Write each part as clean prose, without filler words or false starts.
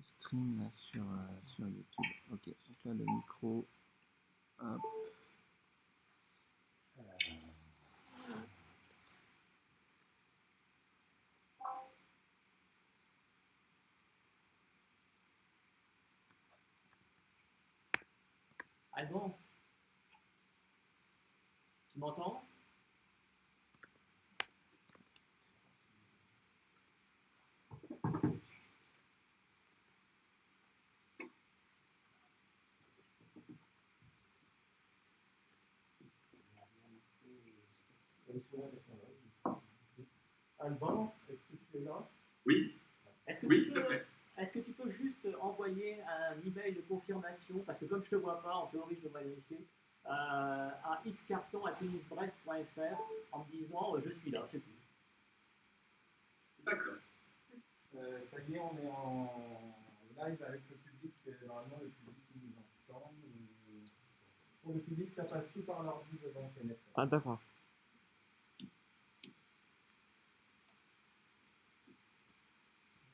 stream là sur YouTube. Ok, donc là le micro. Hop. Alban, tu m'entends? Alban, est-ce que tu es là? Oui, Est-ce que, oui, tout à fait. est-ce que tu peux juste envoyer un email de confirmation, parce que comme je ne te vois pas, en théorie je devrais vérifier, à xcarton@tennisbrest.fr en me disant je suis là, c'est tout. D'accord. Ça y est, on est en live avec le public. Normalement, le public nous entend. Pour le public, ça passe tout par l'ordi devant Kenneth. Ah, d'accord.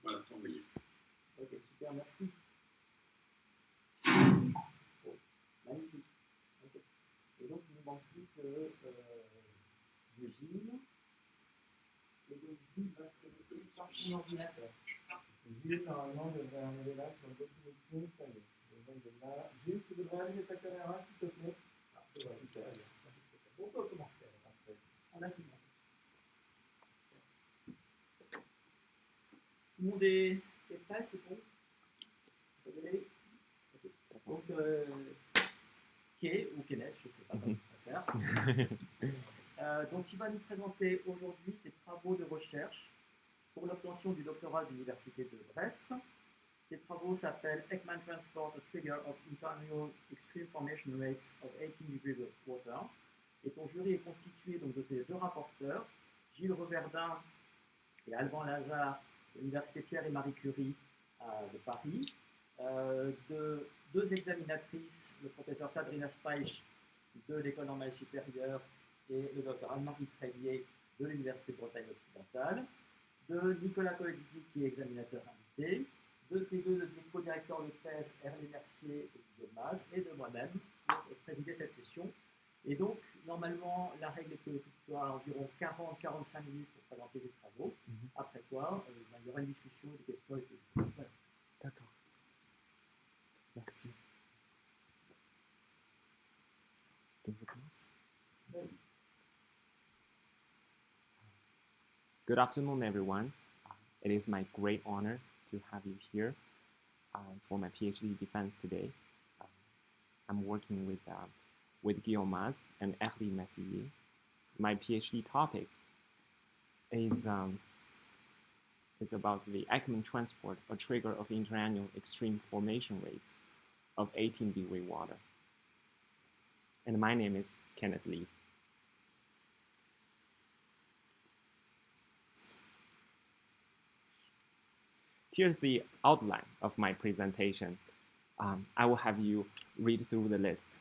Voilà, c'est envoyé. Ok, super, merci. Oh, magnifique. Okay. Et donc, il ne manque plus que Gilles. Et donc, Gilles va se connecter par son ordinateur. Gilles, normalement, devrait arriver là sur le document. Ça y est. Il est là. Gilles, tu devrais allumer ta caméra, s'il te plaît. Ah, c'est vrai, super. On peut commencer. On a tout le monde. Tout le monde est prêt, c'est bon? On peut y aller? Okay. Donc, Kay ou Kenneth, je ne sais pas comment on va faire. Donc, tu vas nous présenter aujourd'hui tes travaux de recherche pour l'obtention du doctorat de l'Université de Brest. Tes travaux s'appellent Ekman Transport, a Trigger of Internal Extreme Formation Rates of 18 degrees of water. Et ton jury est constitué donc, de tes deux rapporteurs, Gilles Reverdin et Alban Lazare de l'Université Pierre et Marie Curie de Paris, de deux examinatrices, le professeur Sabrina Speich de l'École normale supérieure et le docteur Anne-Marie Trévier de l'Université de Bretagne occidentale, de Nicolas Coediti qui est examinateur invité, de tes deux co-directeurs de thèse, Hervé Mercier et Guillaume Maz, et de moi-même pour présider cette session. Et donc, normalement, la règle est que tu as environ 40-45 minutes pour présenter des travaux. Après quoi, il y aura une discussion, des questions et tout. Voilà. D'accord. Merci. Donc, je commence. Good afternoon, everyone. It is my great honor to have you here for my PhD defense today. I'm working with Guillaume Maz and Hervé Mercier. My PhD topic is about the Ekman transport, a trigger of interannual extreme formation rates of 18-degree water. And my name is Kenneth Lee. Here's the outline of my presentation. I will have you read through the list.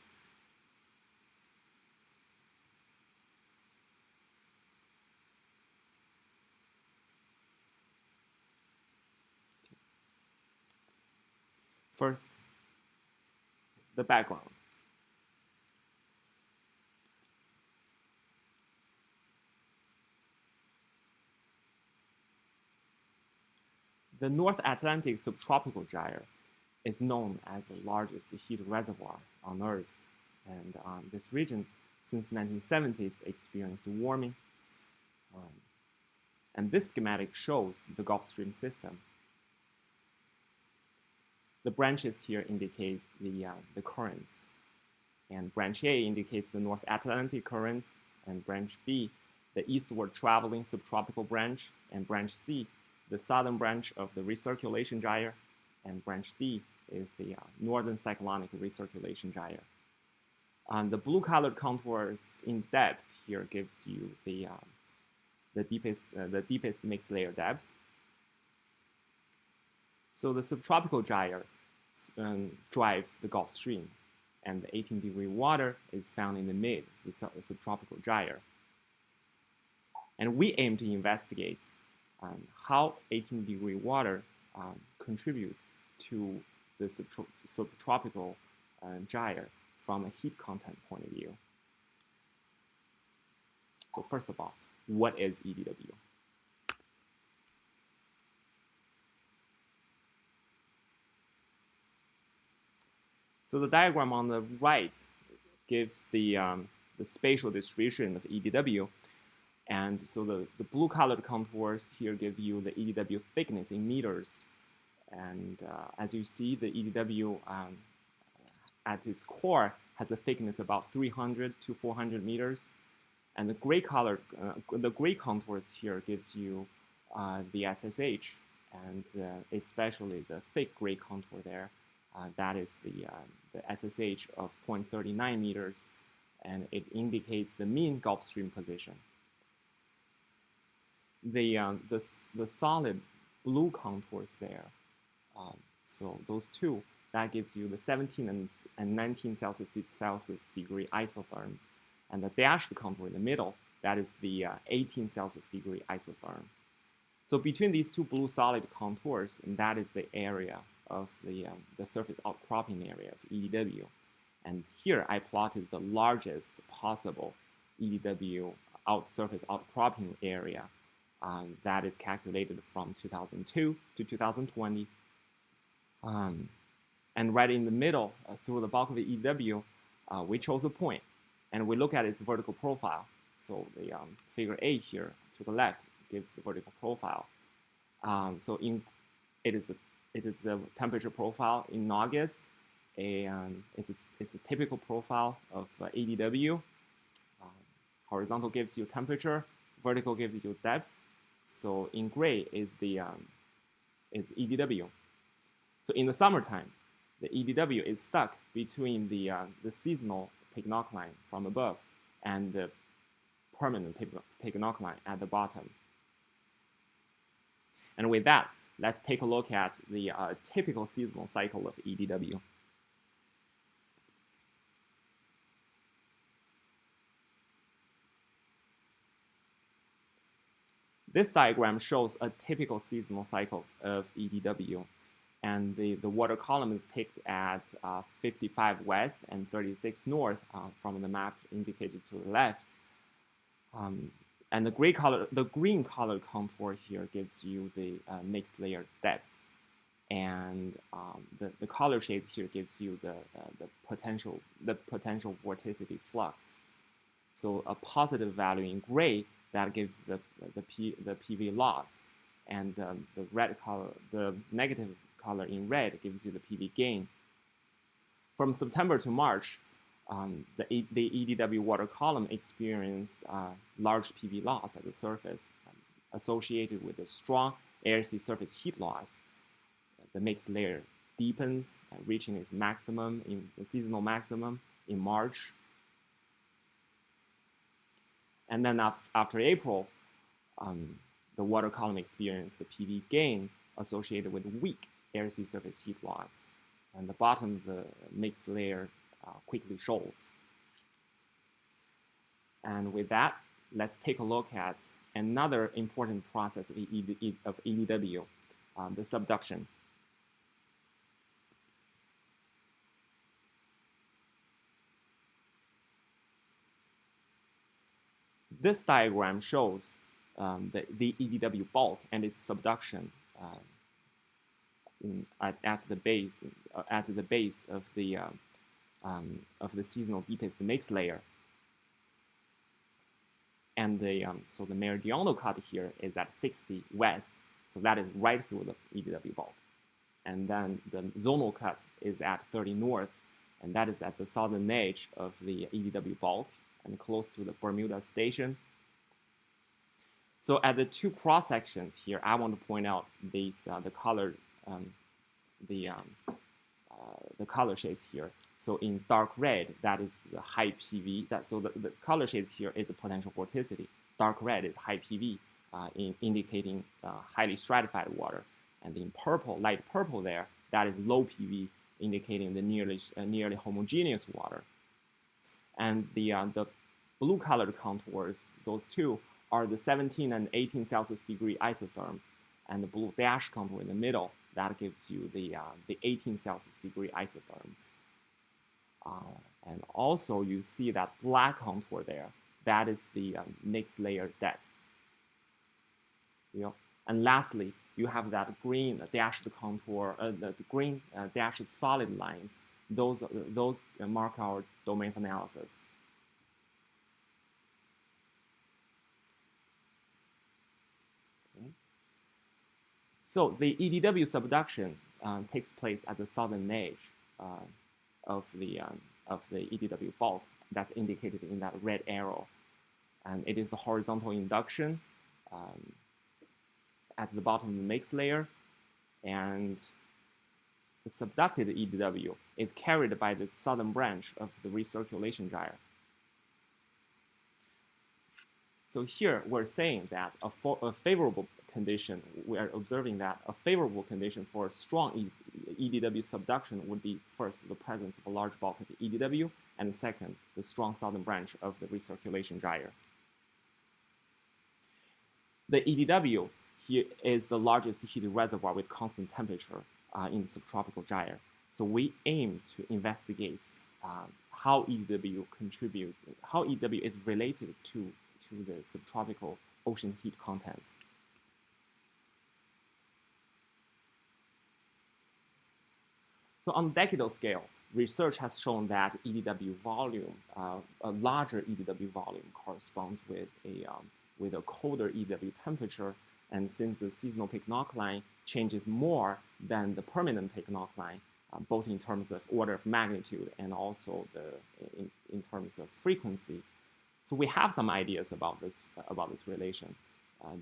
First, the background. The North Atlantic subtropical gyre is known as the largest heat reservoir on Earth, and this region, since 1970s, experienced warming. And this schematic shows the Gulf Stream system. The branches here indicate the currents, and branch A indicates the North Atlantic current, and branch B, the eastward traveling subtropical branch, and branch C, the southern branch of the recirculation gyre, and branch D is the northern cyclonic recirculation gyre. The blue-colored contours in depth here gives you the deepest mixed layer depth. So the subtropical gyre drives the Gulf Stream, and the 18-degree water is found in the mid of the subtropical gyre. And we aim to investigate how 18-degree water contributes to the subtropical gyre from a heat content point of view. So first of all, what is EDW? So the diagram on the right gives the spatial distribution of EDW. And so the blue colored contours here give you the EDW thickness in meters. And as you see, the EDW at its core has a thickness about 300 to 400 meters. And the gray contours here gives you the SSH, and especially the thick gray contour there. That is the SSH of 0.39 meters, and it indicates the mean Gulf Stream position. The solid blue contours there, so those two, that gives you the 17 and 19 Celsius degree isotherms, and the dashed contour in the middle, that is the 18 Celsius degree isotherm. So between these two blue solid contours, and that is the area of the surface outcropping area of EDW. And here I plotted the largest possible EDW surface outcropping area that is calculated from 2002 to 2020. And right in the middle, through the bulk of the EDW, we chose a point, and we look at its vertical profile. So the figure A here to the left gives the vertical profile. So it is a temperature profile in August. It's a typical profile of EDW. Horizontal gives you temperature, vertical gives you depth. So in gray is the is EDW. So in the summertime, the EDW is stuck between the seasonal pycnocline from above and the permanent pycnocline at the bottom. And with that, let's take a look at the typical seasonal cycle of EDW. This diagram shows a typical seasonal cycle of EDW, and the water column is picked at 55 west and 36 north from the map indicated to the left. And the green colored contour here gives you the mixed layer depth, and the color shades here gives you the potential vorticity flux. So a positive value in gray, that gives the PV loss, and the negative color in red gives you the PV gain. From September to March, the EDW water column experienced large PV loss at the surface associated with a strong air-sea surface heat loss. The mixed layer deepens, reaching its maximum in the seasonal maximum in March. And then after April, the water column experienced the PV gain associated with weak air-sea surface heat loss. And the bottom of the mixed layer quickly shoals. And with that, let's take a look at another important process of EDW, the subduction. This diagram shows the EDW bulk and its subduction at the base of the seasonal deepest mixed layer. And so the meridional cut here is at 60 west, so that is right through the EDW bulk. And then the zonal cut is at 30 north, and that is at the southern edge of the EDW bulk and close to the Bermuda station. So at the two cross sections here, I want to point out these the color shades here. So in dark red, that is the high PV. So the color shades here is a potential vorticity. Dark red is high PV, indicating highly stratified water. And in purple, light purple there, that is low PV, indicating the nearly homogeneous water. And the blue colored contours, those two, are the 17 and 18 Celsius degree isotherms and the blue dash contour in the middle, that gives you the 18 Celsius degree isotherms. And also you see that black contour there, that is the mixed layer depth. And lastly, you have that green dashed contour, the green dashed solid lines. Those mark our domain of analysis. Okay. So the EDW subduction takes place at the southern edge of the EDW bulk that's indicated in that red arrow, and it is the horizontal induction at the bottom of the mixed layer, and the subducted EDW is carried by the southern branch of the recirculation gyre. So here we're saying that a favorable condition, we are observing that a favorable condition for a strong EDW subduction would be first the presence of a large bulk of EDW, and second, the strong southern branch of the recirculation gyre. The EDW here is the largest heated reservoir with constant temperature in the subtropical gyre. So we aim to investigate how EDW is related to the subtropical ocean heat content. So on the decadal scale, research has shown that EDW volume, a larger EDW volume, corresponds with a colder EDW temperature. And since the seasonal Picnock line changes more than the permanent Picnock line, both in terms of order of magnitude and also in terms of frequency, so we have some ideas about this relation.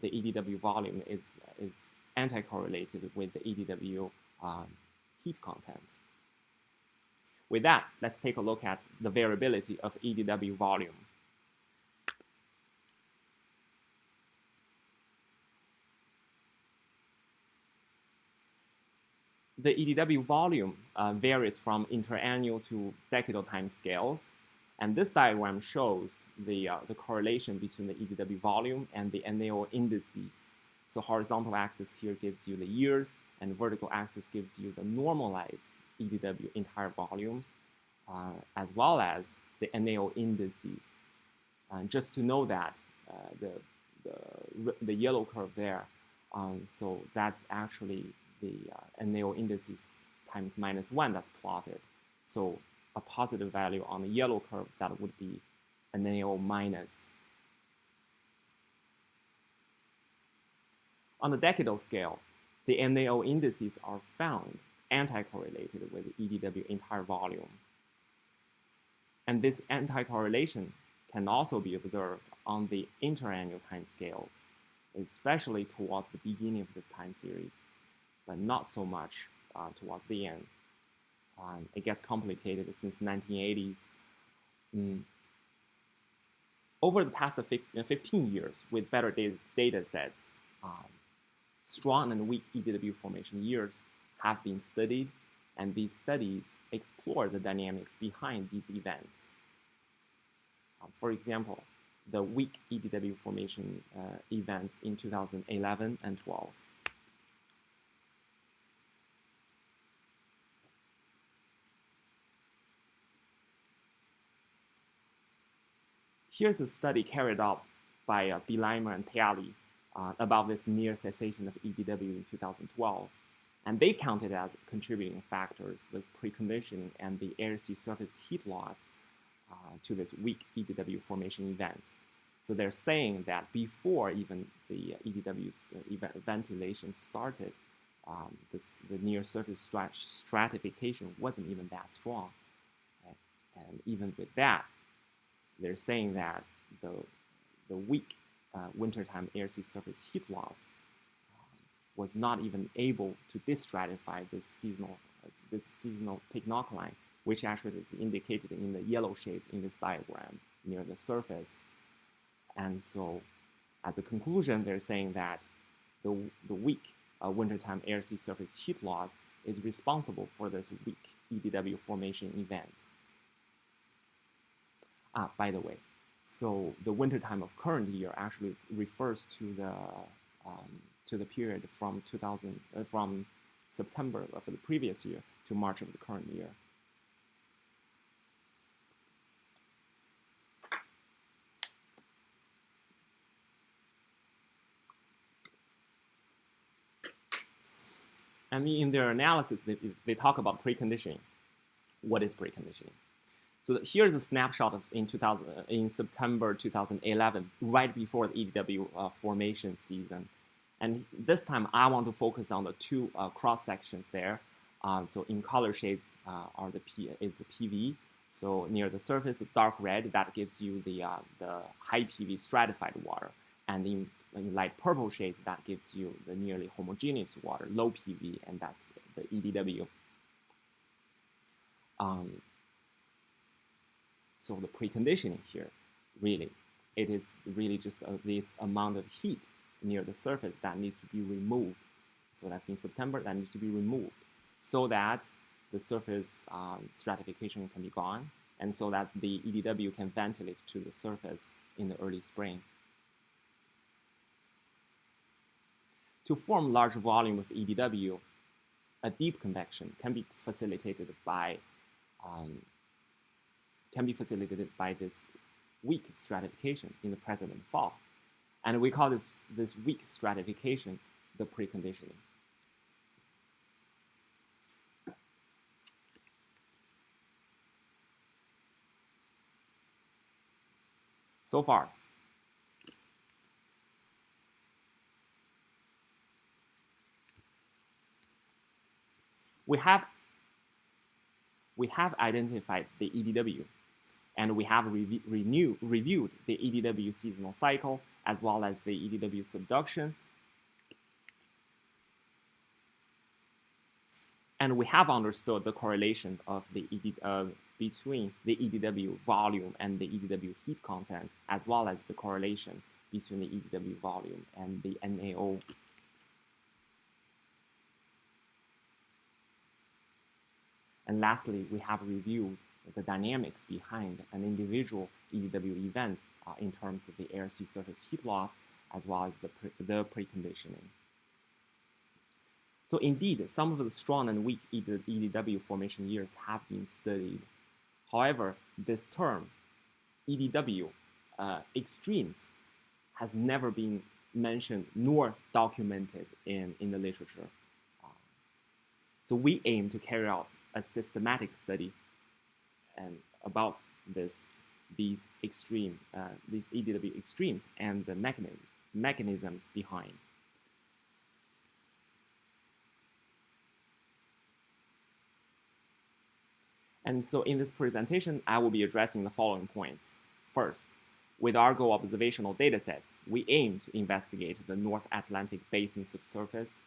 The EDW volume is anti-correlated with the EDW heat content. With that, let's take a look at the variability of EDW volume. The EDW volume varies from interannual to decadal time scales, and this diagram shows the correlation between the EDW volume and the NAO indices. So horizontal axis here gives you the years, and vertical axis gives you the normalized EDW entire volume, as well as the NAO indices. Just to know that the yellow curve there, so that's actually the NAO indices times -1 that's plotted. So a positive value on the yellow curve, that would be a NAO minus. On the decadal scale, the NAO indices are found anti-correlated with the EDW entire volume. And this anti-correlation can also be observed on the interannual time scales, especially towards the beginning of this time series, but not so much towards the end. It gets complicated since the 1980s. Over the past 15 years, with better data sets, strong and weak EDW formation years have been studied, and these studies explore the dynamics behind these events. For example, the weak EDW formation event in 2011 and 12. Here's a study carried out by Bilimer and Teali about this near cessation of EDW in 2012. And they counted as contributing factors the preconditioning and the air-sea surface heat loss to this weak EDW formation event. So they're saying that before even the EDW's ventilation started, the near surface stratification wasn't even that strong. And even with that, they're saying that the weak wintertime air-sea surface heat loss was not even able to distratify this seasonal Picnock line, which actually is indicated in the yellow shades in this diagram near the surface. And so, as a conclusion, they're saying that the weak wintertime air-sea surface heat loss is responsible for this weak EDW formation event. By the way, so the wintertime of current year actually refers to the to the period from from September of the previous year to March of the current year. And in their analysis, they talk about preconditioning. What is preconditioning? So here's a snapshot of in September 2011, right before the EDW formation season. And this time, I want to focus on the two cross sections there. So in color shades is the PV. So near the surface, dark red, that gives you the high PV stratified water, and in light purple shades, that gives you the nearly homogeneous water, low PV, and that's the EDW. So the preconditioning here, really, it is really just this amount of heat near the surface that needs to be removed. So that's in September, that needs to be removed so that the surface stratification can be gone, and so that the EDW can ventilate to the surface in the early spring. To form large volume of EDW, a deep convection can be facilitated by this weak stratification in the present and fall. And we call this weak stratification the preconditioning. So far, we have identified the EDW, and we have reviewed the EDW seasonal cycle as well as the EDW subduction. And we have understood the correlation of the between the EDW volume and the EDW heat content, as well as the correlation between the EDW volume and the NAO. And lastly, we have reviewed the dynamics behind an individual EDW event in terms of the air-sea surface heat loss, as well as the preconditioning. So indeed, some of the strong and weak EDW formation years have been studied. However, this term, EDW extremes, has never been mentioned nor documented in the literature. So we aim to carry out a systematic study and about these EDW extremes and the mechanisms behind. And so in this presentation, I will be addressing the following points. First, with Argo observational datasets, we aim to investigate the North Atlantic Basin subsurface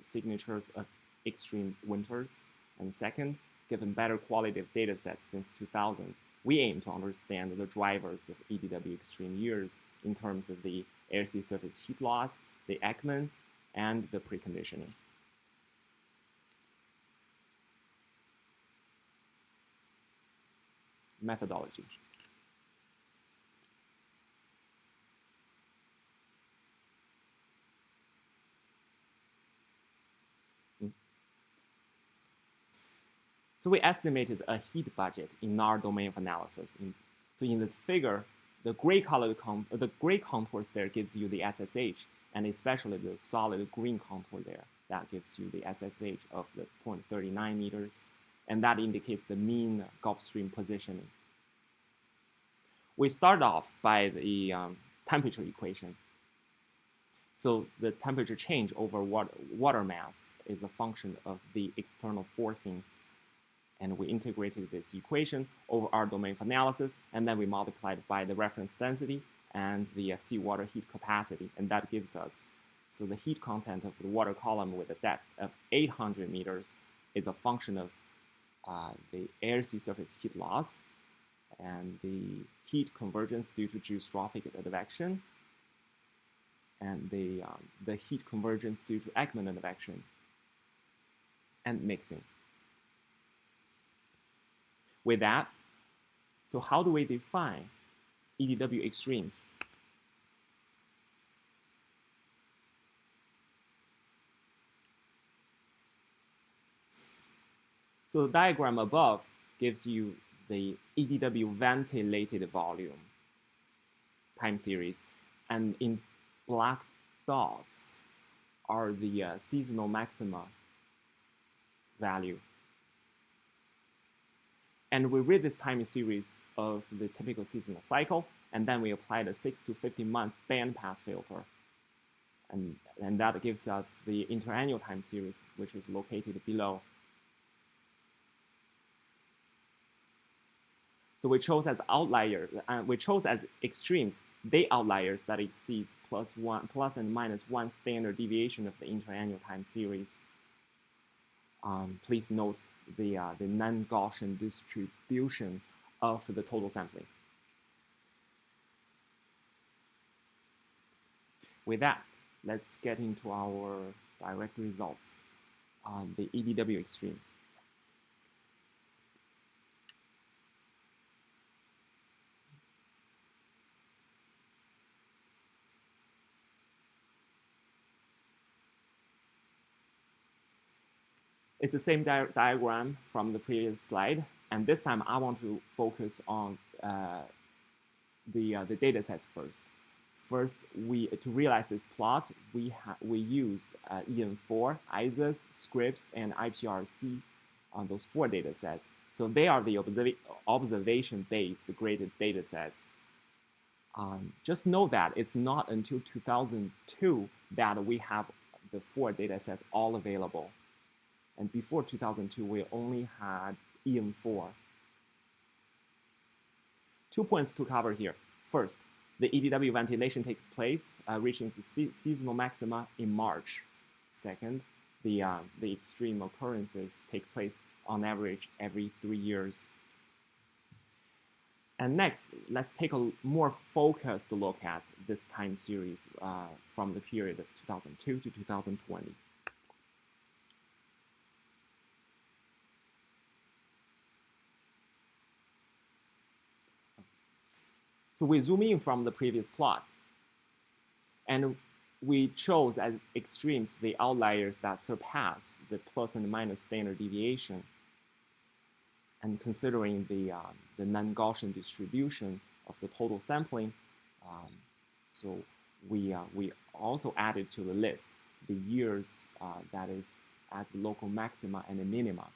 signatures of extreme winters. And second, given better qualitative datasets since 2000, we aim to understand the drivers of EDW extreme years in terms of the air-sea surface heat loss, the Ekman, and the preconditioning. Methodology. So we estimated a heat budget in our domain of analysis. So in this figure, the gray contours there gives you the SSH, and especially the solid green contour there, that gives you the SSH of the 0.39 meters, and that indicates the mean Gulf Stream positioning. We start off by the temperature equation. So the temperature change over water mass is a function of the external forcings. And we integrated this equation over our domain of analysis, and then we multiplied by the reference density and the seawater heat capacity, and that gives us, so the heat content of the water column with a depth of 800 meters is a function of the air-sea surface heat loss and the heat convergence due to geostrophic advection, and the heat convergence due to Ekman advection, and mixing. With that, so how do we define EDW extremes? So the diagram above gives you the EDW ventilated volume time series, and in black dots are the seasonal maxima value. And we read this time series of the typical seasonal cycle, and then we apply the 6 to 15 month bandpass filter. And that gives us the interannual time series, which is located below. So we chose as outlier, we chose as extremes, the outliers that exceeds plus and minus 1 standard deviation of the interannual time series. Please note the non-Gaussian distribution of the total sampling. With that, let's get into our direct results on the EDW extremes. It's the same diagram from the previous slide, and this time I want to focus on the data sets first. First, to realize this plot, we used EN4, ISIS, Scripps, and IPRC on those 4 data sets. So they are the observation-based graded data sets. Just know that it's not until 2002 that we have the 4 data sets all available. And before 2002, we only had EM4. 2 points to cover here. First, the EDW ventilation takes place, reaching its seasonal maxima in March. Second, the extreme occurrences take place on average every 3 years. And next, let's take a more focused look at this time series from the period of 2002 to 2020. So we zoom in from the previous plot, and we chose as extremes the outliers that surpass the plus and minus standard deviation. And considering the non-Gaussian distribution of the total sampling, so we also added to the list the years that is at the local maxima and the minima,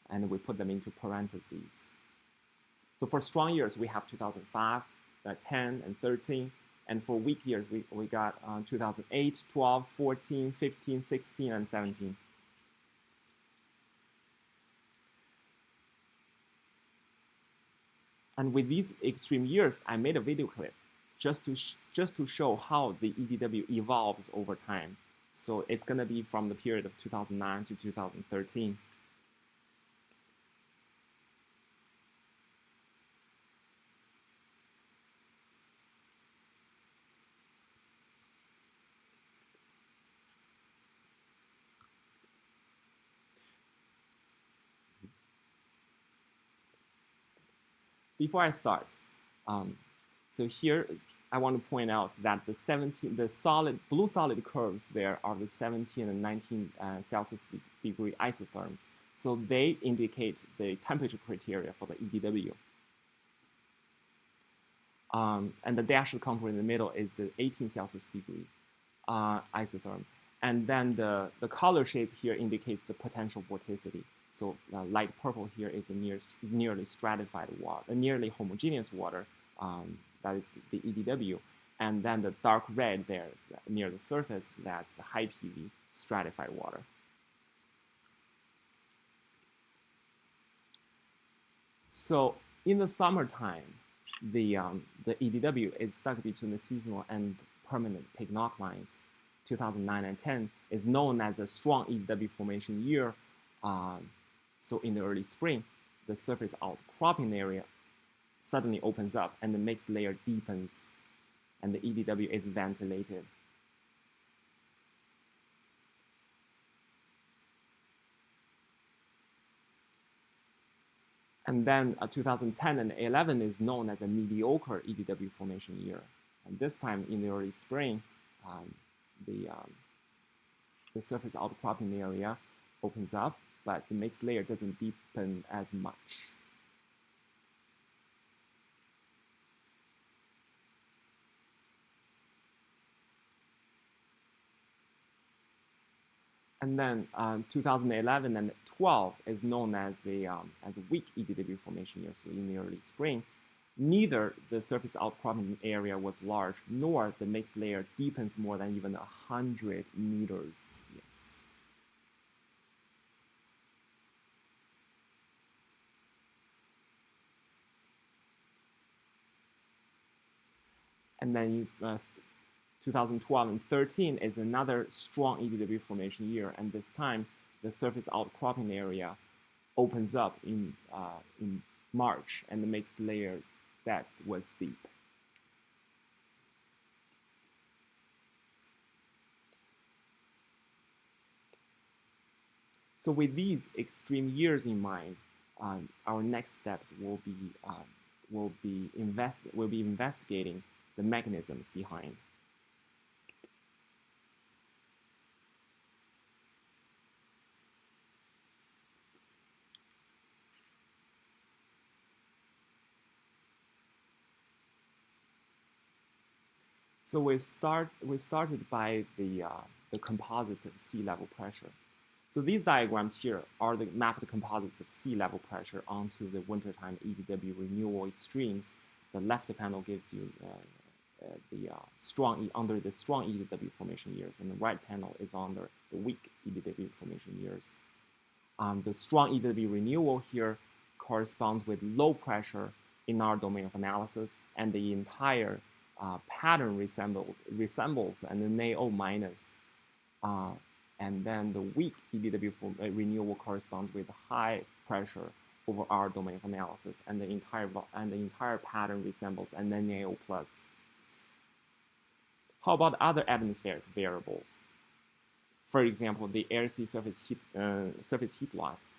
and we put them into parentheses. So for strong years, we have 2005, 10, and 13. And for weak years, we got 2008, 12, 14, 15, 16, and 17. And with these extreme years, I made a video clip just to show how the EDW evolves over time. So it's going to be from the period of 2009 to 2013. Before I start, so here I want to point out that the blue solid curves there are the 17 and 19 Celsius degree isotherms. So they indicate the temperature criteria for the EDW. And the dashed contour in the middle is the 18 Celsius degree isotherm. And then the color shades here indicates the potential vorticity. So light purple here is a nearly stratified water, a nearly homogeneous water, that is the EDW. And then the dark red there near the surface, that's the high PV stratified water. So in the summertime, the EDW is stuck between the seasonal and permanent Pignock lines. 2009 and 10 is known as a strong EDW formation year. So in the early spring, the surface outcropping area suddenly opens up and the mixed layer deepens, and the EDW is ventilated. And then 2010 and 11 is known as a mediocre EDW formation year. And this time in the early spring, the surface outcropping area opens up but the mixed layer doesn't deepen as much. And then 2011 and 12 is known as a weak EDW formation year, so in the early spring. Neither the surface outcropping area was large, nor the mixed layer deepens more than even 100 meters. Yes. And then 2012 and 13 is another strong EDW formation year, and this time the surface outcropping area opens up in March, and the mixed layer depth was deep. So with these extreme years in mind, our next steps will be investigating the mechanisms behind. So we started by the composites of sea level pressure. So these diagrams here are the mapped composites of sea level pressure onto the wintertime EDW renewal extremes. The left panel gives you under the strong EDW formation years, and the right panel is under the weak EDW formation years. The strong EDW renewal here corresponds with low pressure in our domain of analysis, and the entire pattern resembles an NaO minus. And then the weak EDW renewal corresponds with high pressure over our domain of analysis, and the entire pattern resembles an NaO plus. How about other atmospheric variables? For example, the air-sea surface heat loss.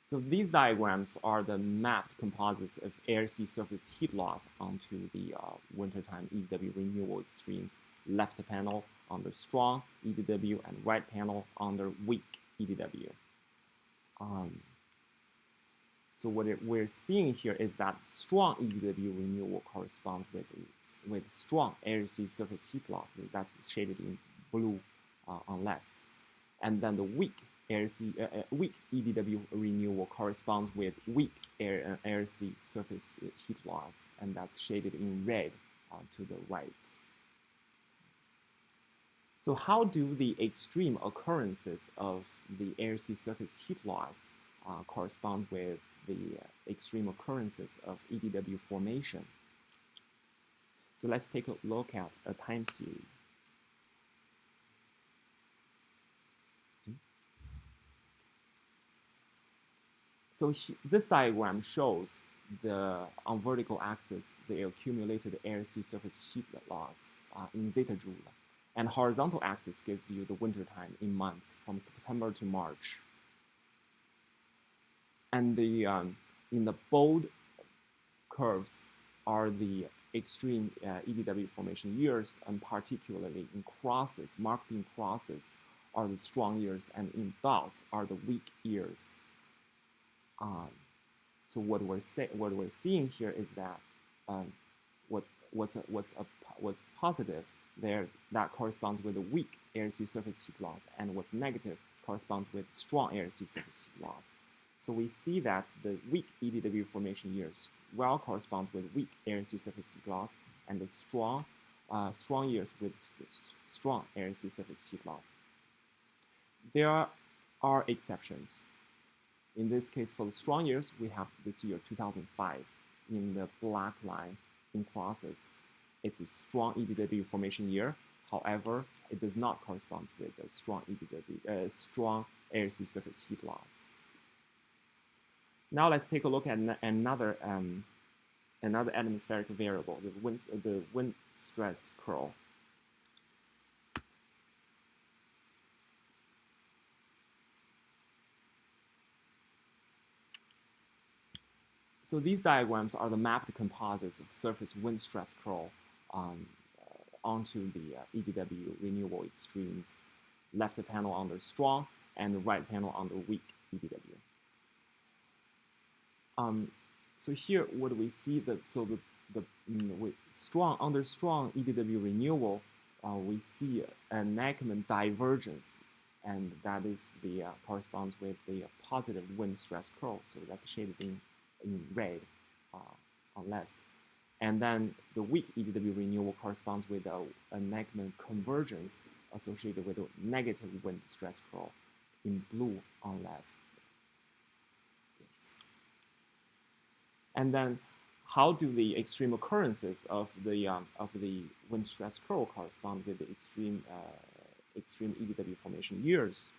So these diagrams are the mapped composites of air-sea surface heat loss onto the wintertime EDW renewal extremes. Left panel under strong EDW and right panel under weak EDW. So what we're seeing here is that strong EDW renewal corresponds with strong air-sea surface heat loss. That's shaded in blue on left, and then the weak EDW renewal corresponds with weak air-sea surface heat loss, and that's shaded in red to the right. So how do the extreme occurrences of the air-sea surface heat loss correspond with the extreme occurrences of EDW formation? So let's take a look at a time series. So this diagram shows on vertical axis the accumulated air-sea surface heat loss in zeta joule, and horizontal axis gives you the wintertime in months from September to March. And in the bold curves are the extreme EDW formation years, and particularly in crosses, marked in crosses, are the strong years, and in dots are the weak years. So what we're seeing here is that what's positive there, that corresponds with a weak air-sea surface heat loss, and what's negative corresponds with strong air-sea surface heat loss. So we see that the weak EDW formation years well corresponds with weak air-sea surface heat loss, and the strong years with strong air-sea surface heat loss. There are exceptions. In this case, for the strong years, we have this year 2005 in the black line in crosses. It's a strong EDW formation year. However, it does not correspond with a strong strong air-sea surface heat loss. Now let's take a look at another atmospheric variable, the wind stress curl. So these diagrams are the mapped composites of surface wind stress curl onto the EDW renewable extremes. Left panel under strong and the right panel under weak EDW. So here, what we see that with under strong EDW renewal, we see an Ackermann divergence, and that is the corresponds with the positive wind stress curl. So that's shaded in red on left. And then the weak EDW renewal corresponds with an Ackermann convergence associated with a negative wind stress curl in blue on left. Yes. And then how do the extreme occurrences of the wind stress curl correspond with the extreme EDW formation years?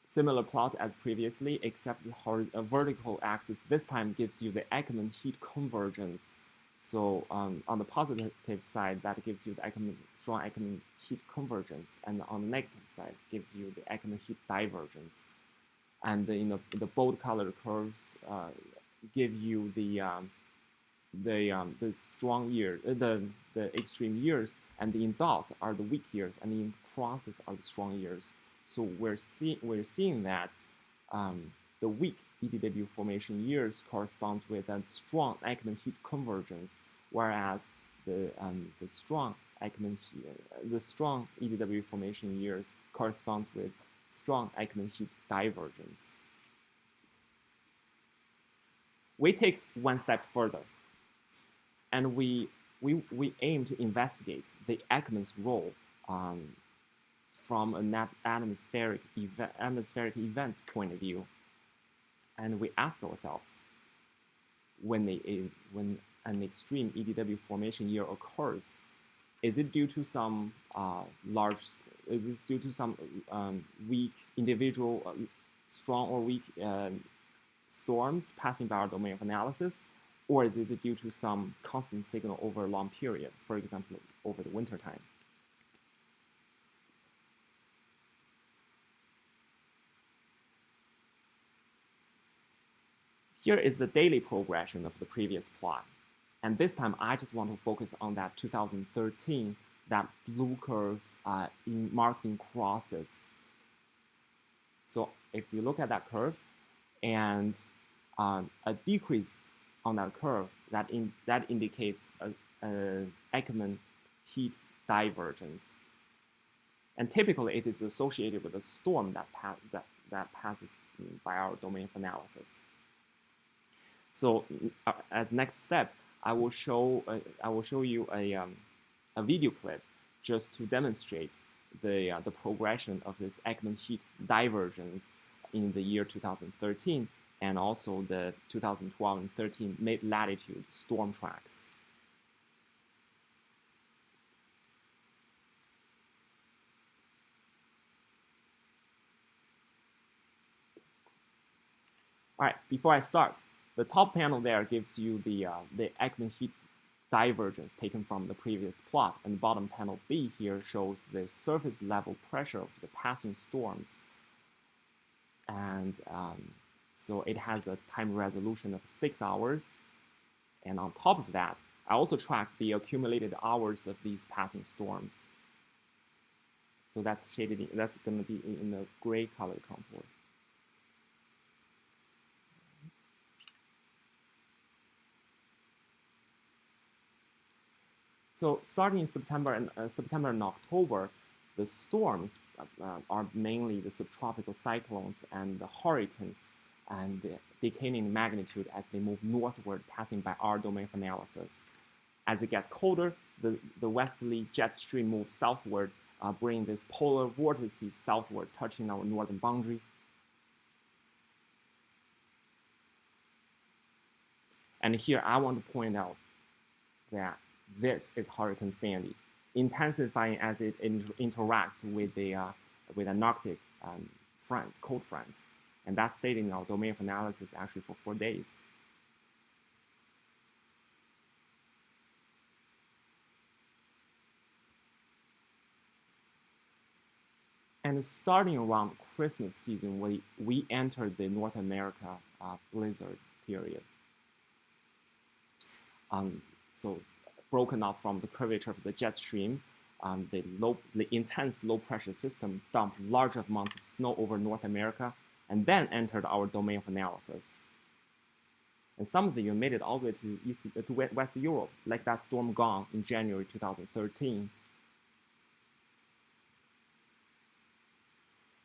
Similar plot as previously, except the vertical axis this time gives you the Ackermann heat convergence. So on the positive side, that gives you the strong Ackermann heat convergence, and on the negative side gives you the Ackermann heat divergence. And the bold colored curves give you the strong year, the extreme years, and the in dots are the weak years, and the in crosses are the strong years. So we're seeing that the weak EDW formation years corresponds with a strong Ackermann heat convergence, whereas the strong EDW formation years corresponds with strong Ackermann heat divergence. We take one step further, and we aim to investigate the Ackermann's role from an atmospheric events point of view, and we ask ourselves, when an extreme EDW formation year occurs, is it due to some weak individual, strong or weak storms passing by our domain of analysis, or is it due to some constant signal over a long period, for example, over the winter time? Here is the daily progression of the previous plot. And this time, I just want to focus on that 2013, that blue curve marked in crosses. So if you look at that curve, and a decrease on that curve, that indicates a Ackermann heat divergence. And typically, it is associated with a storm that passes by our domain of analysis. So as next step, I will show you a video clip just to demonstrate the progression of this Ackermann heat divergence in the year 2013, and also the 2012 and 13 mid-latitude storm tracks. All right, before I start, the top panel there gives you the Ackermann heat divergence taken from the previous plot, and the bottom panel B here shows the surface level pressure of the passing storms. And so it has a time resolution of 6 hours. And on top of that, I also tracked the accumulated hours of these passing storms. So that's shaded, that's going to be in the gray color contour. So starting in September and October, the storms are mainly the subtropical cyclones and the hurricanes, and decaying in magnitude as they move northward, passing by our domain of analysis. As it gets colder, the westerly jet stream moves southward, bringing this polar vortices southward, touching our northern boundary. And here I want to point out that this is Hurricane Sandy, intensifying as it interacts with an Arctic front, cold front. And that stayed in our domain of analysis actually for 4 days. And starting around Christmas season, we entered the North America blizzard period. So broken off from the curvature of the jet stream, the intense low pressure system dumped large amounts of snow over North America and then entered our domain of analysis. And some of you made it all the way to West Europe, like that storm Gong in January 2013.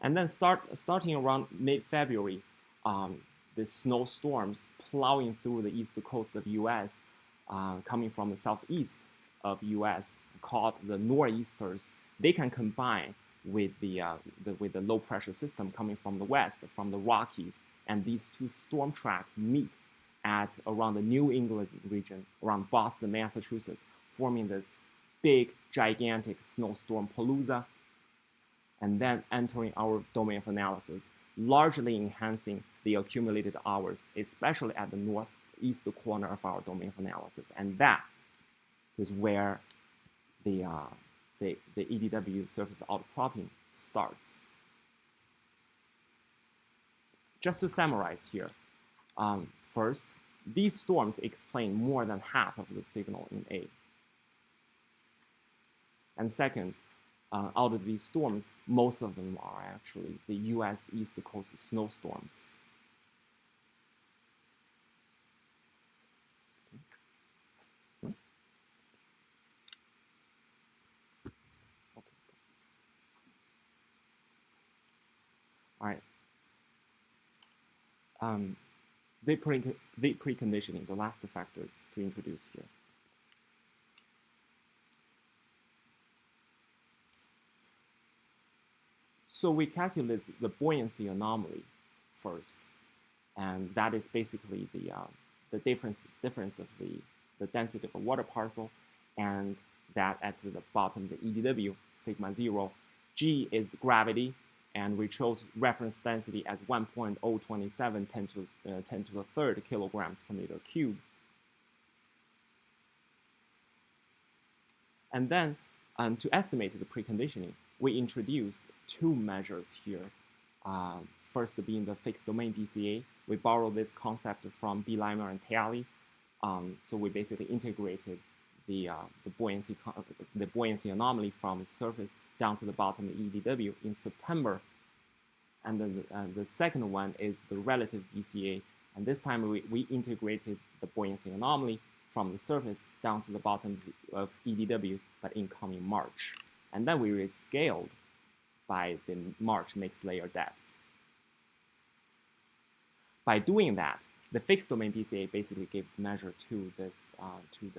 And then starting around mid-February, the snowstorms plowing through the east coast of U.S., coming from the southeast of U.S., called the nor'easters, they can combine with the low pressure system coming from the west, from the Rockies, and these two storm tracks meet at around the New England region, around Boston, Massachusetts, forming this big, gigantic snowstorm palooza, and then entering our domain of analysis, largely enhancing the accumulated hours, especially at the northeast corner of our domain of analysis. And that is where the EDW surface outcropping starts. Just to summarize here, first, these storms explain more than half of the signal in A. And second, out of these storms, most of them are actually the US East Coast snowstorms. Okay. All right. The preconditioning, the last factors to introduce here. So we calculate the buoyancy anomaly first, and that is basically the difference of the density of a water parcel, and that at the bottom, the EDW, sigma 0. G is gravity, and we chose reference density as 1.027 10 to the third kilograms per meter cubed. And then to estimate the preconditioning, we introduced two measures here. First being the fixed domain BCA. We borrowed this concept from B. Leimer and Teali. So we basically integrated the buoyancy anomaly from the surface down to the bottom of the EDW in September. And then the second one is the relative BCA. And this time we integrated the buoyancy anomaly from the surface down to the bottom of EDW, but in coming March. And then we rescaled by the March mixed layer depth. By doing that, the fixed domain BCA basically gives measure to this to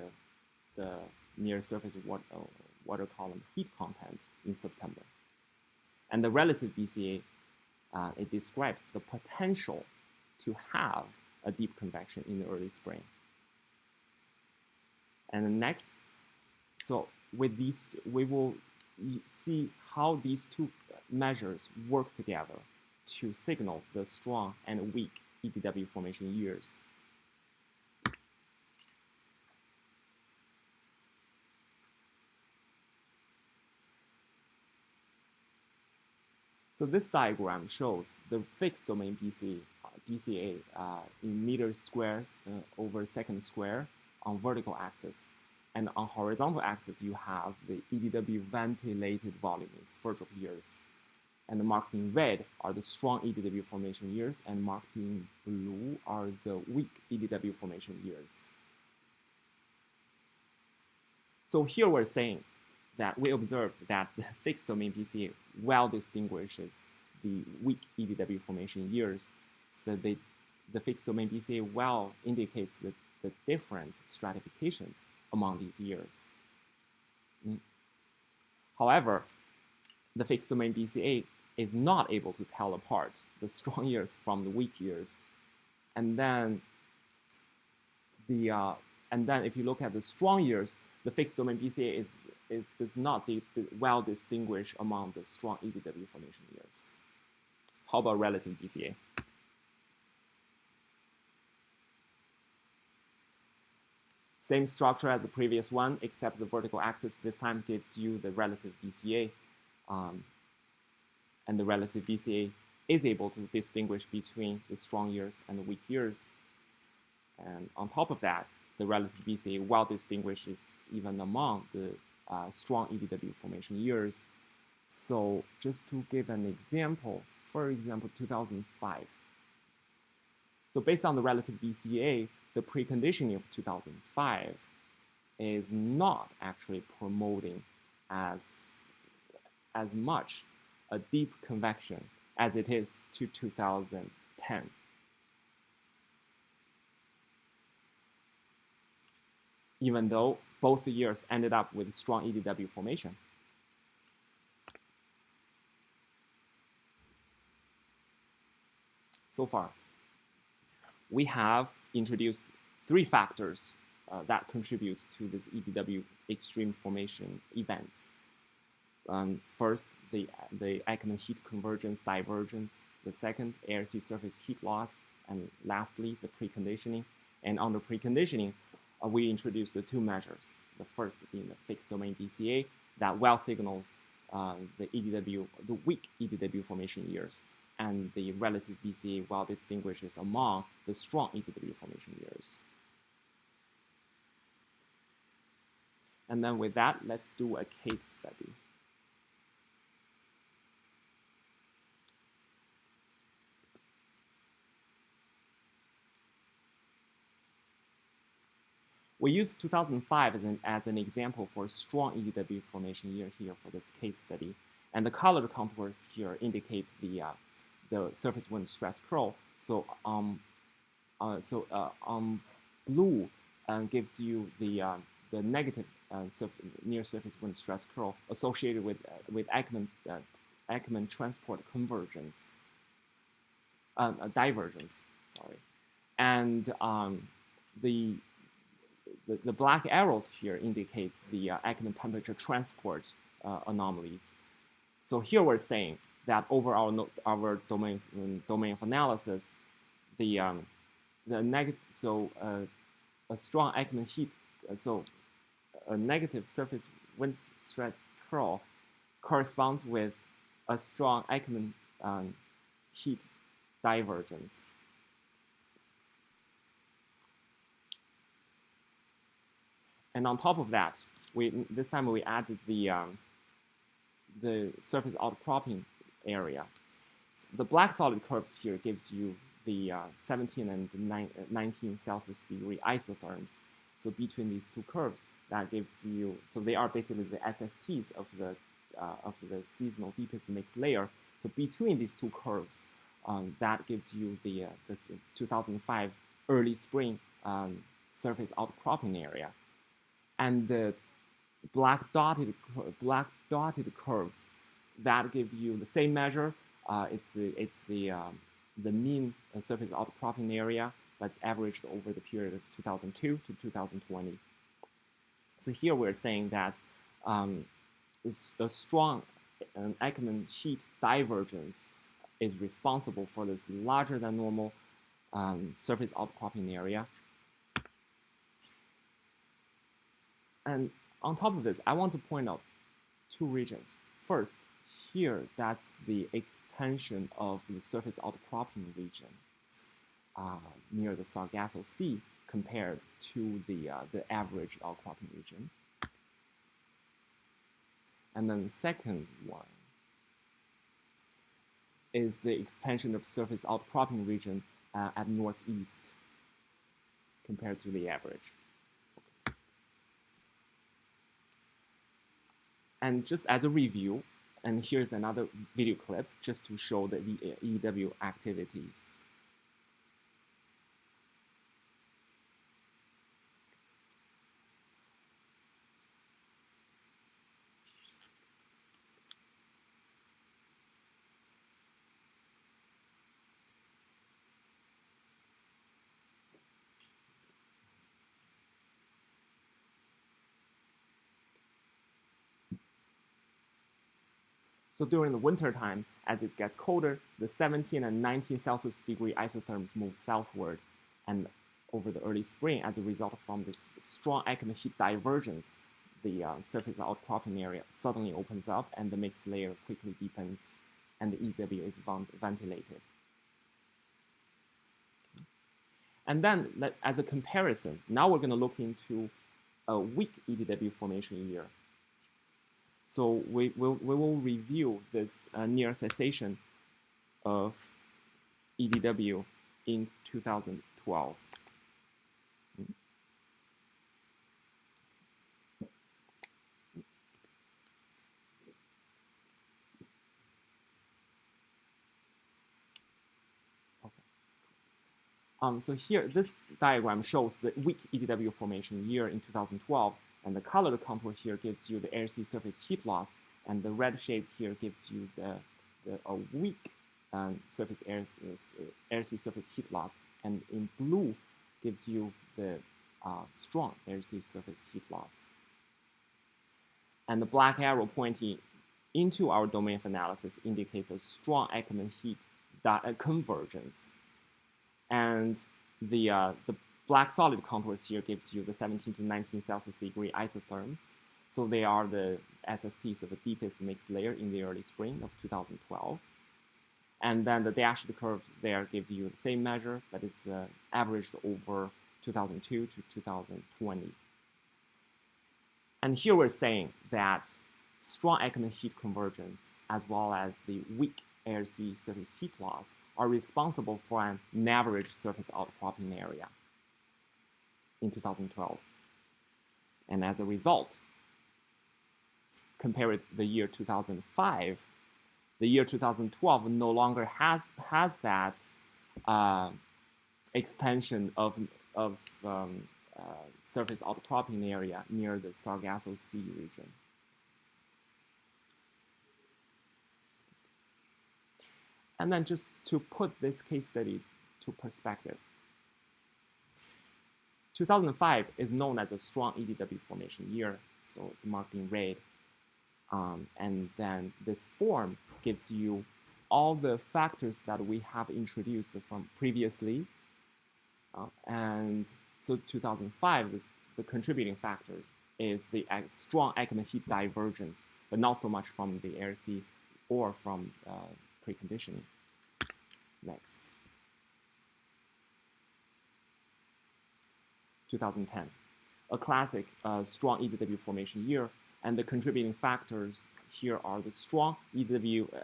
the near surface water column heat content in September. And the relative BCA, it describes the potential to have a deep convection in the early spring. And next, so with these, we will see how these two measures work together to signal the strong and weak EDW formation years. So this diagram shows the fixed domain BCA in meters squares over second square on vertical axis. And on horizontal axis, you have the EDW ventilated volume in Sverdrup years. And marked in red are the strong EDW formation years, and marked in blue are the weak EDW formation years. So here we're saying that we observed that the fixed domain BCA well distinguishes the weak EDW formation years. So the fixed domain BCA well indicates the different stratifications among these years. However, the fixed domain BCA is not able to tell apart the strong years from the weak years. And then if you look at the strong years, the fixed domain BCA does not well distinguish among the strong EDW formation years. How about relative BCA? Same structure as the previous one, except the vertical axis this time gives you the relative BCA. and the relative BCA is able to distinguish between the strong years and the weak years. And on top of that, the relative BCA well distinguishes even among the strong EDW formation years. So just to give an example, for example, 2005. So based on the relative BCA, the preconditioning of 2005 is not actually promoting as much a deep convection as it is to 2010. Even though both the years ended up with strong EDW formation. So far, we have introduced 3 factors that contributes to this EDW extreme formation events. First, the Ackermann heat convergence divergence. The second, air-sea surface heat loss. And lastly, the preconditioning. And under preconditioning, we introduced the 2 measures. The first being the fixed domain BCA that well signals the weak EDW formation years, and the relative BCA well distinguishes among the strong EDW formation years. And then with that, let's do a case study. We use 2005 as an example for a strong EDW formation year here for this case study. And the colored contours here indicate the surface wind stress curl. So blue gives you the negative near surface wind stress curl associated with Ackermann transport convergence, divergence. Sorry, and the black arrows here indicates the Ackermann temperature transport anomalies. So here we're saying that over our domain of analysis, a strong Ackermann heat, so a negative surface wind stress curl corresponds with a strong Ackermann heat divergence. And on top of that, this time we added the surface outcropping area. So the black solid curves here gives you the 17 and 19 Celsius degree isotherms. So between these 2 curves, that gives you, so they are basically the SSTs of the seasonal deepest mixed layer. So between these 2 curves, that gives you the this 2005 early spring surface outcropping area. And the black dotted curves that give you the same measure. It's the mean surface outcropping area that's averaged over the period of 2002 to 2020. So here we're saying that the strong Ackermann heat divergence is responsible for this larger than normal surface outcropping area. And on top of this, I want to point out 2 regions. First, here, that's the extension of the surface outcropping region near the Sargasso Sea compared to the average outcropping region. And then the second one is the extension of surface outcropping region at northeast compared to the average. And just as a review, and here's another video clip just to show the EW activities. So during the winter time, as it gets colder, the 17 and 19 Celsius degree isotherms move southward, and over the early spring, as a result from this strong Ackermann heat divergence, the surface outcropping area suddenly opens up and the mixed layer quickly deepens. and the EDW is ventilated. And then, as a comparison, now we're going to look into a weak EDW formation year. So we will review this near cessation of EDW in 2012. So here, this diagram shows the weak EDW formation year in 2012, and the colored contour here gives you the air-sea surface heat loss, and the red shades here gives you a weak surface air-sea surface heat loss, and in blue gives you the strong air-sea surface heat loss. And the black arrow pointing into our domain of analysis indicates a strong Ackermann heat convergence. And the black solid contours here gives you the 17 to 19 Celsius degree isotherms. So they are the SSTs of the deepest mixed layer in the early spring of 2012. And then the dashed curves there give you the same measure, but it's averaged over 2002 to 2020. And here we're saying that strong Ackermann heat convergence as well as the weak air-sea surface heat loss are responsible for an average surface outcropping area in 2012. And as a result, compare with the year 2005, the year 2012 no longer has that extension of surface outcropping area near the Sargasso Sea region. And then just to put this case study to perspective, 2005 is known as a strong EDW formation year, so it's marked in red. And then this form gives you all the factors that we have introduced from previously. And so 2005, the contributing factor is the strong Ackermann heat divergence, but not so much from the air-sea or from preconditioning. Next. 2010, a classic strong EDW formation year, and the contributing factors here are the strong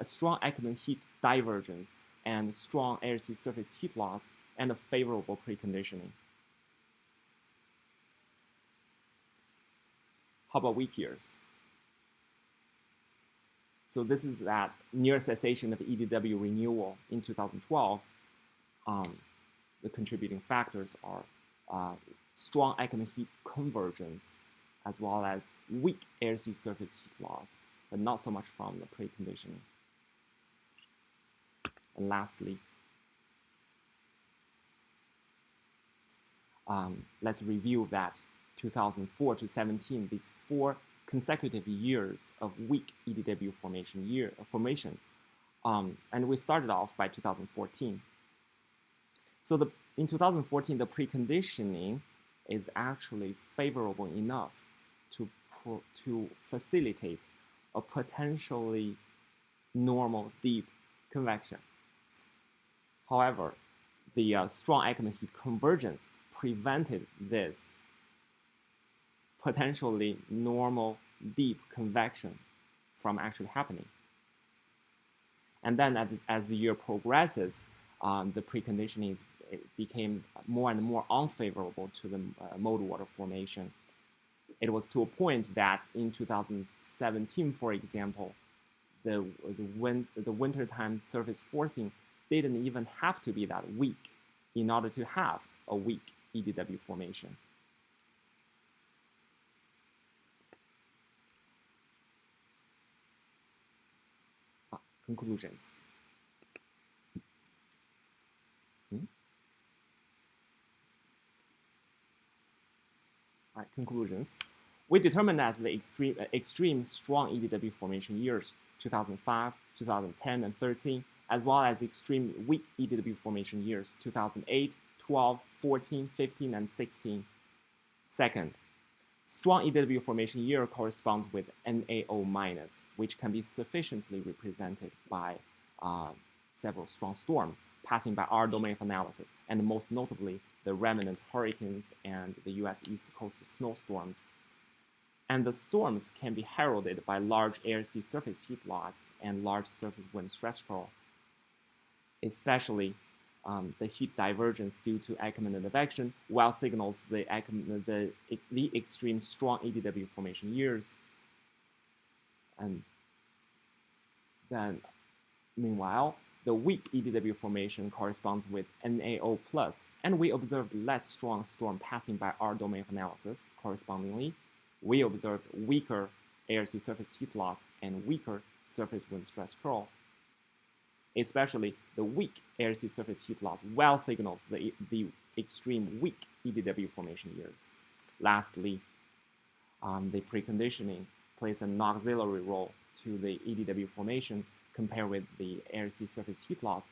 strong Ackermann heat divergence, and strong air-sea surface heat loss, and a favorable preconditioning. How about weak years? So this is that near cessation of EDW renewal in 2012. The contributing factors are strong Ackermann heat convergence, as well as weak air-sea surface heat loss, but not so much from the preconditioning. And lastly, let's review that 2004 to 17, these 4 consecutive years of weak EDW formation. And we started off by 2014. So in 2014, the preconditioning is actually favorable enough to facilitate a potentially normal deep convection. However, the strong Ackermann heat convergence prevented this potentially normal deep convection from actually happening. And then as the year progresses, the preconditioning became more and more unfavorable to the mold water formation. It was to a point that in 2017, for example, the wintertime surface forcing didn't even have to be that weak in order to have a weak EDW formation. Conclusions. All right, conclusions. We determined as the extreme strong EDW formation years 2005, 2010, and 13, as well as extreme weak EDW formation years 2008, 12, 14, 15, and 16. Second, strong EDW formation year corresponds with NaO-, which can be sufficiently represented by several strong storms passing by our domain of analysis, and most notably the remnant hurricanes and the US East Coast snowstorms. And the storms can be heralded by large air-sea surface heat loss and large surface wind stress curl, especially the heat divergence due to Ackermann advection, well signals the extreme strong EDW formation years. And then, meanwhile, the weak EDW formation corresponds with NAO+, and we observed less strong storm passing by our domain of analysis. Correspondingly, we observed weaker air-sea surface heat loss and weaker surface wind stress curl. Especially the weak air-sea surface heat loss well signals the extreme weak EDW formation years. Lastly, the preconditioning plays an auxiliary role to the EDW formation compared with the air-sea surface heat loss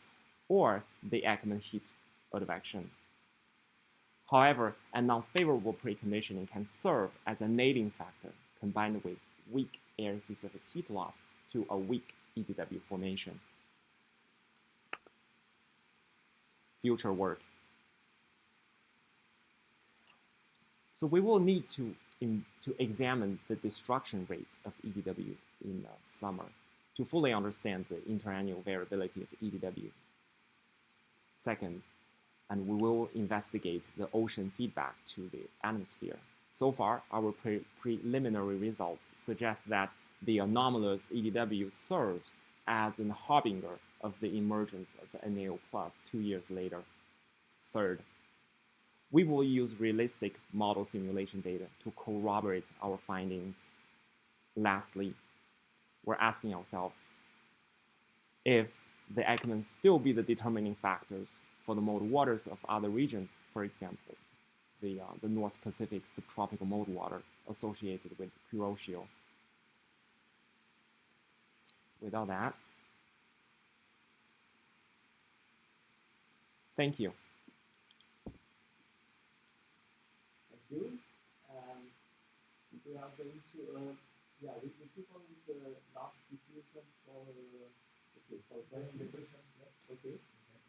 or the Ackermann heat advection. However, an unfavorable preconditioning can serve as an aiding factor combined with weak air-sea surface heat loss to a weak EDW formation. Future work. So we will need to examine the destruction rates of EDW in summer to fully understand the interannual variability of EDW. Second, and we will investigate the ocean feedback to the atmosphere. So far, our preliminary results suggest that the anomalous EDW serves as an harbinger of the emergence of NAO+ 2 years later. Third, we will use realistic model simulation data to corroborate our findings. Lastly, we're asking ourselves if the Ackermann still be the determining factors for the mold waters of other regions, for example, the North Pacific subtropical mold water associated with Kuroshio. Without that, thank you. Thank you. We are going to, we keep on with the last diffusion for, okay, for the question. Yes, okay.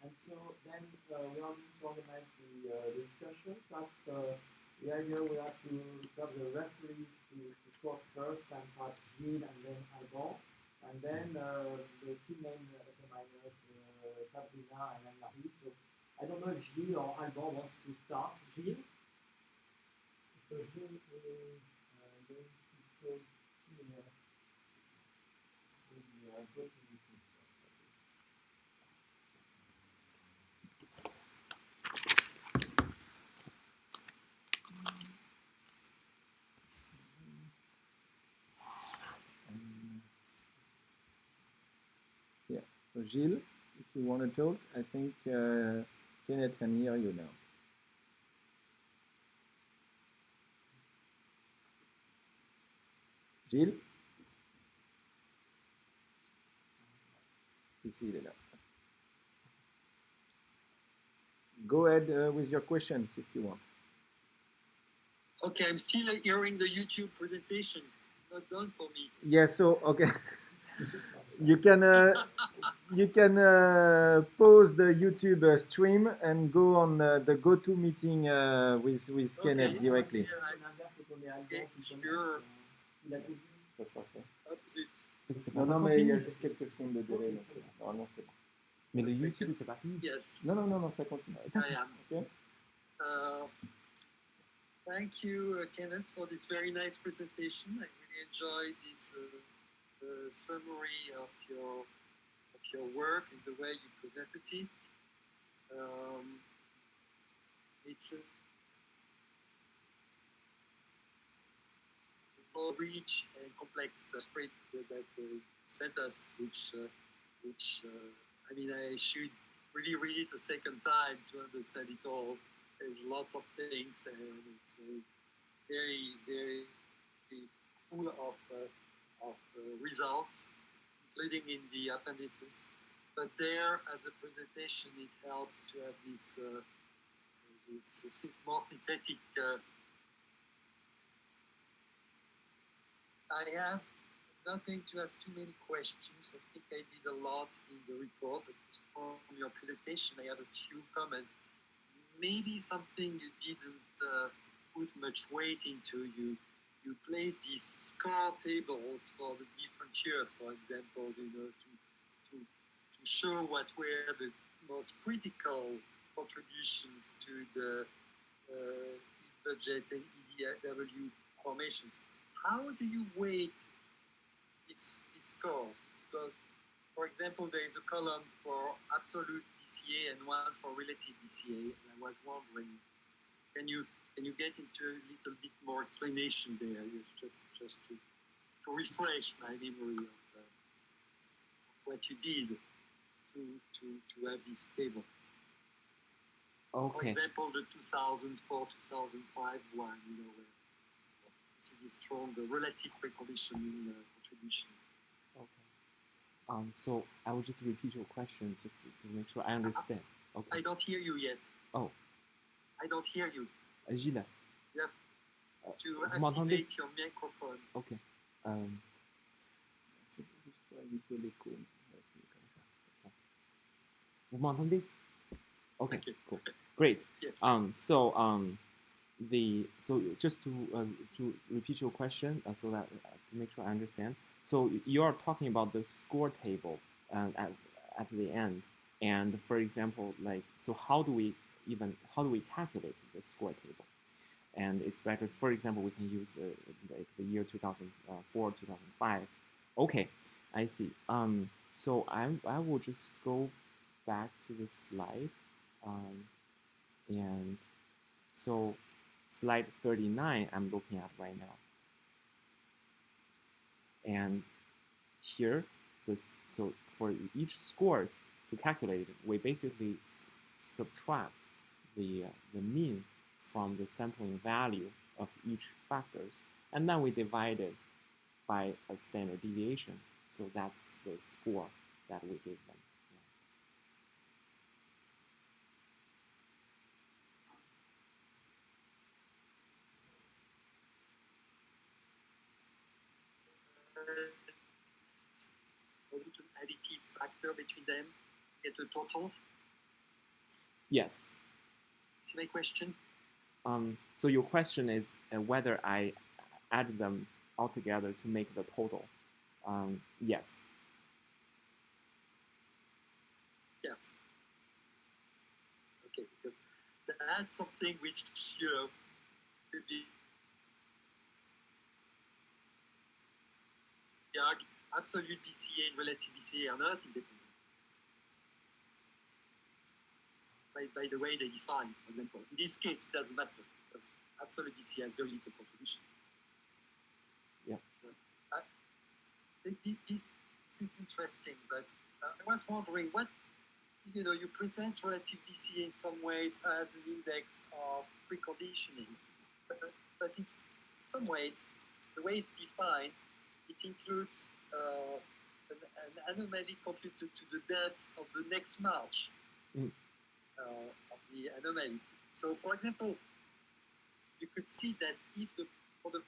And so then we are going to organize the discussion. Perhaps the idea we have to have the referees to talk first, and perhaps Gilles and then Alban. And then the two main examiners, Sabrina and Anne-Marie. So I don't know if Gilles or Alban wants to start. Gilles? So Gilles is going to talk here with the go-to-meeting. So Gilles, if you want to talk, I think Kenneth can hear you now. Gilles? Si, il est là. Go ahead with your questions if you want. Okay, I'm still hearing the YouTube presentation. Not done for me. Yes, so, okay. You can pause the YouTube stream and go on the go-to meeting with Kenneth directly. Okay, sure. Ça sera fait. Oh, zut. Non, mais il y a juste quelques secondes de délai. Donc normalement, c'est bon. Mais le YouTube, c'est pas fini. Yes, Non, ça continue. I am. Okay. Thank you, Kenneth, for this very nice presentation. I really enjoyed this summary of your work and the way you presented it. It's a more rich and complex script that sent us, which I mean, I should really read it a second time to understand it all. There's lots of things, and it's very, very full of results, including in the appendices. But there, as a presentation, it helps to have this more synthetic. I have not going to ask too many questions. I think I did a lot in the report, but from your presentation, I have a few comments. Maybe something you didn't put much weight into. You place these score tables for the different years, for example, to show what were the most critical contributions to the budget and EDW formations. How do you weight these scores? Because, for example, there is a column for absolute BCA and one for relative BCA, and I was wondering, can you get into a little bit more explanation there, just to refresh my memory of what you did to have these tables? Okay. For example, the 2004-2005 one, where you see this strong relative preconditioning contribution. Okay. So I will just repeat your question just to make sure I understand. Okay. I don't hear you yet. Oh. I don't hear you. Gilles. You have to activate your microphone. Ok. Vous m'entendez? Okay, cool, great. Yes. So just to repeat your question, so that to make sure I understand. So you are talking about the score table at the end, and for example, like, so how do we calculate the score table? And it's better, for example, we can use the year 2004, 2005. Okay, I see. So I will just go back to the slide. And so slide 39 I'm looking at right now. And here, so for each scores to calculate it, we basically subtract the mean from the sampling value of each factors, and then we divide it by a standard deviation. So that's the score that we give them. An additive factor between them, get a total? Yes. See my question? So your question is whether I add them all together to make the total. Yes. Yes. Okay, because that's something which could be absolute BCA and relative BCA are not independent. By the way they define, for example. In this case, it doesn't matter, because absolute BCA has very little contribution. Yeah. This is interesting, but I was wondering what, you present relative BCA in some ways as an index of preconditioning, but in some ways, the way it's defined, it includes an anomaly computed to the depth of the next march of the anomaly. So, for example, you could see that if for the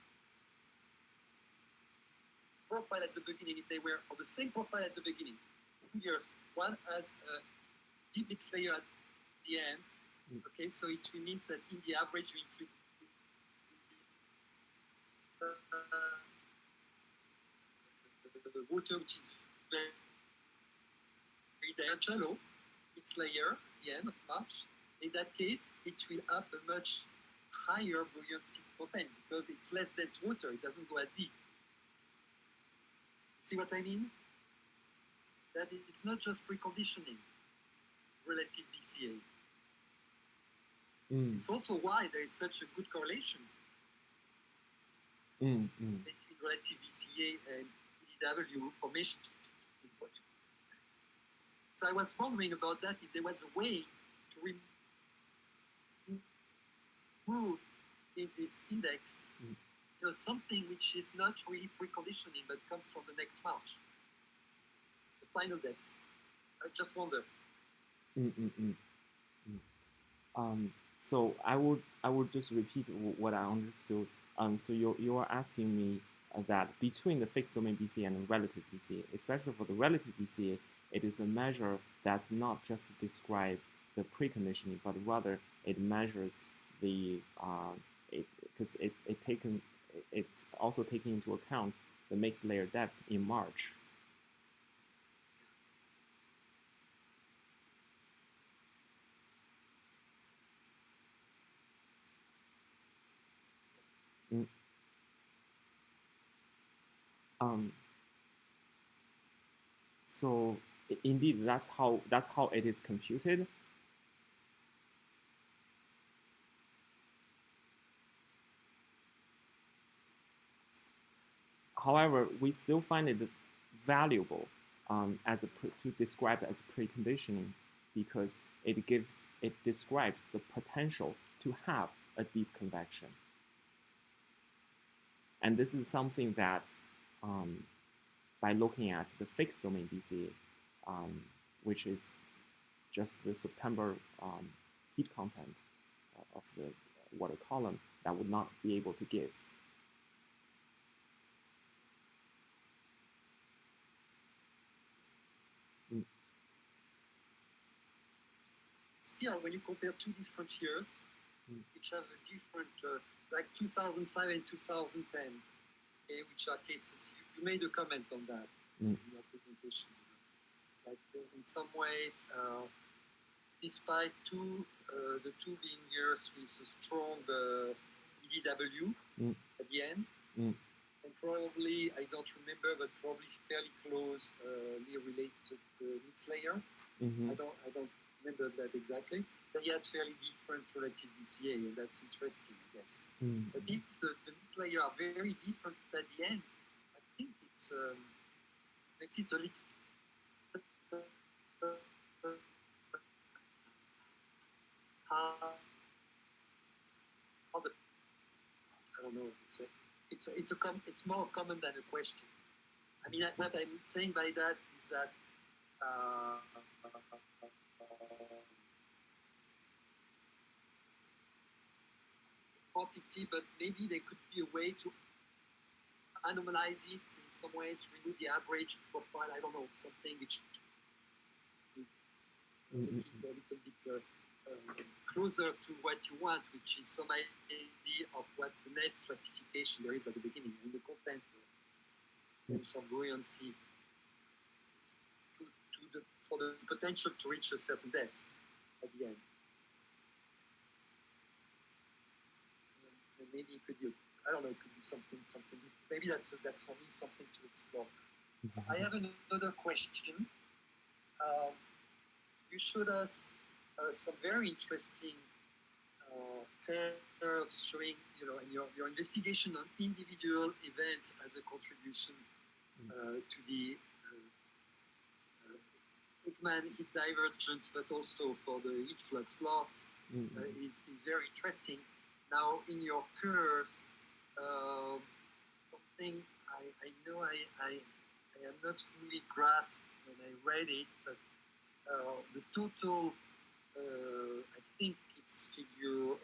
profile at the beginning, if they were for the same profile at the beginning, 2 years, one has a deep mixed layer at the end. Okay, so it means that in the average you include the water, which is very shallow, its layer at the end of March. In that case, it will have a much higher buoyancy potential because it's less dense water. It doesn't go as deep. See what I mean? That it's not just preconditioning relative BCA. It's also why there is such a good correlation between relative BCA and EDW formation. So I was wondering about that, if there was a way to remove in this index something which is not really preconditioning but comes from the next march, the final depth. I just wonder. So I would just repeat what I understood. So you are asking me that between the fixed domain BCA and the relative BCA, especially for the relative BCA, it is a measure that's not just to describe the preconditioning, but rather it measures the because it's also taking into account the mixed layer depth in March. So indeed, that's how it is computed. However, we still find it valuable to describe it as preconditioning because it describes the potential to have a deep convection. And this is something that by looking at the fixed domain BCA, which is just the September heat content of the water column, that would not be able to give. Still, when you compare two different years, which have a different, like 2005 and 2010, okay, which are cases, you made a comment on that in your presentation. Like in some ways, despite the two being years with a strong EDW at the end, and probably, I don't remember, but probably fairly closely related to the mixed layer. I don't remember that exactly. But yet fairly different relative BCA, and that's interesting, I guess. But if the mixed layer are very different at the end, I think it's makes it a little I don't know. It's more common than a question. I mean, what I'm saying by that is that quantity, but maybe there could be a way to anomalize it in some ways, remove the average profile. I don't know, something which a little bit closer to what you want, which is some idea of what the net stratification there is at the beginning in the content in terms of buoyancy for the potential to reach a certain depth at the end. And maybe it could be, I don't know, it could be something. Maybe that's for me something to explore. I have another question. You showed us some very interesting curves showing, in your investigation on individual events as a contribution to the Ekman heat divergence, but also for the heat flux loss is very interesting. Now, in your curves, something I know I am not fully grasped when I read it, but the total, I think it's figure,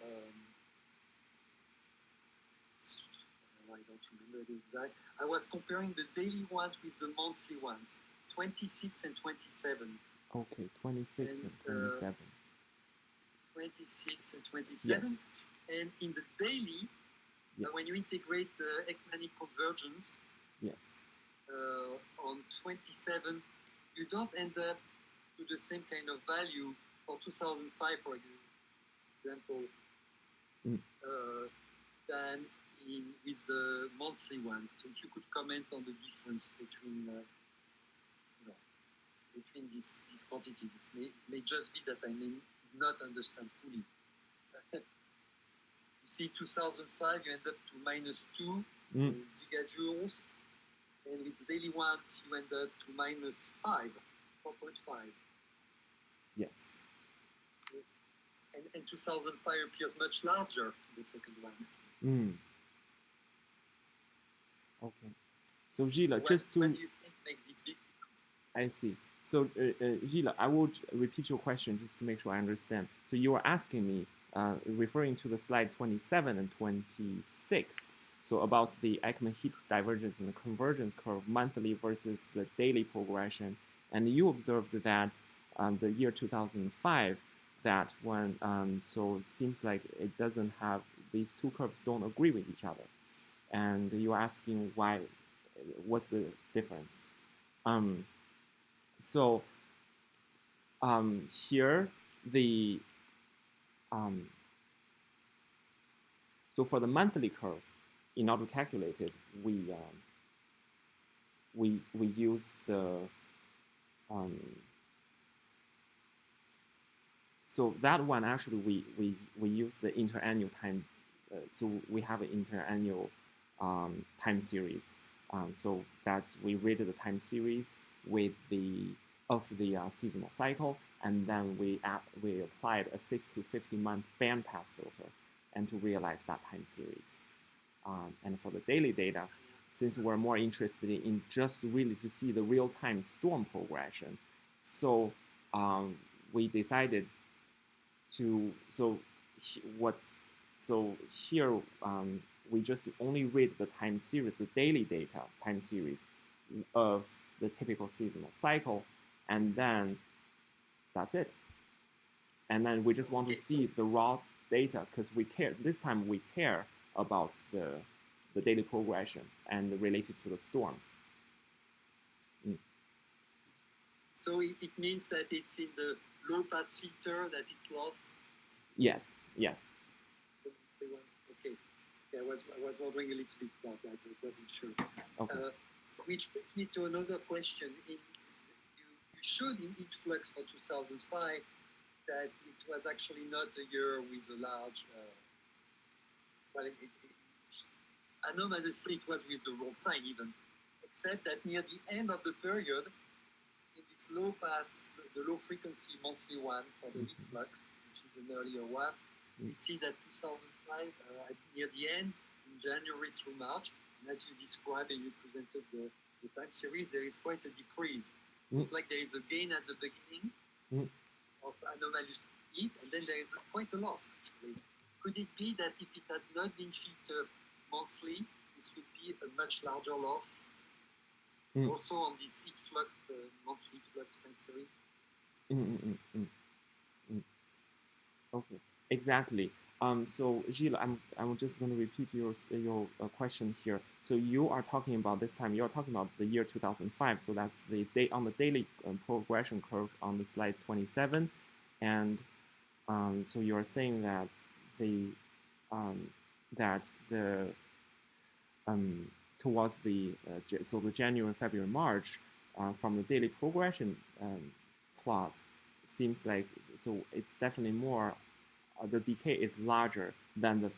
I don't remember the exact. I was comparing the daily ones with the monthly ones, 26 and 27. Okay, 26 and 27. 26 and 27. Yes. And in the daily, when you integrate the Ekmanic convergence, yes, on 27, you don't end up to the same kind of value for 2005, for example, than with the monthly one. So if you could comment on the difference between these quantities. It may just be that I may not understand fully. You see 2005, you end up to -2 gigajoules, and with the daily ones, you end up to -5, 4.5. Yes. And 2005 appears much larger, the second one. Okay. So Gilles, just to... What do you think makes this big difference? I see. So Gilles, I will repeat your question just to make sure I understand. So you were asking me, referring to the slide 27 and 26, So about the Ekman heat divergence and the convergence curve, monthly versus the daily progression. And you observed that the year 2005, that when, so it seems like it doesn't have, these two curves don't agree with each other. And you're asking why, what's the difference? Here, the, so for the monthly curve, in order to calculate it, we use the, so that one actually we use the interannual time, so we have an interannual time series. So that's, we rated the time series with the seasonal cycle, and then we applied a 6 to 50 month bandpass filter, and to realize that time series. And for the daily data, since we're more interested in just really to see the real-time storm progression, so we decided to, so here we just only read the time series, the daily data time series of the typical seasonal cycle, and then that's it. And then we just want to see the raw data, because we care, this time we care about the daily progression and related to the storms. So it means that it's in the low pass filter that it's lost? Yes, yes. Okay. Yeah, I was wondering a little bit about that, I wasn't sure. Okay. Which brings me to another question. You showed in Influx for 2005 that it was actually not a year with a large, anonymously it was with the wrong sign even, except that near the end of the period, in this low pass, the low frequency monthly one for the Influx, which is an earlier one, you see that 2005, near the end, in January through March, and as you described and you presented the time series, there is quite a decrease. It's like there is a gain at the beginning of anomalous heat, and then there is quite a loss, actually. Could it be that if it had not been filtered monthly, this would be a much larger loss? Also on this heat flux, monthly flux time series? Okay, exactly. So Gilles, I'm just going to repeat your question here. So you are talking about this time. You are talking about the year 2005. So that's the on the daily progression curve on the slide 27, and so you are saying that towards the so the January, February, March, from the daily progression plot, seems like, so it's definitely more, the decay is larger than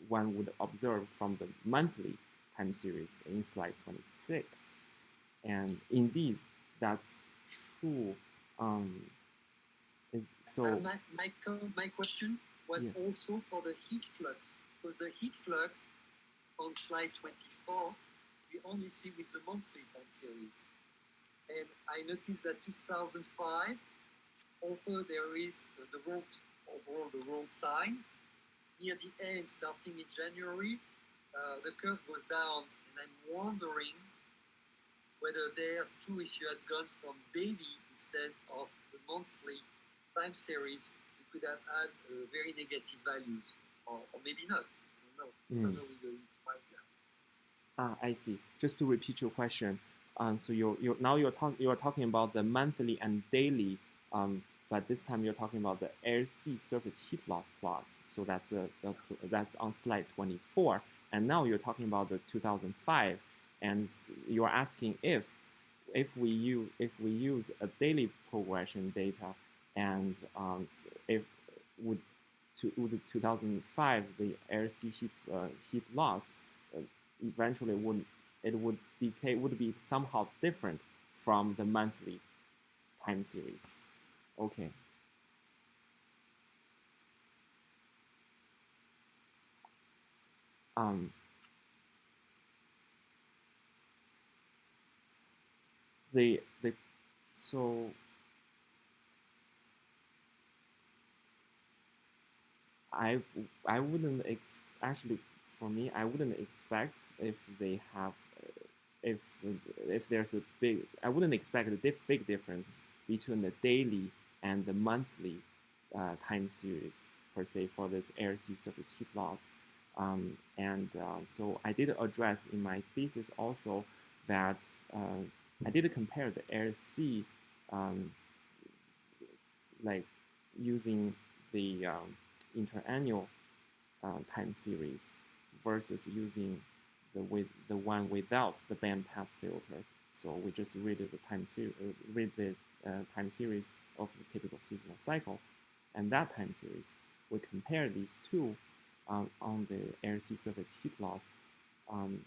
one would observe from the monthly time series in slide 26, and indeed that's true. So my question was also for the heat flux, because the heat flux on slide 24 we only see with the monthly time series, and I noticed that 2005, although there is the wrong sign, near the end, starting in January, the curve goes down, and I'm wondering whether there too, if you had gone from daily instead of the monthly time series, you could have had very negative values, or maybe not. I don't know. I don't know whether it's right now. I see. Just to repeat your question, so you're talking about the monthly and daily, but this time you're talking about the air-sea surface heat loss plot. So that's that's on slide 24, and now you're talking about the 2005, and you're asking if we use a daily progression data, and if would 2005 the air-sea heat loss eventually would be somehow different from the monthly time series. Okay. So I wouldn't actually, for me, I wouldn't expect if they have, if there's a big, I wouldn't expect a big difference between the daily and the monthly time series per se for this air sea surface heat loss. So I did address in my thesis also that I did compare the air sea like using the interannual time series versus using the one without the bandpass filter. So we just read the time series of the typical seasonal cycle, and that time series we compare these two on the air sea surface heat loss.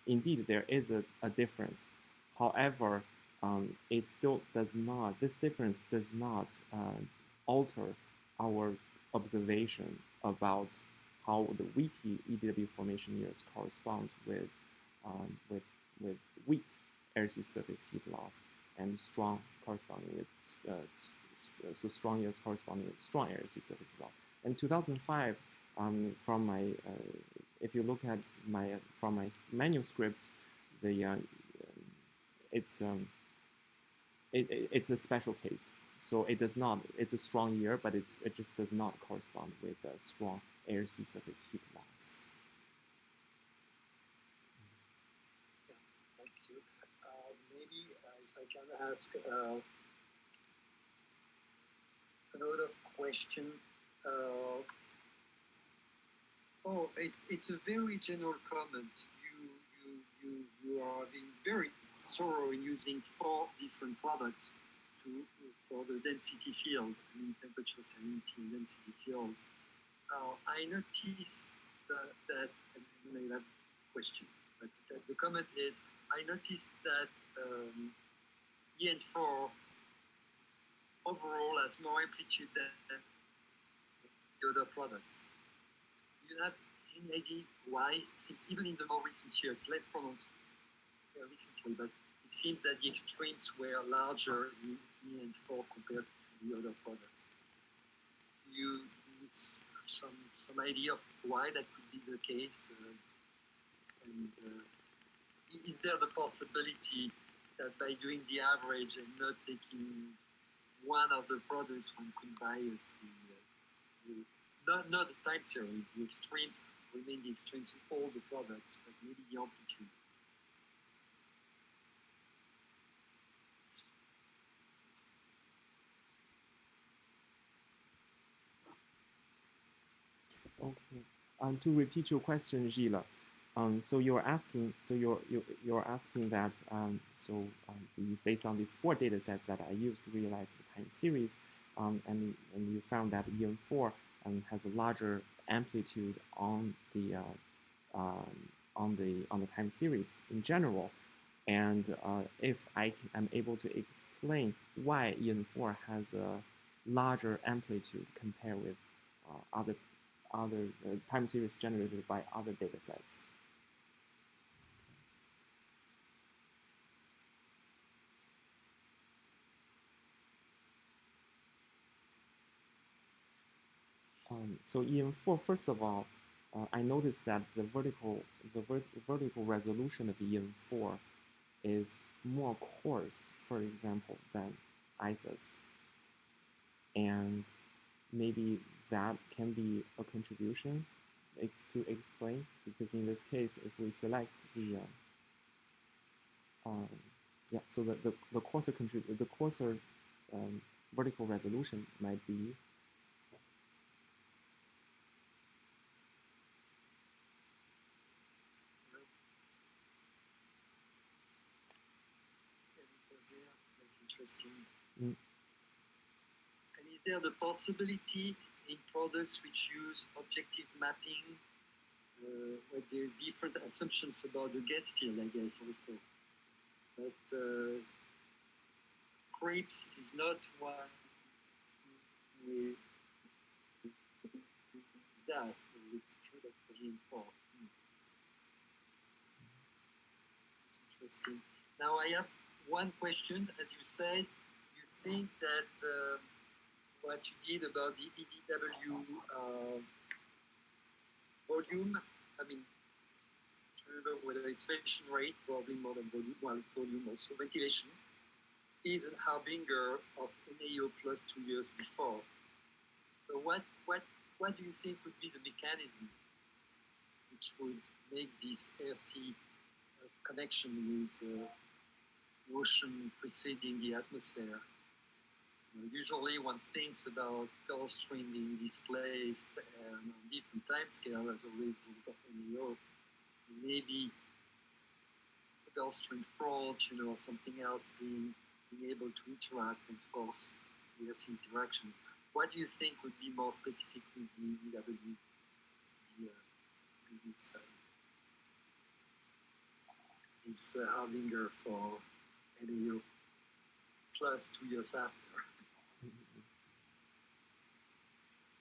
Indeed, there is a difference. However, it still does not. This difference does not alter our observation about how the weak EDW formation years correspond with weak air sea surface heat loss and strong corresponding with so strong years corresponding with strong air sea surface heat loss. In 2005, from my if you look at my from my manuscript, it's a special case. So it does not. It's a strong year, but it just does not correspond with a strong air sea surface heat loss. Thank you. Maybe if I can ask another question. It's a very general comment. You are being very thorough in using 4 different products for the density field, I mean temperature, salinity, and density fields. I noticed that and you may have a question, but the comment is, I noticed that EN4 overall has more amplitude than the other products. Do you have any idea why? Since even in the more recent years, less pronounced recently, but it seems that the extremes were larger in EN4 compared to the other products. Do you have some idea of why that could be the case? Is there the possibility that by doing the average and not taking one of the products, one could bias not the time series, the extremes remain the extremes in all the products, but maybe the amplitude? Okay. To repeat your question, Gilles, so you're asking that based on these 4 data sets that I used to realize the time series, and you found that EN4 has a larger amplitude on the time series in general, and if I'm able to explain why EN4 has a larger amplitude compared with other time series generated by other data sets. So EN4, first of all, I noticed that the vertical resolution of EN4 is more coarse, for example, than ISIS, and maybe that can be a contribution to explain, because in this case, if we select the so the coarser vertical resolution might be That's interesting. And is there the possibility in products which use objective mapping, where there's different assumptions about the gas field, I guess, also? But CRIPS is not one with that. It's true that for EN4. It's interesting. Now I have one question. As you said, you think that what you did about the EDW volume I mean, I don't know whether it's ventilation rate, probably more than volume, well, it's volume also. Ventilation is a harbinger of NAO plus 2 years before. So what do you think would be the mechanism which would make this air-sea connection with ocean preceding the atmosphere? Usually one thinks about Gulf Stream being displaced on different timescale as a result of NAO. Maybe the Gulf Stream front, something else being able to interact and force this interaction. What do you think would be more specific with the EW, this harbinger for NAO plus 2 years after?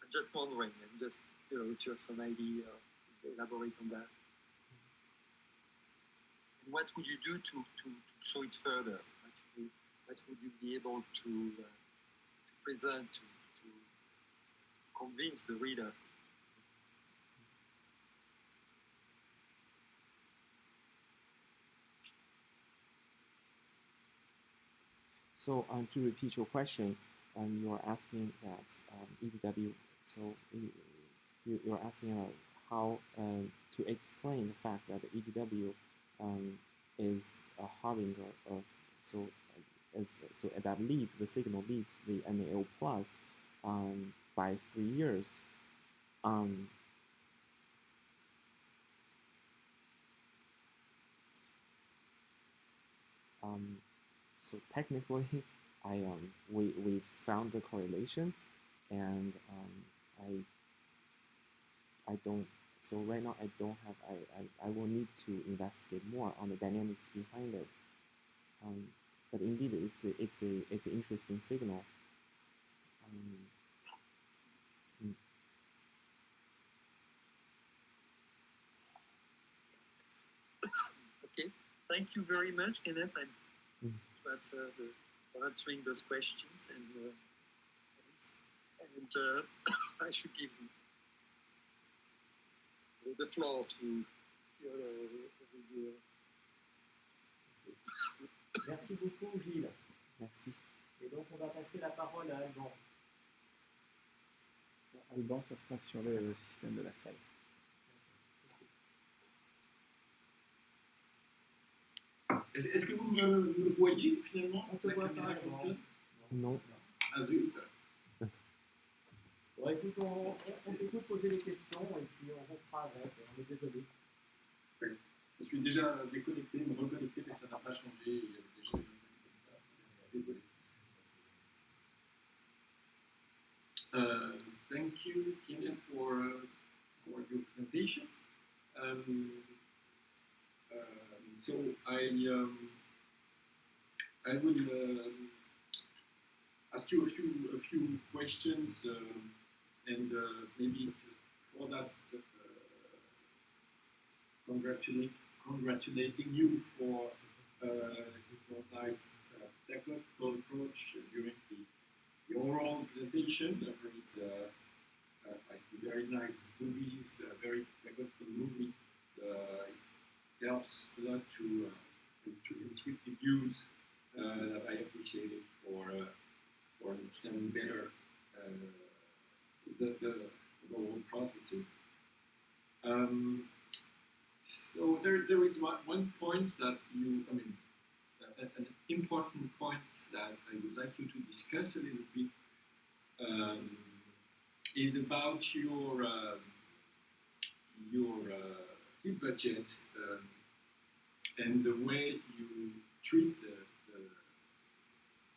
I'm just wondering, and just if you have some idea, elaborate on that. And what would you do to show it further? What would you be able to present to convince the reader? So to repeat your question, you are asking that EDW. So you're asking how to explain the fact that the EDW is a harbinger of so that leads the signal leads the NAO plus by 3 years. So technically, we found the correlation, and I don't. So right now I don't have. I will need to investigate more on the dynamics behind it. But indeed, it's an interesting signal. Okay, thank you very much, Kenneth, for answering those questions, and I should give the floor to your Merci beaucoup, Gilles. Merci. Et donc, on va passer la parole à Alban. Alban, ça sera sur le système de la salle. Est-ce que vous me voyez finalement? On te voit pas, Non. Ah, zut. Bon, écoute, on peut vous poser des questions et puis on fera avec. On est désolé. Je suis déjà déconnecté, me reconnecté, mais ça n'a pas changé. Il y avait déjà une comme ça. Désolé. Thank you, Kenneth, for your presentation. So I will ask you a few questions, and maybe just for that, congratulating you for your nice technical approach during the oral presentation. I see very nice movies, very technical movie. It helps a lot to intuit the views that I appreciated for understanding better the whole processes. So there is one point that an important point that I would like you to discuss a little bit is about your budget and the way you treat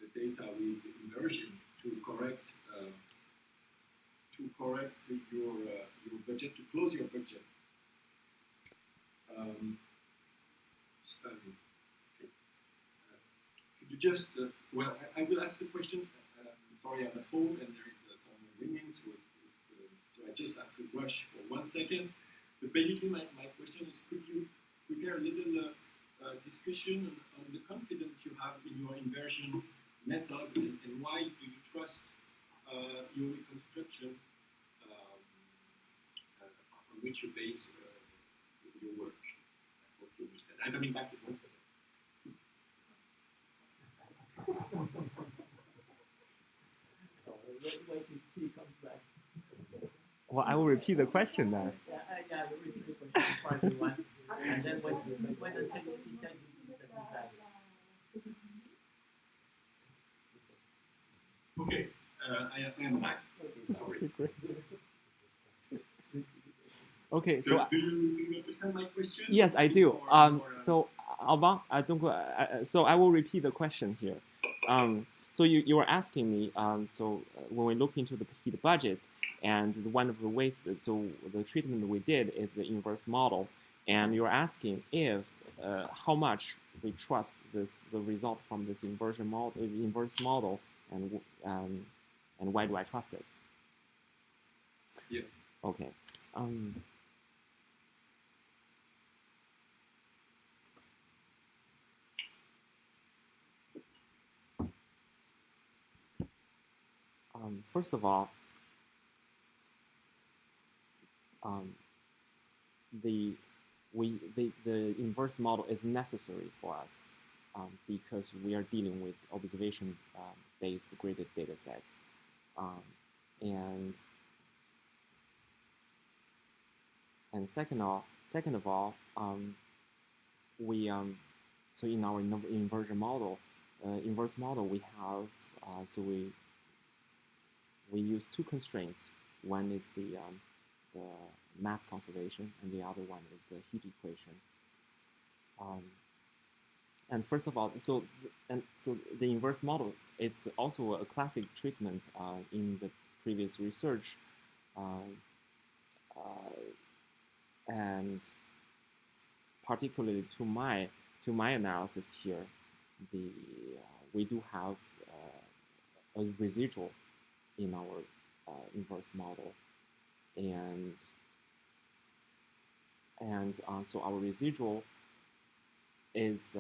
the data with inversion to correct your budget, to close your budget. Could you just, I will ask the question. Sorry, I'm at home and there is some ringing, so so I just have to rush for 1 second. But basically, my question is, could you prepare a little discussion on the confidence you have in your inversion method, and why do you trust your reconstruction on which you base your work. I hope you understand. I'm coming back to one for Wait till he comes back. Well, I will repeat the question then. Yeah, we'll repeat the question for everyone. And then when until he says he comes back. Okay, I am back. Sorry. Okay, So, so do you understand my question? yes, I do. So, Alban, so I will repeat the question here. So you were asking me. When we look into the heat budget, and one of the ways, so the treatment we did is the inverse model, and you're asking if how much we trust the result from this inverse model, and why do I trust it? yeah. Okay. First of all, the inverse model is necessary for us because we are dealing with observation-based graded data sets, and second of all, we so in our inverse model, we have we use two constraints. One is the mass conservation, and the other one is the heat equation. And first of all, so the inverse model, it's also a classic treatment in the previous research, and particularly to my analysis here, we do have a residual in our inverse model, and so our residual is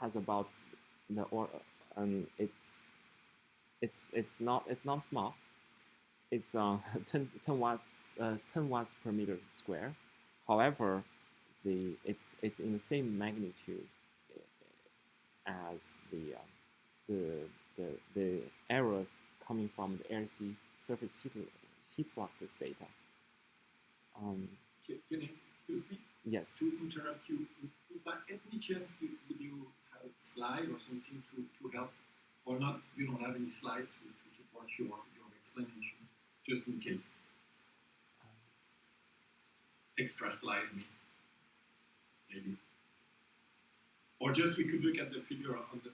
has about it's not small. It's 10 watts per meter square. However, it's in the same magnitude as the error coming from the RC surface heat fluxes data. Can I excuse me? Yes. To interrupt you, by any chance would you have a slide or something to help, or not? You don't have any slide to support your explanation, just in case. Extra slide, maybe. Or just we could look at the figure on the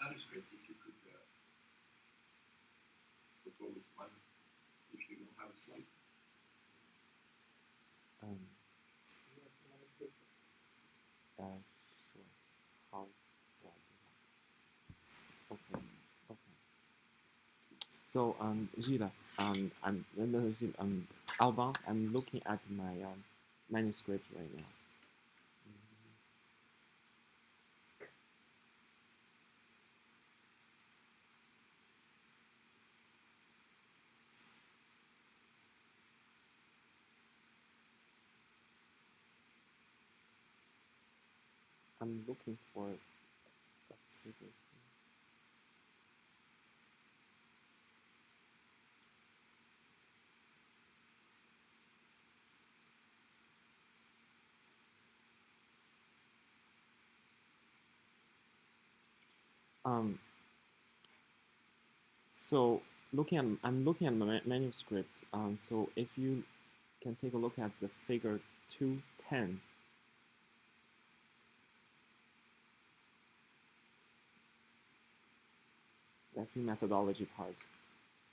manuscript if you could propose one if you don't have a slide. Sure. How do I do this? Okay. So, Gilles, Alban, I'm looking at my manuscript right now. I'm looking for a figure. So I'm looking at my manuscript. So if you can take a look at the figure 210. That's the methodology part.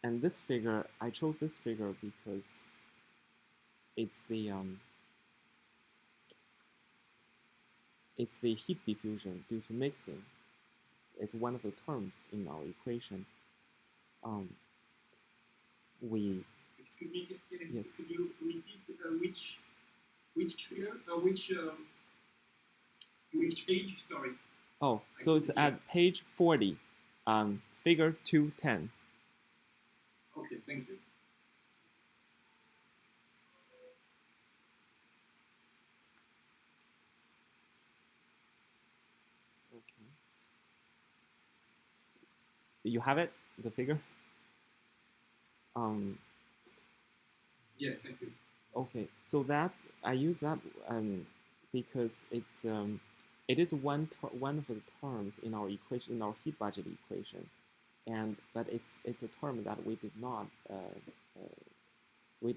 And this figure, I chose this figure because it's the heat diffusion due to mixing. It's one of the terms in our equation. Excuse me, yes. Could you repeat which figure or which page? Sorry. Oh, so it's at page 40, figure 210. Okay, thank you. You have it, the figure? Yes, thank you. Okay, so that I use that because it is one of the terms in our equation, in our heat budget equation, but it's a term that we did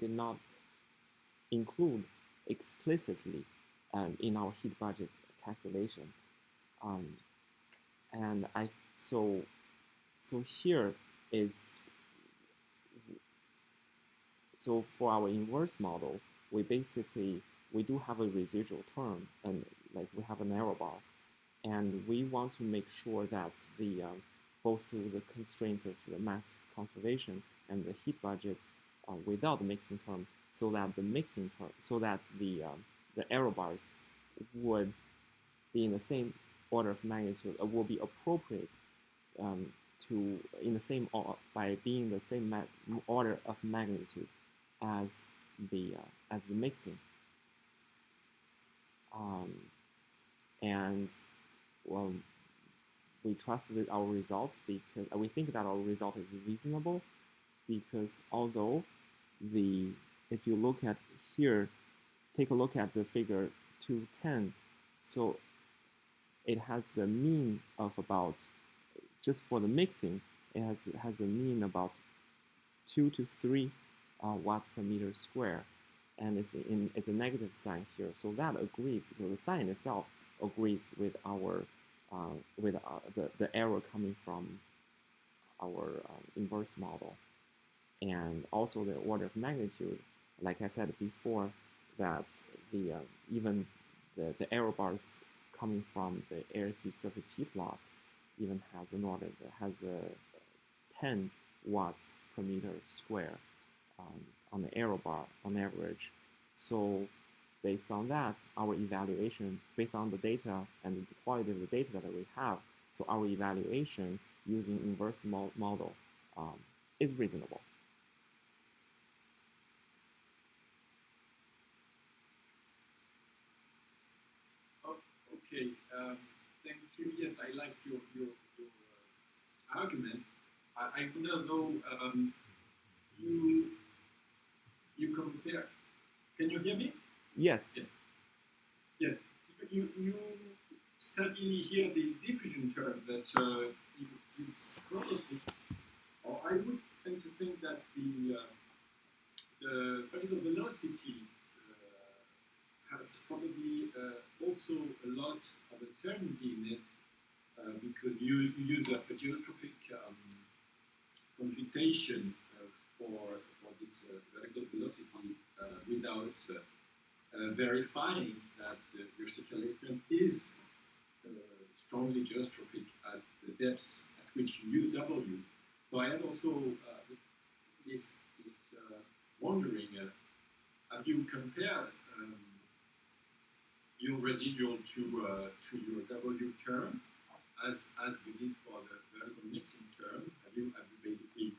not include explicitly in our heat budget calculation, and so here is. So for our inverse model, we do have a residual term, and like we have an error bar, and we want to make sure that both through the constraints of the mass conservation and the heat budget without the mixing term, so that the error bars would be in the same order of magnitude, will be appropriate by being the same order of magnitude as the mixing, and well, we trusted our result because we think that our result is reasonable, because although if you look at here, take a look at the figure 210, so it has the mean of about, just for the mixing, it has a mean about 2 to 3 watts per meter square, and it's a negative sign here. So that agrees. So the sign itself agrees with our the error coming from our inverse model, and also the order of magnitude. Like I said before, that even the error bars coming from the air-sea surface heat loss even has an order that has a 10 watts per meter square on the error bar on average. So based on that, our evaluation, based on the data and the quality of the data that we have, so our evaluation using inverse model is reasonable. Okay, thank you. Yes, I like your argument. I want to know, you compare. Can you hear me? Yes. Yeah. Yes. You study here the diffusion term that you proposed, or I would tend to think that the particle velocity has probably also a lot of uncertainty in it, because you use a geometric computation for this vertical velocity without verifying that your circulation is strongly geostrophic at the depths at which you use W. So I had also this wondering, have you compared your residual to your W term as we did for the vertical mixing term? Have you basically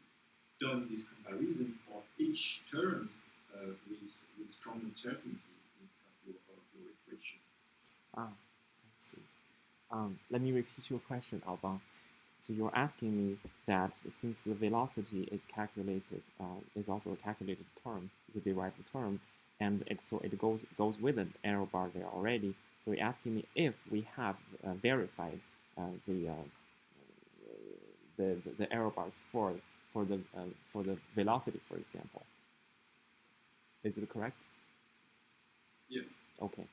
done this comparison for each term with strong uncertainty in terms of your equation? I see. Let me repeat your question, Alban. So you're asking me that since the velocity is calculated, is also a calculated term, is a derived term, and it goes with an error bar there already. So you're asking me if we have verified the error bars for the velocity, for example. Is it correct? Yes. Okay.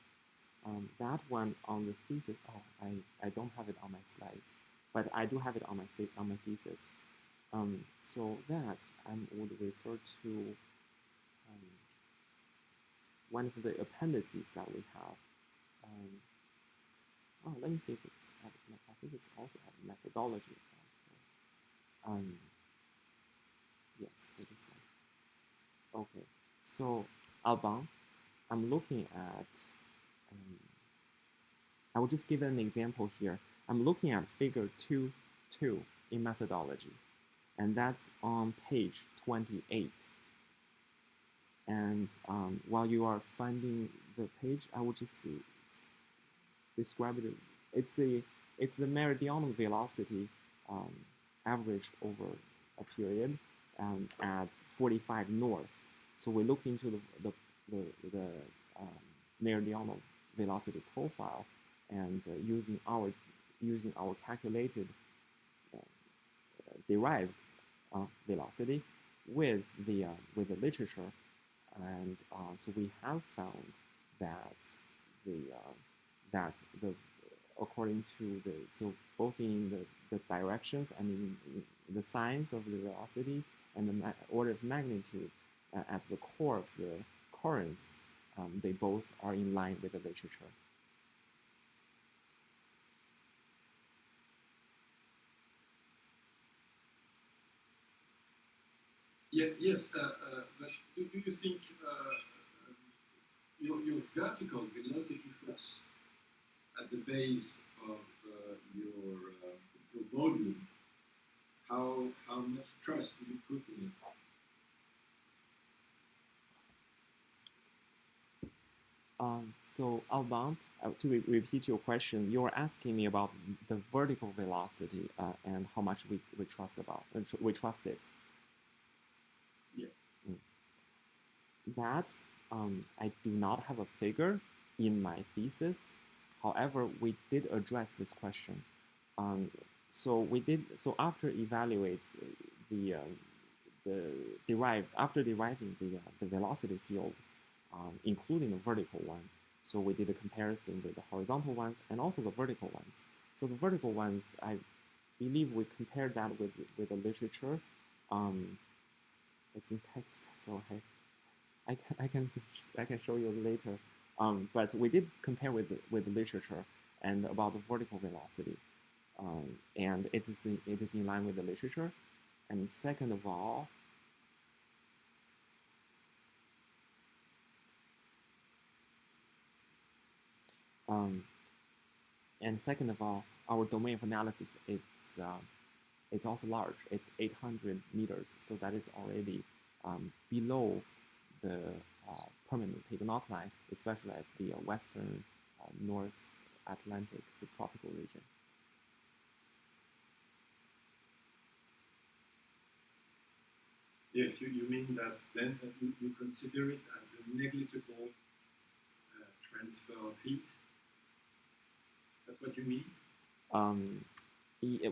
That one on the thesis. Oh, I don't have it on my slides, but I do have it on my thesis. So that I would refer to one of the appendices that we have. Let me see if it's. I think it's also have methodology also. Yes, it is. Okay. So Alban, I'm looking at. I will just give an example here. I'm looking at figure 2.2 in methodology, and that's on page 28. And while you are finding the page, I will just describe it. It's the meridional velocity average over a period at 45 north. So we look into the meridional velocity profile, and using our calculated derived velocity with the literature, and so we have found that the according to both in the directions and in the signs of the velocities and the order of magnitude at the core of the currents, they both are in line with the literature. Yes, but do you think your vertical velocity flux at the base of your volume, how much trust do you put in it? So Alban, to repeat your question, you're asking me about the vertical velocity and how much we trust it. Yes. That I do not have a figure in my thesis. However, we did address this question. So after evaluate after deriving the velocity field, including the vertical one. So we did a comparison with the horizontal ones and also the vertical ones. So the vertical ones, I believe we compared that with the literature. It's in text, so I can show you later. But we did compare with the literature and about the vertical velocity, and it is in line with the literature. And second of all, our domain of analysis it's also large. It's 800 meters, so that is already below the permanent Peyton-Hawk line, especially at the western North Atlantic subtropical region. Yes, you mean that then you consider it as a negligible transfer of heat? That's what you mean?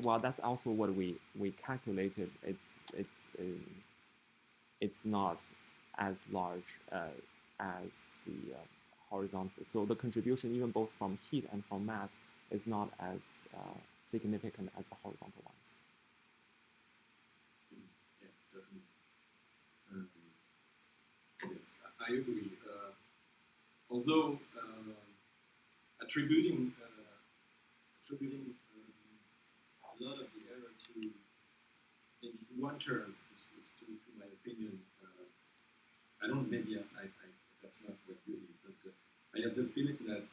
Well, that's also what we calculated. It's not as large as the horizontal. So the contribution, even both from heat and from mass, is not as significant as the horizontal ones. Yes, certainly. Yes, I agree. Although attributing a lot of the error to maybe one term is to my opinion. I don't know, maybe that's not what you mean, but I have the feeling that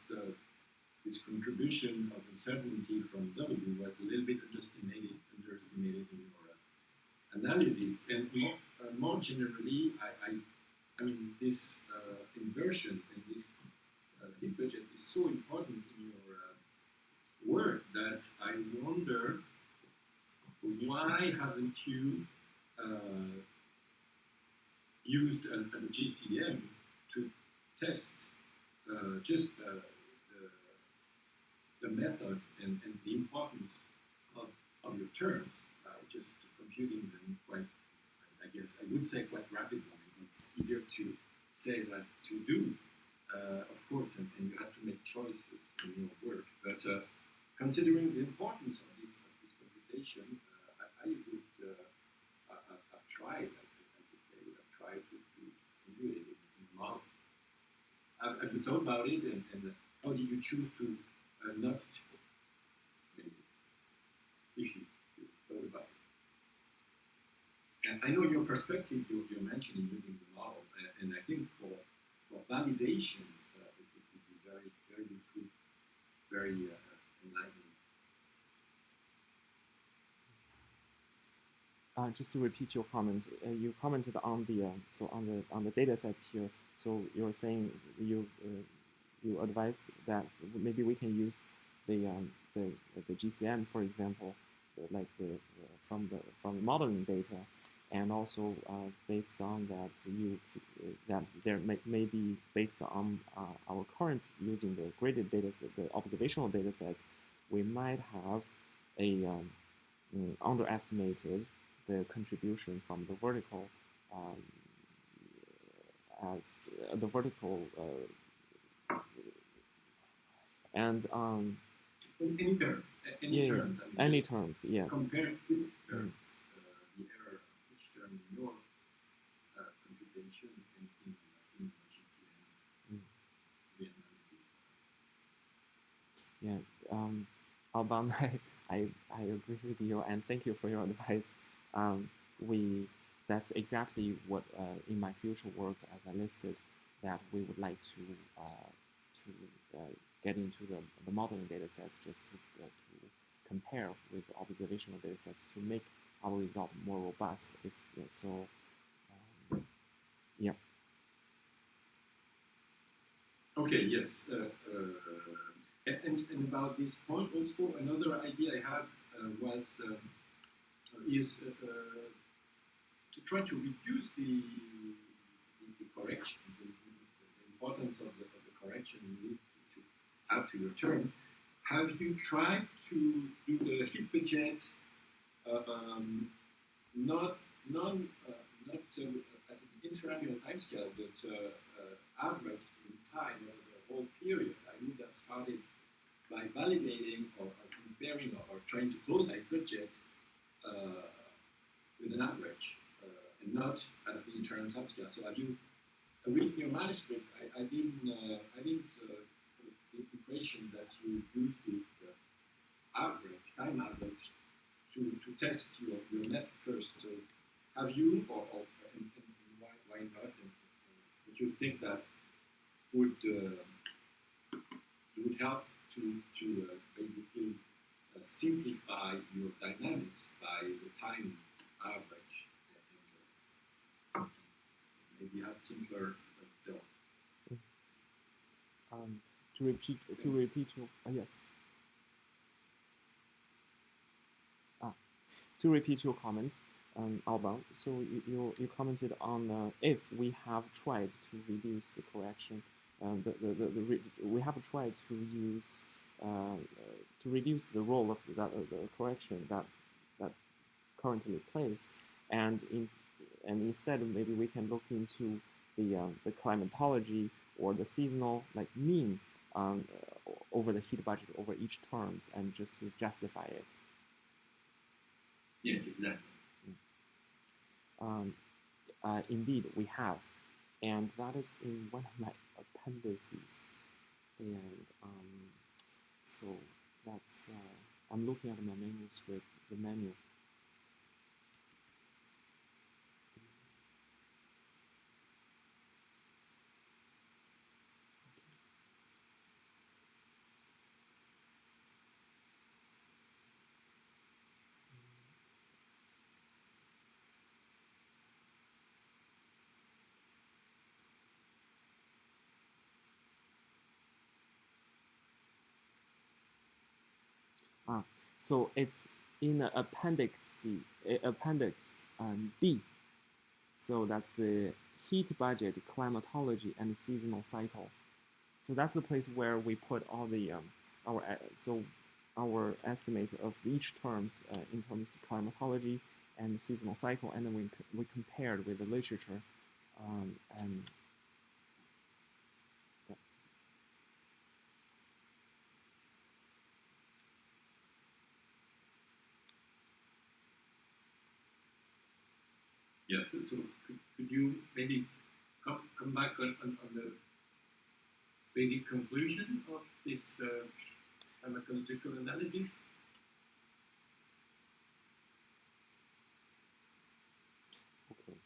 this contribution of uncertainty from W was a little bit underestimated in your analysis. And more generally, I mean, this inversion and this heat budget is so important in your work that I wonder, why haven't you used a GCM to test just the method and the importance of your terms, just computing them quite, I guess I would say quite rapidly. It's easier to say than to do, of course, and you have to make choices in your work. But considering the importance of this computation, I would have tried. I would have tried to compute it in the model. Have you thought about it, and how did you choose to not? Maybe, if you thought about it. And I know your perspective. You're mentioning using the model, and I think for validation, it would be very, very useful, very enlightening. Just to repeat your comment, you commented on the data sets here. So you're saying you advised that maybe we can use the GCM, for example, from the modern data, and also based on that that there may be based on our current using the graded data set, the observational data sets, we might have a underestimated the contribution from the vertical as the vertical and any terms, yeah, terms. I mean, any terms, yes. Compare with terms, the error of each term in your computation and in GCM. Yeah, Alban, I agree with you, and thank you for your advice. That's exactly what in my future work, as I listed, that we would like to get into the modeling data sets just to compare with the observational data sets to make our result more robust. It's so yeah. Okay. Yes. And about this point also, another idea I had was is to try to reduce the correction, the importance of the correction you need to add to your terms. Have you tried to do the hit budget not at the intraannual timescale, but average in time over the whole period? I would have started by validating or comparing or trying to close my budget with an average and not at the internal timescale. So have you read your manuscript? I didn't the impression that you use this average, time average, to test your method first. So have you, and why not? And would you think that would help to basically simplify your dynamics by the time average and maybe have simpler results? To repeat your yes. To repeat your comment, Alban. So you commented on if we have tried to reduce the correction, we have tried to use to reduce the role of the correction that currently plays, and instead maybe we can look into the climatology or the seasonal like mean over the heat budget over each terms and just to justify it. Yes, exactly. Indeed, we have, and that is in one of my appendices, and so that's I'm looking at my manuscript, the menu. So it's in appendix D. So that's the heat budget, climatology, and seasonal cycle. So that's the place where we put all the our estimates of each terms in terms of climatology and seasonal cycle, and then we compared with the literature and. Yes, so could you maybe come back on the basic conclusion of this pharmacological analysis? Okay.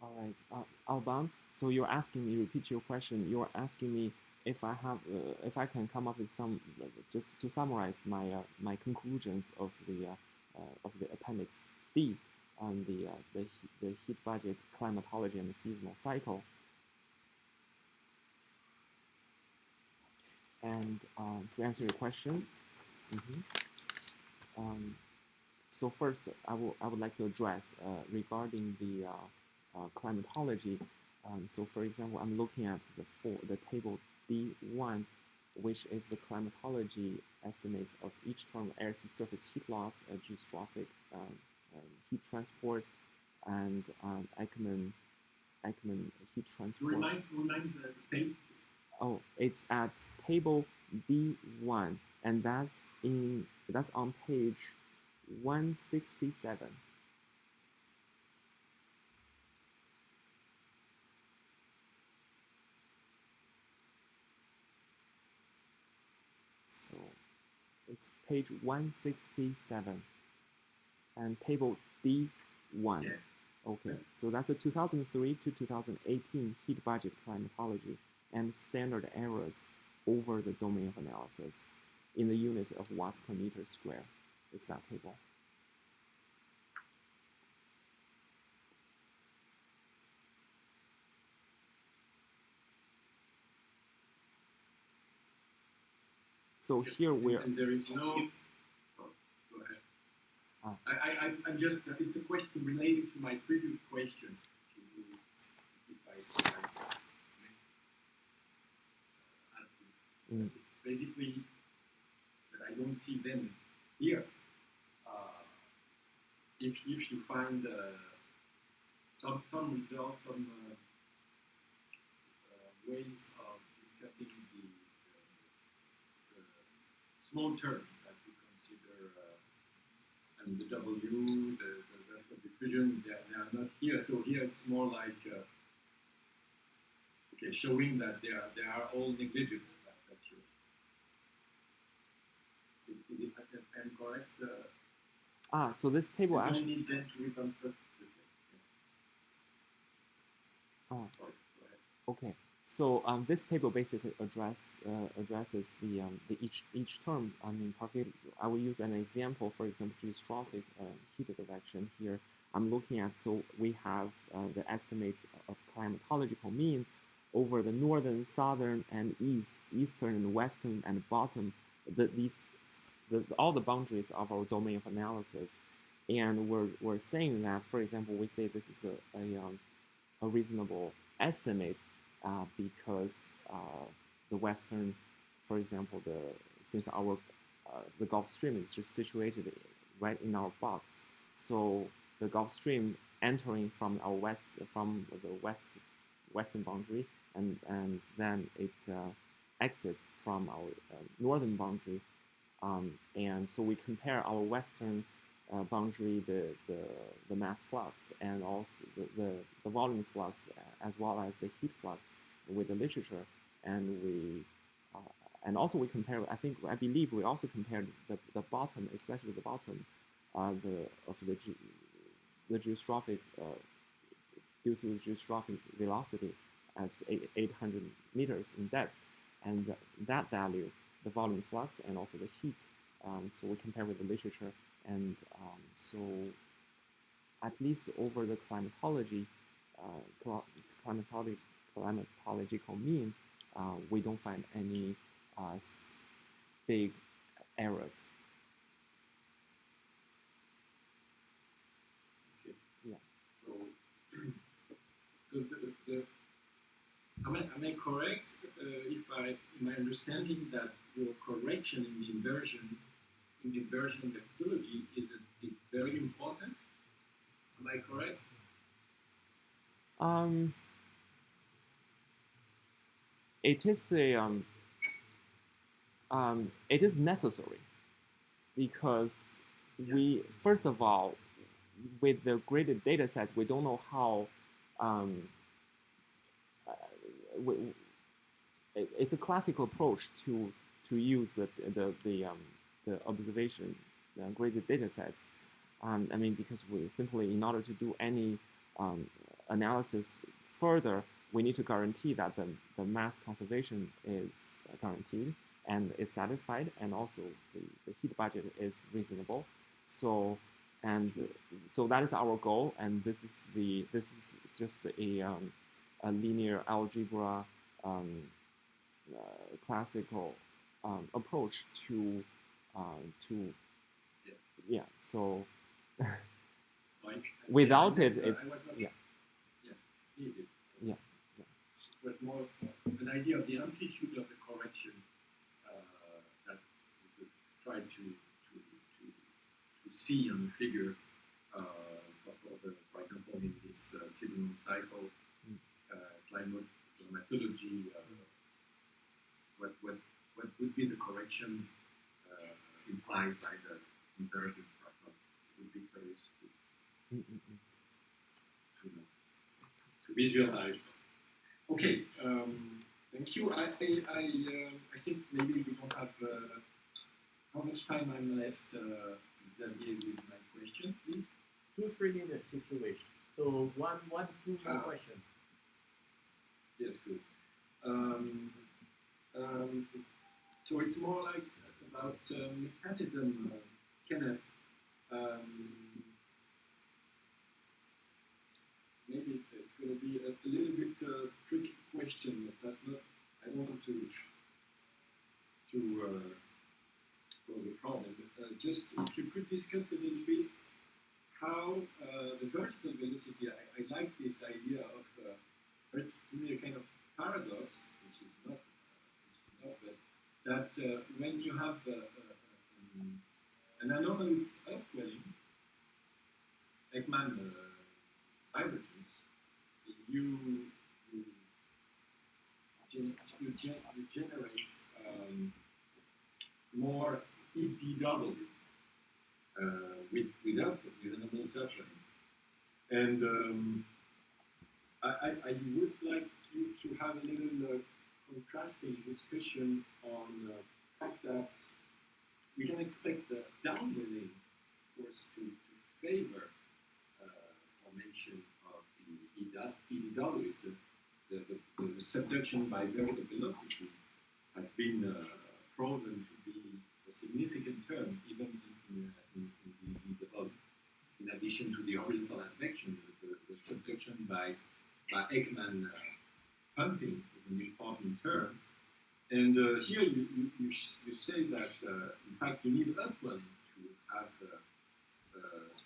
All right, Alban. So you're asking me, repeat your question. You're asking me if I can come up with some, just to summarize my conclusions of the appendix D on the heat budget, climatology, and the seasonal cycle. And to answer your question, so first I would like to address regarding the climatology. So for example, I'm looking at the table D1, which is the climatology estimates of each term: air sea surface heat loss, geostrophic heat transport, and Ekman heat transport. Remind the page. Oh, it's at table D1, and that's on page 167. So it's page 167 and table D1. Yeah. Okay, so that's a 2003 to 2018 heat budget climatology and standard errors over the domain of analysis in the unit of watts per meter square. It's that table. So here we're. And there is no. Oh, go ahead. I'm just. It's a question related to my previous question. It's basically that I don't see them here. If you find some results, some ways of discussing the small terms that we consider, and the W, the rest of diffusion, they are not here. So here it's more like okay, showing that they are all negligible. That's true. Is it correct? So this table actually. Need them to reconstruct. Okay. So this table basically addresses the each term. I mean, I will use an example. For example, geostrophic heat advection here. I'm looking at, so we have the estimates of climatological mean over the northern, southern, and eastern, and western, and bottom. All the boundaries of our domain of analysis, and we're saying that, for example, we say this is a reasonable estimate because the western, for example, since our the Gulf Stream is just situated right in our box, so the Gulf Stream entering from the western boundary, and then it exits from our northern boundary. And so we compare our western boundary, the mass flux, and also the volume flux, as well as the heat flux with the literature, and also we compare. I believe we also compared the bottom, especially the bottom, the geostrophic due to the geostrophic velocity as 800 meters in depth, and that value, the volume flux, and also the heat. So we compare with the literature, and so at least over the climatological mean, we don't find any big errors. Okay. Yeah. So am I correct in my understanding that your correction in the inversion methodology is very important? Am I correct? It is necessary because we, first of all, with the graded data sets, we don't know how. It's a classical approach to use the observation graded data sets. I mean, because we simply, in order to do any analysis further, we need to guarantee that the mass conservation is guaranteed and is satisfied, and also the heat budget is reasonable. So that is our goal, and this is just a linear algebra classical approach to so Like, without it, it's needed. Yeah. But more an idea of the amplitude of the correction that we could try to see on the figure for example, in this seasonal cycle, climatology, what would be the correction implied by the imperative problem? It would be curious to visualize. Okay, thank you. I think maybe we don't have how much time I'm left, Xavier, with my question, please. 2-3 minutes if you wish. So one, two more questions. Yes, good. So it's more like about mechanism, Kenneth. Maybe it's going to be a little bit tricky question, but that's not. I don't want to pose a problem. But, just if you could discuss a little bit how the vertical velocity. I like this idea of it's really a kind of paradox, which is not, but that when you have an anomalous upwelling, Ekman divergence, you generate more EDW with anomalous upwelling. And I would like you to have a little contrasting discussion on the fact that we can expect the downwelling, of course, to favor formation of the EDW. The subduction by vertical velocity has been proven to be a significant term, even in the above. In addition to the horizontal advection, the subduction by Ekman pumping is an important term. And here you say that, in fact, you need upwelling to have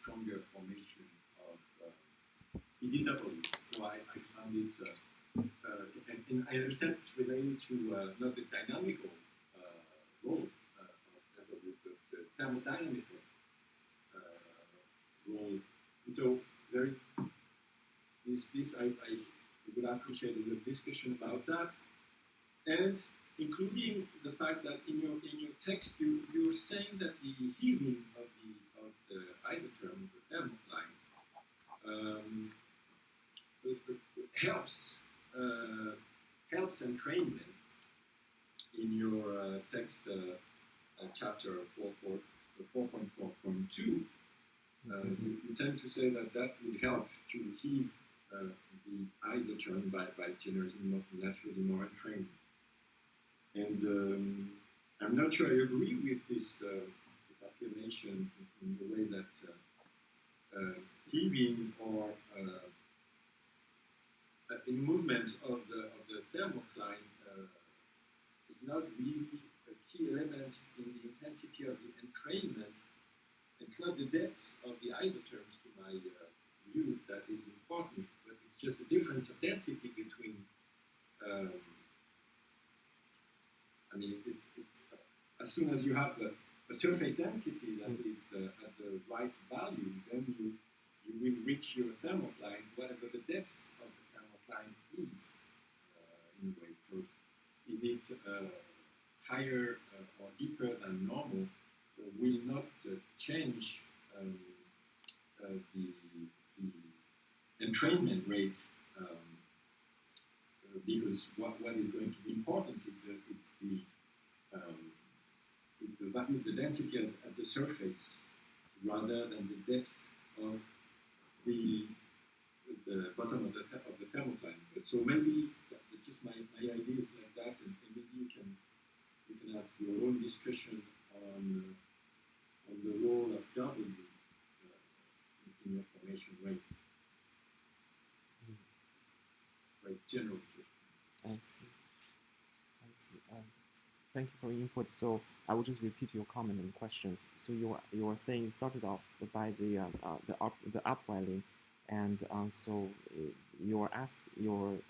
stronger formation of EDW. So I found it, and I understand it's related to not the dynamical role of the thermodynamical role. And so I would appreciate a little discussion about that, and including the fact that in your text you're saying that the heaving of the isotherm, the thermocline, helps entrainment. In your text, chapter 4.4.2, you tend to say that would help to heave the isotherm by generating naturally more entrainment. And I'm not sure I agree with this affirmation in the way that heaving or in movement of the thermocline is not really a key element in the intensity of the entrainment. It's not the depth of the isotherms, to my view, that is important, but it's just the difference of density between. As soon as you have a surface density that is at the right value, then you will reach your thermocline, whatever the depth of the thermocline is, in a way. So if it's higher or deeper than normal, will not change the entrainment rate, because what is going to be important is the value of the density at the surface rather than the depth of the the bottom of the thermocline. So maybe that's just my idea is like that, and maybe you can have your own discussion on the role of carbon in your formation rate. Right, generally. I see. Thank you for your input. So I will just repeat your comment and questions. So you are saying you started off by the upwelling, and so you're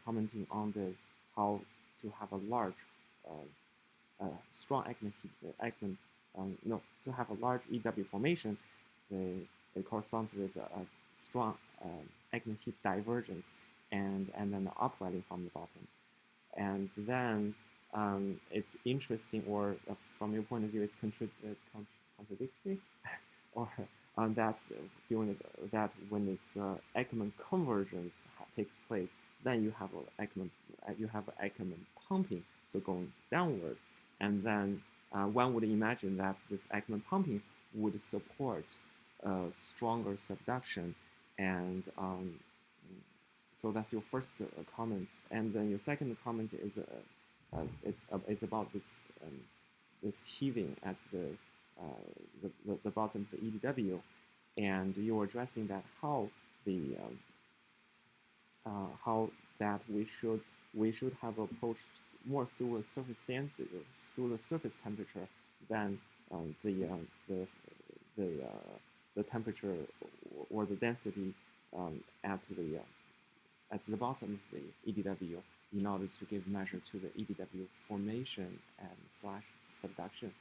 commenting on the how to have a large, strong to have a large EW formation. It corresponds with a strong actin heat divergence, and then the upwelling from the bottom, and then. It's interesting, or from your point of view, it's contradictory, or that's during that when it's Ackermann convergence takes place, then you have Ackermann pumping, so going downward, and then one would imagine that this Ackermann pumping would support stronger subduction, and so that's your first comment, and then your second comment is. It's about this heaving at the bottom of the EDW, and you're addressing that how that we should have approached more through a surface density, through the surface temperature than the temperature or the density at the bottom of the EDW, in order to give measure to the EDW formation and / subduction.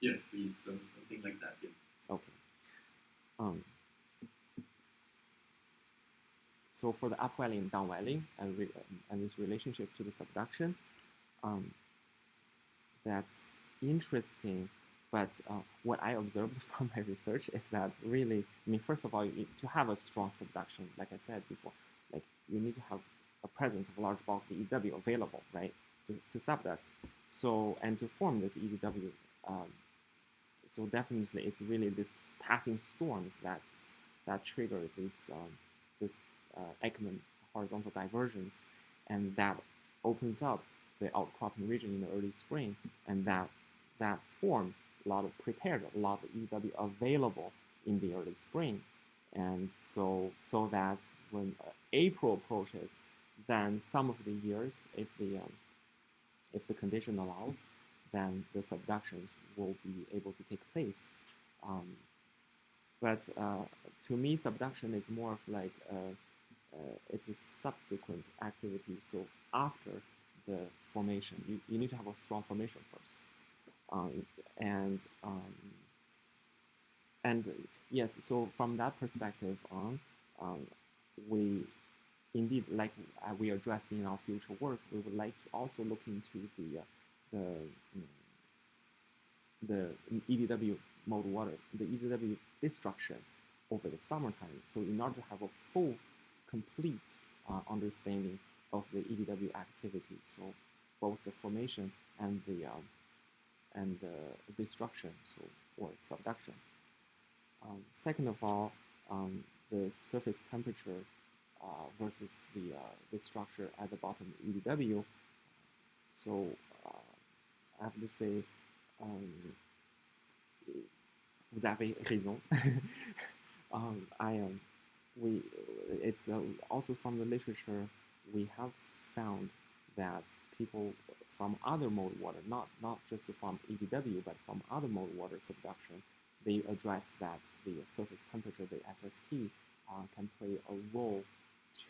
Yes, please, something like that, yes. Okay. So for the upwelling and downwelling and this relationship to the subduction, that's interesting. But what I observed from my research is that really, I mean, first of all, to have a strong subduction, like I said before, like you need to have a presence of a large bulk of EDW available, right, to subduct. So, and to form this EDW, so definitely it's really this passing storms that trigger this Ackermann horizontal divergence, and that opens up the outcropping region in the early spring, and that form a lot of EW available in the early spring, and so that when April approaches, then some of the years, if the condition allows, then the subductions will be able to take place. But to me, subduction is more of like it's a subsequent activity. So after the formation, you need to have a strong formation first. And yes, so from that perspective on, we indeed, like we addressed in our future work, we would like to also look into the EDW mold water, the EDW destruction over the summertime. So in order to have a full, complete understanding of the EDW activity, so both the formation and the destruction, so or subduction. Second of all, the surface temperature versus the structure at the bottom of EDW. So I have to say, vous avez raison. It's also from the literature, we have found that people from other mold water, not just from EDW, but from other mold water subduction, they address that the surface temperature, the SST, can play a role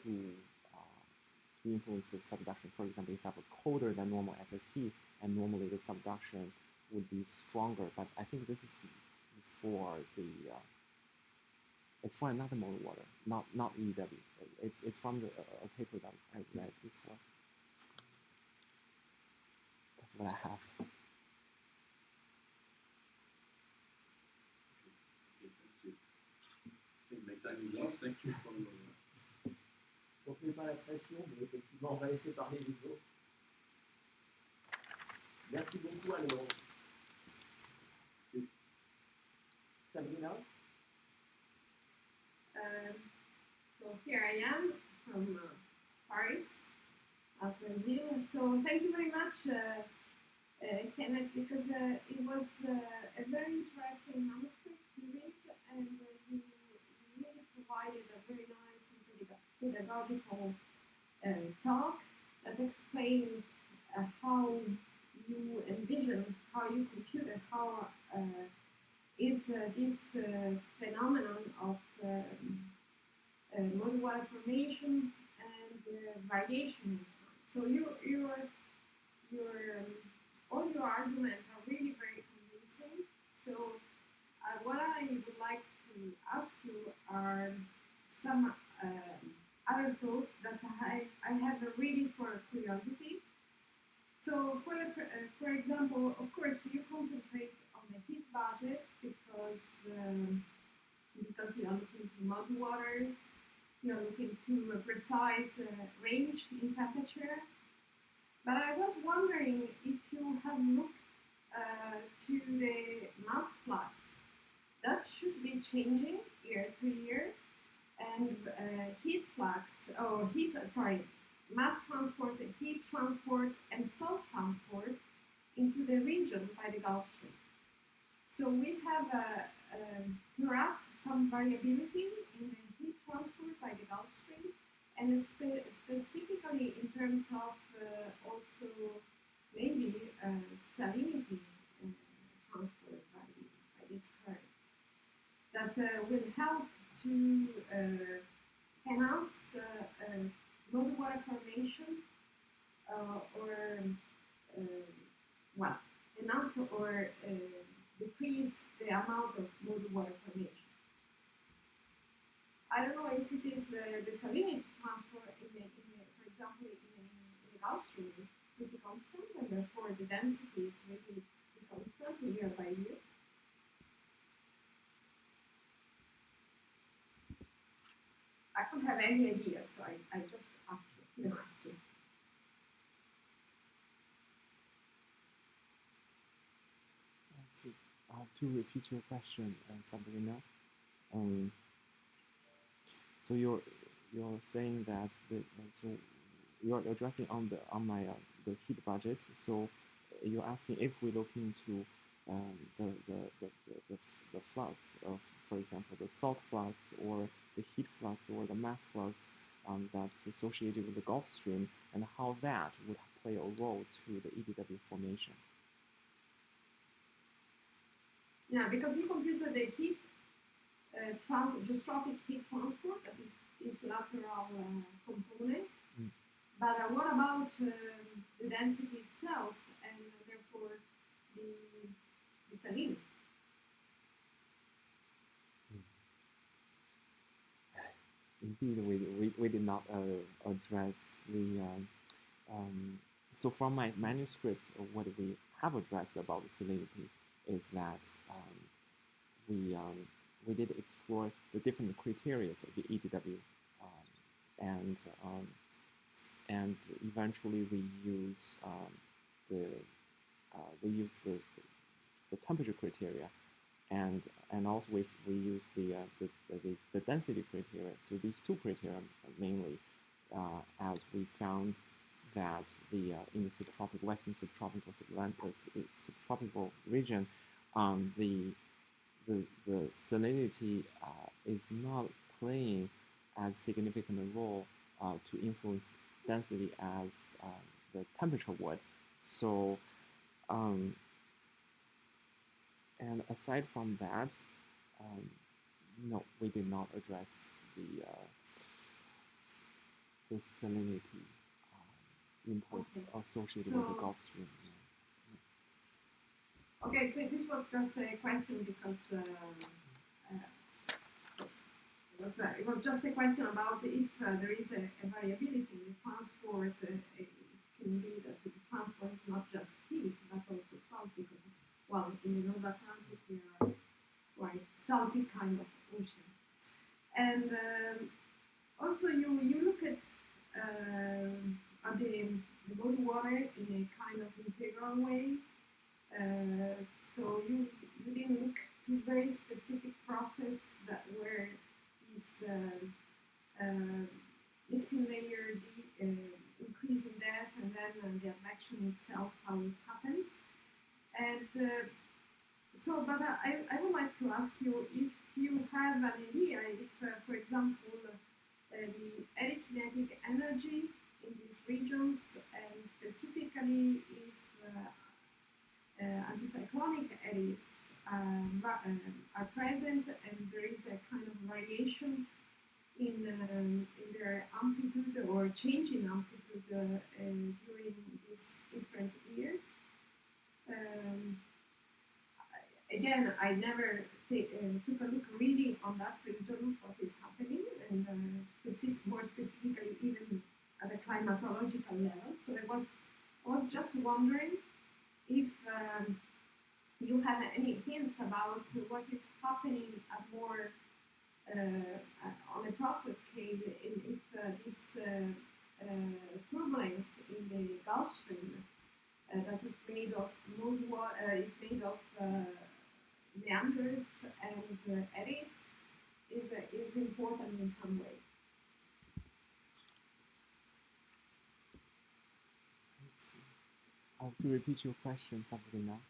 to influence the subduction. For example, if you have a colder than normal SST, and normally the subduction would be stronger. But I think this is for it's for another mold water, not EDW. It's from a paper that I read before. That's what I have. Thank you. Donc, je n'ai pas la pression, mais effectivement, on va laisser parler les autres. Merci beaucoup, alors. Sabrina? here I am from Paris, as Brazil. So thank you very much, Kenneth, because it was a very interesting manuscript to read, and you really provided a very nice and pedagogical talk that explained how you envision, how you computed, how is this phenomenon of modern water formation and variation in time. So all your arguments are really very convincing. So what I would like to ask you are some other thoughts that I have really for curiosity. So for example, of course, you concentrate on the heat budget because you are looking to modern waters, you are looking to a precise range in temperature. But I was wondering if you have looked to the mass flux. That should be changing year to year, and heat flux, or mass transport, heat transport, and salt transport into the region by the Gulf Stream. So we have perhaps some variability in the heat transport by the Gulf Stream, and specifically in terms of also maybe salinity transport by this current, that will help to enhance modern water formation enhance or decrease the amount of modern water formation. I don't know if it is the salinity transfer for example, in the Gulf Stream is pretty constant, and therefore the density is really constant year by year. I don't have any idea, so I just asked you the question. I see. To repeat your question, Sabrina. So you're saying that so you're addressing on the heat budget. So you're asking if we look into the flux of, for example, the salt flux or the heat flux or the mass flux that's associated with the Gulf Stream, and how that would play a role to the EDW formation. Yeah, because you computed the heat dystrophic heat transport, that is this lateral component. But what about the density itself, and therefore the salinity? Indeed, we did not address the. So from my manuscript, what we have addressed about the salinity is that we did explore the different criteria of the EDW, and eventually we use the temperature criteria, and also we use the density criteria. So these two criteria mainly, as we found that in the subtropical, western subtropical, subtropical region, the salinity is not playing as significant a role to influence density as the temperature would. So, and aside from that, no, we did not address the salinity input associated with the Gulf Stream. Okay, this was just a question because it was just a question about if there is a variability in the transport. It can be that the transport is not just heat, but also salt, because, well, in the North Atlantic we are quite salty kind of ocean. And also you look at the body water in a kind of integral way. So you didn't look to very specific process that where these but I would like to ask you if you have an idea if, for example, the eddy kinetic energy in these regions, and specifically if anticyclonic eddies are present and there is a kind of variation in their amplitude or change in amplitude during these different years. Again, I never took a look really on that region, what is happening, and more specifically even at a climatological level. So I was just wondering if you have any hints about what is happening at more on a process scale, if this turbulence in the Gulf Stream that is made of is made of meanders and eddies is important in some way. To repeat your question, Sabrina.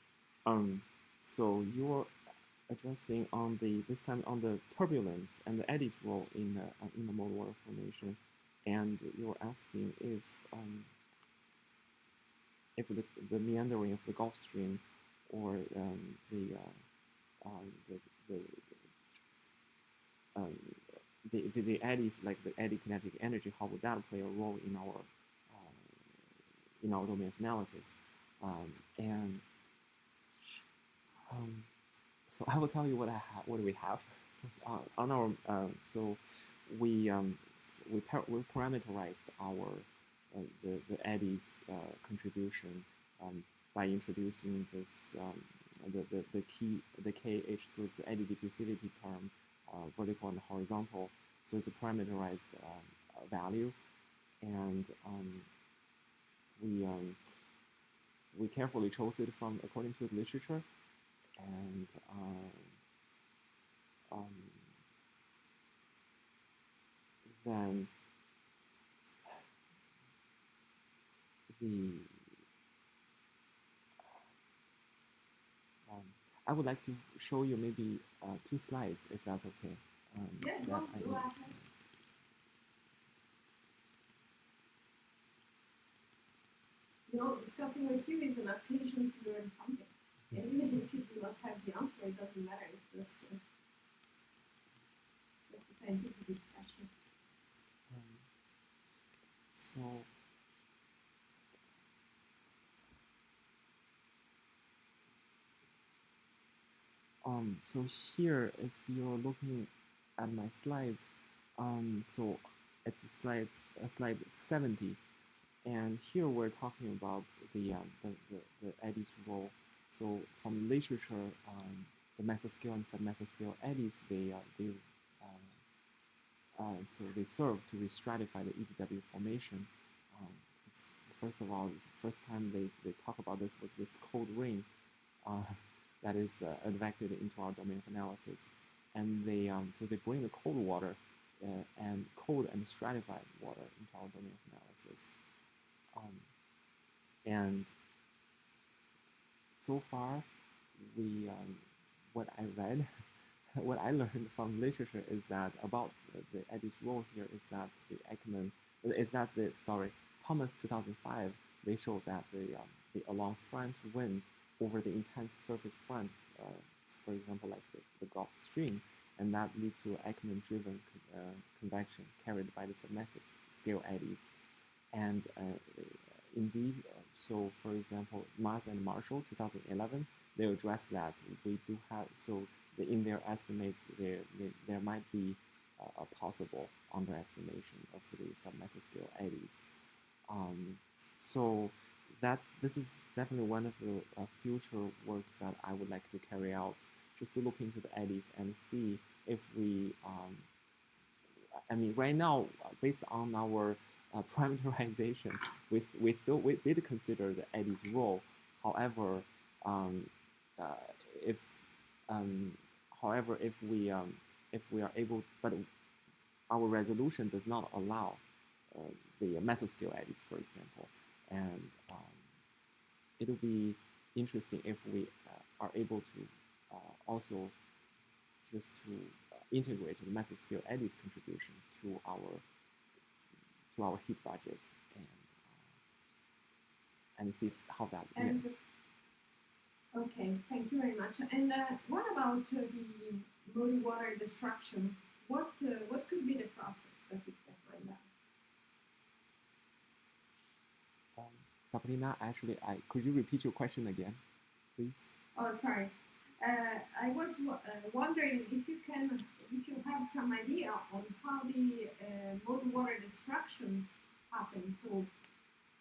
So you're addressing on this time on the turbulence and the eddies role in the mold water formation, and you're asking if the meandering of the Gulf Stream or the eddies, like the eddy kinetic energy, how would that play a role in our domain of analysis? So I will tell you what we have. So on our we parameterized our the eddies contribution by introducing this the KH, so it's the eddy diffusivity term, vertical and horizontal. So it's a parameterized value, and we carefully chose it from according to the literature, and then I would like to show you maybe 2 slides, if that's okay. Discussing with you is an occasion to learn something. And even if you do not have the answer, it doesn't matter. It's just a scientific discussion. So here, if you're looking at my slides, so it's slide 70, and here we're talking about the eddies role. So from literature, the mesoscale and submesoscale eddies, so they serve to restratify the EDW formation. First of all, the first time they talk about this was this cold rain that is advected into our domain of analysis, and so they bring the cold water and cold and stratified water into our domain of analysis. And so far, what I read, what I learned from literature is that about the eddies role here is that Thomas 2005, they showed that the along front wind over the intense surface front, for example, like the Gulf Stream, and that leads to Ekman-driven convection carried by the submesoscale eddies. And indeed, so for example, Mas and Marshall 2011, they addressed that we do have, so in their estimates, there might be a possible underestimation of the submesoscale eddies. So this is definitely one of the future works that I would like to carry out, just to look into the eddies and see if we, I mean, right now, based on our parameterization, we did consider the eddies role. However, if we are able, but our resolution does not allow the mesoscale eddies, for example, and it will be interesting if we are able to also just to integrate the mesoscale eddies contribution to our heat budget and see how that is. Okay, thank you very much. And what about the muddy water destruction? What could be the process that is behind that? Sabrina, actually, could you repeat your question again, please? Oh, sorry. I was wondering if you have some idea on how the muddy water destruction happens. So,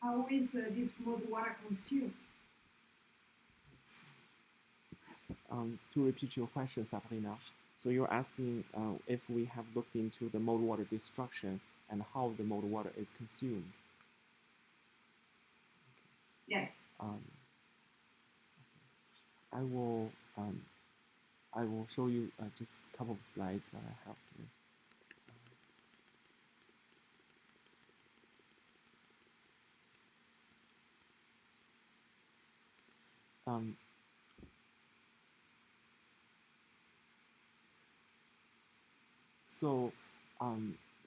how is this muddy water consumed? To repeat your question, Sabrina, so you're asking if we have looked into the muddy water destruction and how the muddy water is consumed. Yes. I will show you just a couple of slides that I have here. So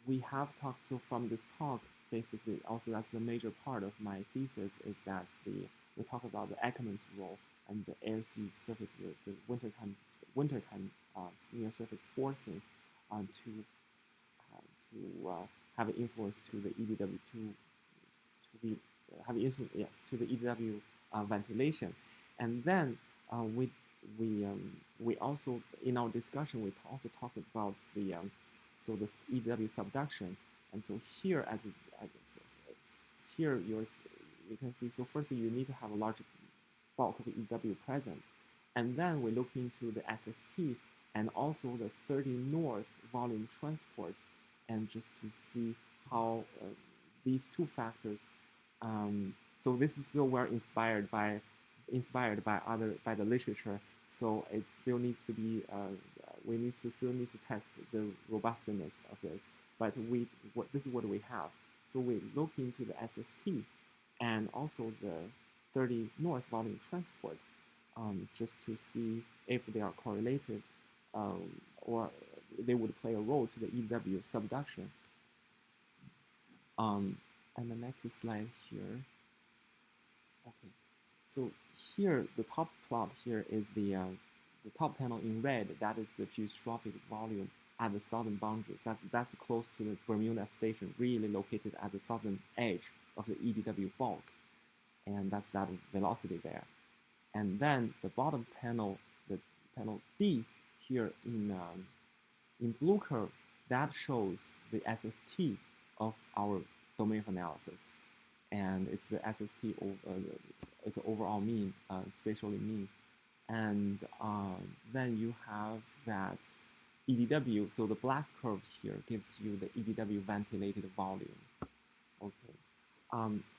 we have talked, so from this talk, basically, also that's the major part of my thesis is that we talk about the Ackermann's role and the air-sea surface, the wintertime near surface forcing to have an influence to the EDW to the EDW ventilation, and then we also in our discussion we also talked about the so this EDW subduction, and so here here you can see, so firstly you need to have a large bulk of EW present, and then we look into the SST and also the 30 north volume transport, and just to see how these two factors. So this is still well inspired by the literature. So it still needs to be we still need to test the robustness of this. But this is what we have. So we look into the SST and also the 30 north volume transport, just to see if they are correlated or they would play a role to the EW subduction. And the next slide here. Okay, so here the top plot here is the top panel in red. That is the geostrophic volume at the southern boundaries. That's close to the Bermuda station, really located at the southern edge of the EDW bulk, and that's that velocity there. And then the bottom panel, the panel D here in blue curve, that shows the SST of our domain of analysis, and it's the SST it's the overall mean, spatially mean, and then you have that EDW. So the black curve here gives you the EDW ventilated volume. Okay,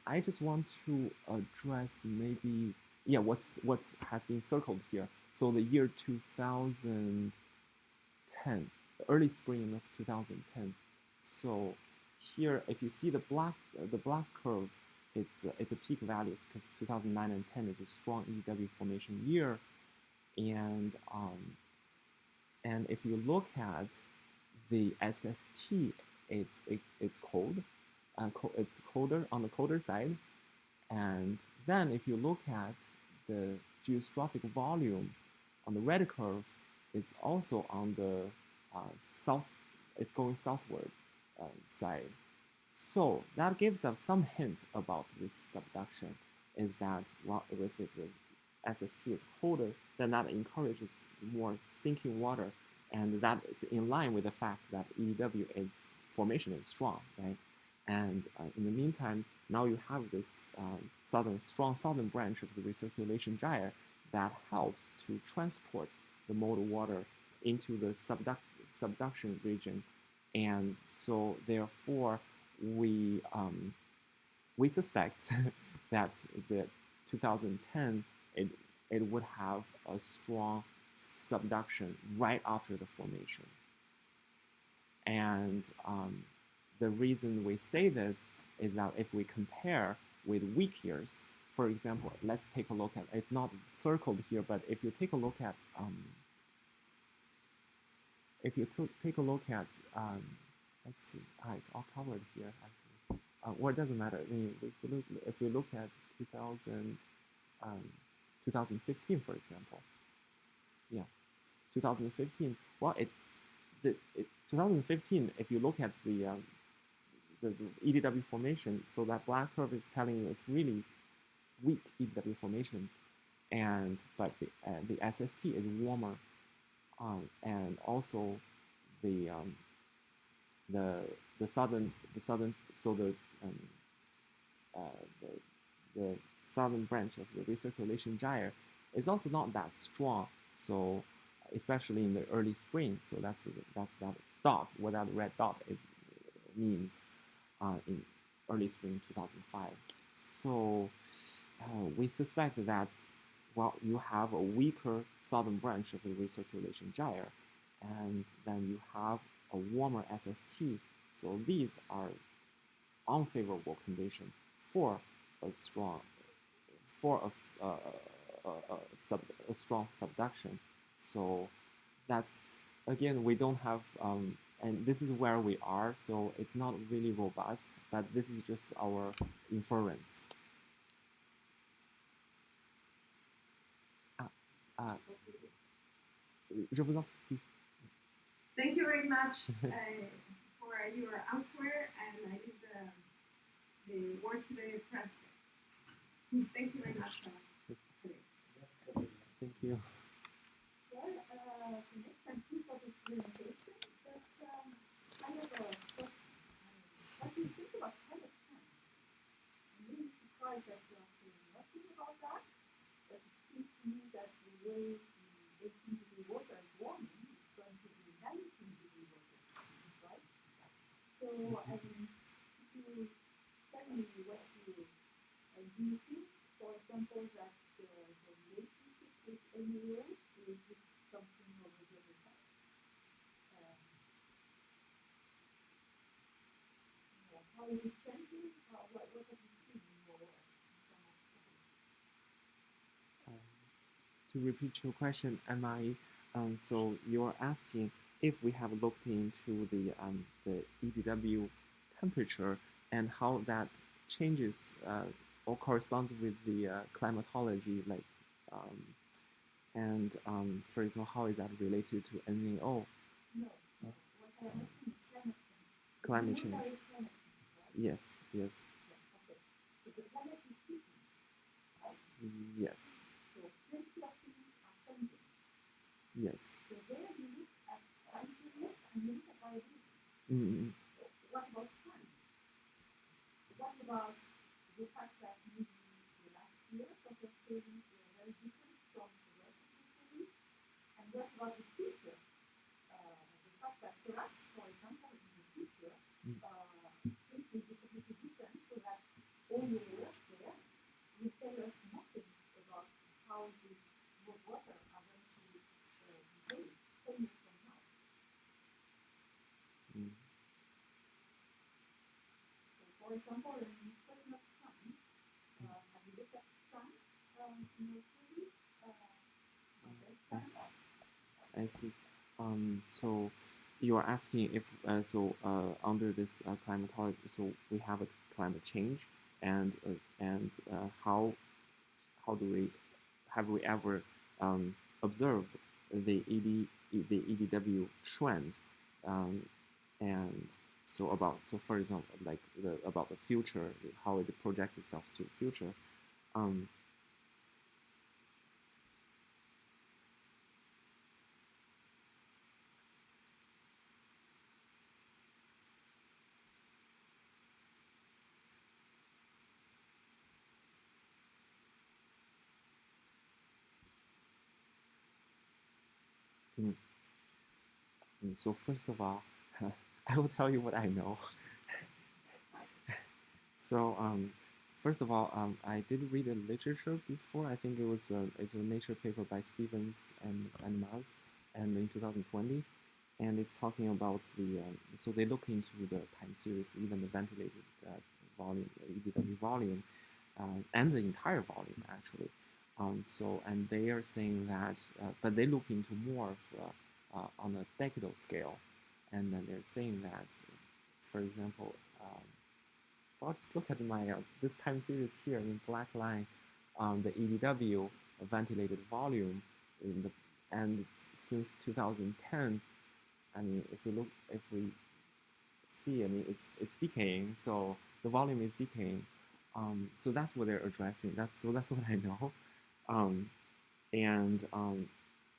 I just want to address maybe what's has been circled here. So the year 2010, the early spring of 2010. So here, if you see the black curve, it's a peak values because 2009 and 10 is a strong EW formation year, and if you look at the SST, it's cold, it's colder on the colder side, and then if you look at the geostrophic volume on the red curve, it's also on the south, it's going southward side. So that gives us some hint about this subduction, is that if the SST is colder, then that encourages more sinking water, and that is in line with the fact that EW formation is strong, right? And in the meantime, now you have this strong southern branch of the recirculation gyre that helps to transport the molten water into the subduction region, and so therefore we suspect that the 2010 it would have a strong subduction right after the formation. And the reason we say this is that if we compare with weak years for example, let's take a look at, it's not circled here, but if you take a look at, let's see, it's all covered here actually. Well, it doesn't matter. I mean, if you look at 2015, for example, yeah, 2015. Well, 2015. If you look at the EDW formation, so that black curve is telling you it's really weak EDW formation, but the SST is warmer, and also the southern so the southern branch of the recirculation gyre is also not that strong. So especially in the early spring, so that's that dot, what that red dot means in early spring 2005. So we suspect that, well, you have a weaker southern branch of the recirculation gyre, and then you have a warmer SST. So these are unfavorable conditions for a strong, a strong subduction. So that's, again, we don't have, and this is where we are, so it's not really robust, but this is just our inference. Je vous en prie. Thank you very much for your answer, and I did the work today press. Thank you very much. Thank you. Well, thank you for this presentation. But I have a question. What do you think about climate change? I'm really surprised that you are saying nothing about that. But it seems to me that the way the 18-degree water is warming is going to be 19-degree water, right? So, I mean, if you tell me what you do you think, for example, that the relationship with NAO is something already in the past? How is it changing? What have you seen in your work in terms of To repeat your question, so you're asking if we have looked into the EDW temperature and how that changes or corresponds with the climatology, like, for example, how is that related to NAO? No. What I am asking is climate change. Climate change, right? Yes, yes. Yeah, okay. So the planet is heating, right? Yes. So plenty of things are changing. Yes. So there you look at time period and you look at biodiversity. Mm-hmm. So what about time? What about the fact that maybe the last years of your series were very different from the rest of the series? And what about the future? The fact that perhaps, for example, in the future, things will be completely different, so that all your work there will tell us nothing about how these water are going to behave 10 years from now. So, for example, in this question of time, have you looked at time in your series? Yes, I see. So you are asking if under this climatology, so we have a climate change, and how do we ever observed the EDW trend, and so for example, like about the future, how it projects itself to the future. So first of all, I will tell you what I know. So first of all, I did read a literature before. I think it's a Nature paper by Stevens and Maz, and in 2020, and it's talking about so they look into the time series, even the ventilated volume, EDW volume, and the entire volume actually. And they are saying that, but they look into more of on a decadal scale, and then they're saying that, for example, well, just look at my this time series here in black line, the EDW ventilated volume and since 2010, I mean, if we see, I mean, it's decaying, so the volume is decaying. So that's what they're addressing. So that's what I know.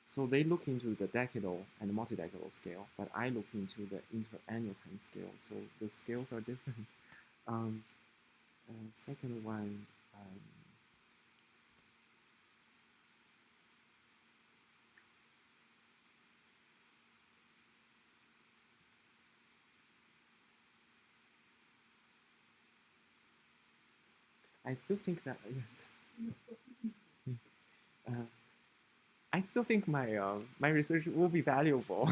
So they look into the decadal and multi-decadal scale, but I look into the interannual time scale. So the scales are different. Second one. I still think that yes. I still think my research will be valuable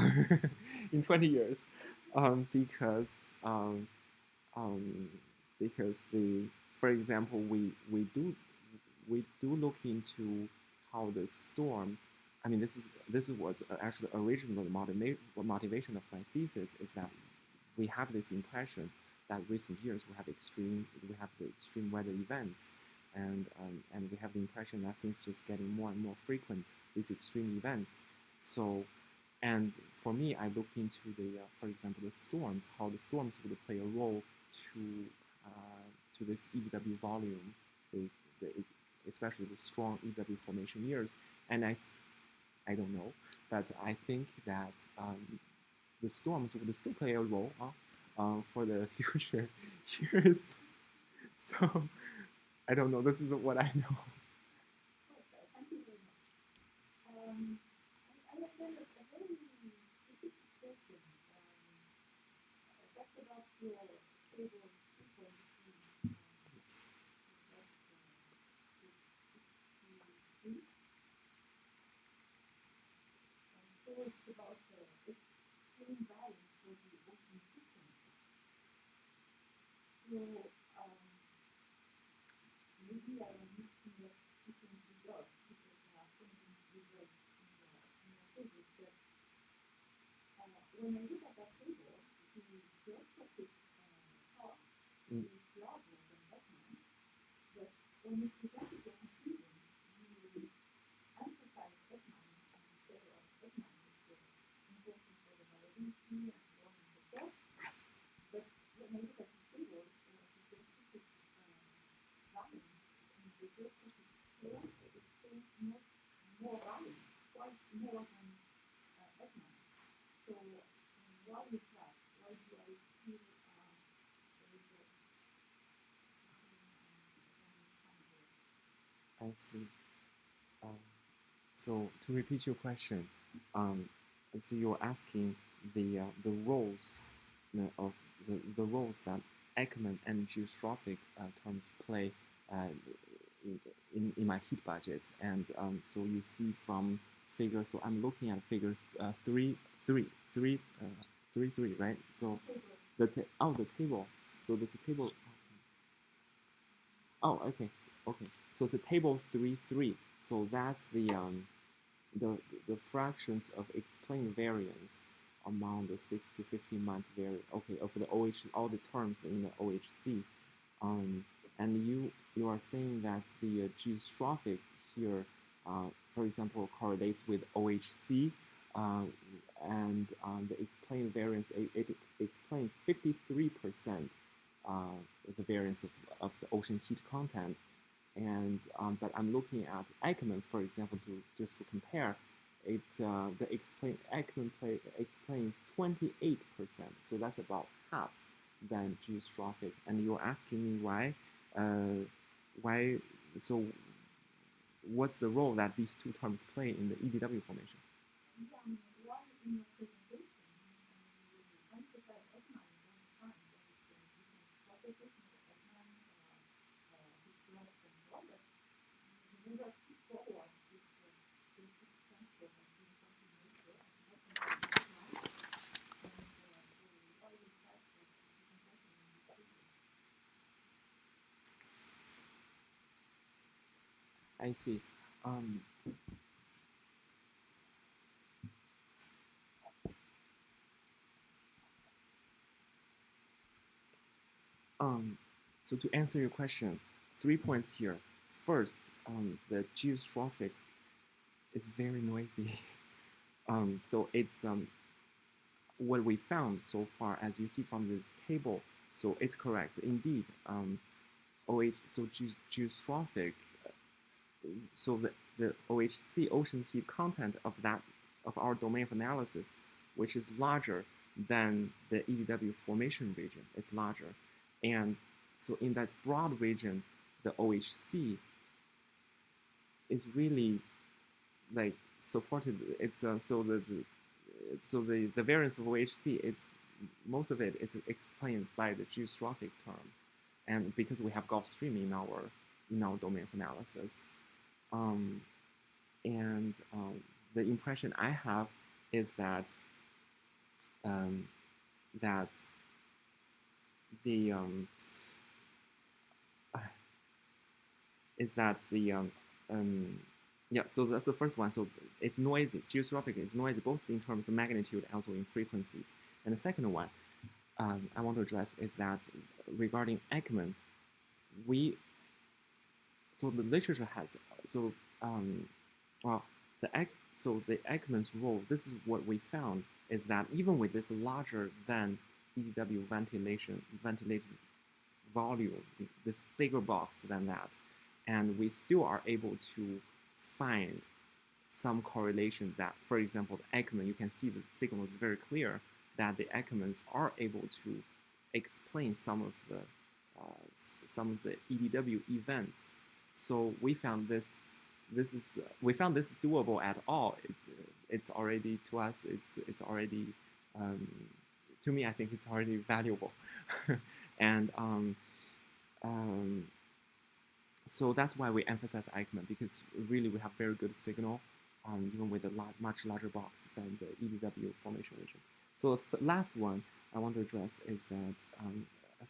in 20 years, because for example, we do look into how the storm. I mean, this was actually original motivation of my thesis, is that we have this impression that recent years we have the extreme weather events, and we have the impression that things just getting more and more frequent, these extreme events. So, and for me, I look into for example, the storms, how the storms would play a role to this EW volume, especially the strong EW formation years. And I don't know, but I think that the storms would still play a role for the future years. So I don't know. This is what I know. Okay, thank you very much. I have then a very specific question. That's about your table 2.3. So it's about extreme balance for the ocean system. So maybe I am mixing up different results because there are so many results in your tables. But when I look at that table, the geostrophic part is larger than Beckman. But when you present your conclusions, you emphasize Beckman and you say, Beckman is important for the variability and so on and so forth. But when I look at this table, the geostrophic values in the geostrophic scale, it explains more values, twice more than Beckman. So why is that? Why do I feel there is a I see. So to repeat your question, so you're asking the roles of the roles that Ekman and geostrophic terms play in my heat budgets, and so you see from figure. So I'm looking at figure 3.3, right? So the table. So there's a table. Oh, okay, okay. So it's a table 3.3. So that's the fractions of explained variance among the 6 to 15 month variance. Okay, of the OH, all the terms in the OHC. And you are saying that the geostrophic here, for example, correlates with OHC, and the explained variance, it explains 53% the variance of the ocean heat content. And but I'm looking at Ekman, for example, to compare. Ekman explains 28%, so that's about half than geostrophic. And you're asking me why? So what's the role that these two terms play in the EDW formation? Yeah, I mean, why in your presentation you emphasize Ekman all the time? There is different processes in Ekman, heat loss and so on, but you never put forward this basic transfer of the something nature and Ekman and why is that the presentation in this video? I see. Um, so to answer your question, 3 points here. First, the geostrophic is very noisy. So it's what we found so far, as you see from this table. So it's correct, indeed. Geostrophic. So the OHC, ocean heat content of our domain of analysis, which is larger than the EDW formation region, is larger, and so in that broad region, the OHC is really like supported. It's so the variance of OHC is most of it is explained by the geostrophic term, and because we have Gulf Stream in our domain of analysis. The impression I have is that that the yeah, so that's the first one. So it's noisy. Geostrophic is noisy both in terms of magnitude and also in frequencies. And the second one I want to address is that regarding Ekman, so the literature has the Ekman's role. This is what we found is that even with this larger than EDW ventilated volume, this bigger box than that, and we still are able to find some correlation that, for example, the Ekman, you can see the signal is very clear that the Ekmans are able to explain some of the EDW events. So we found this doable at all. It's already to us. It's already to me. I think it's already valuable, and so that's why we emphasize Ekman, because really we have very good signal, even with a much larger box than the EDW formation region. So the last one I want to address is that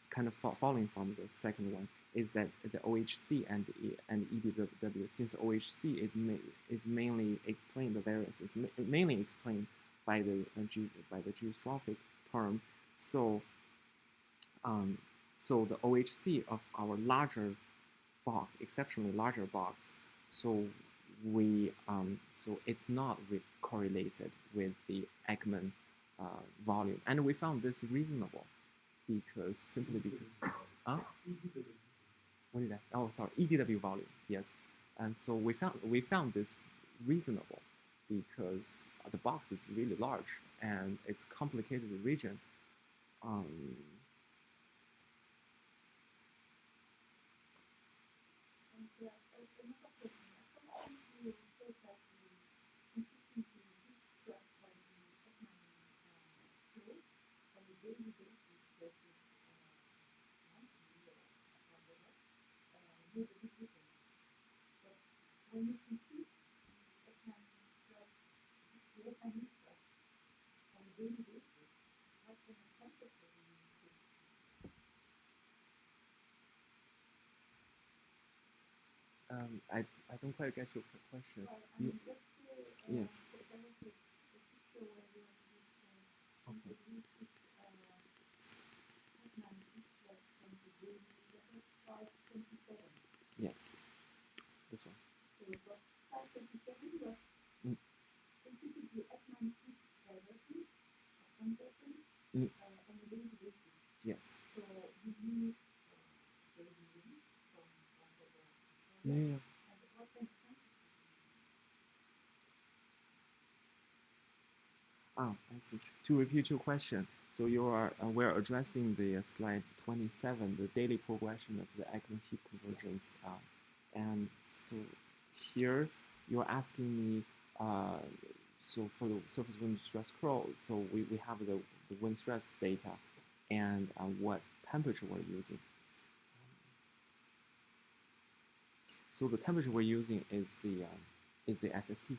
kind of following from the second one is that the OHC and EDW, since OHC is mainly explained, the variance is mainly explained by the geostrophic term. So so the OHC of our larger box, exceptionally larger box, so so it's not correlated with the Ekman volume, and we found this reasonable simply because what did I? Oh, sorry, EDW volume. Yes, and so we found this reasonable because the box is really large and it's a complicated region. When you compute Ekman the Ekman on a daily basis, what kind of temperature do you take? I don't quite get your question. Well, I mean, let's say Yes. there was a picture where you Okay. Ekman from the daily level 527. Yes. This one. So it was 527, but computed the Ekman peak directly of conversions on a daily basis. Yes. So you use daily units from the Yeah. and what kind of temperature? I see. To repeat your question, so we're addressing the slide 27, the daily progression of the Ekman heat convergence, and so here you're asking me, so for the surface wind stress curl, so we have the wind stress data and what temperature we're using. So the temperature we're using is the SST.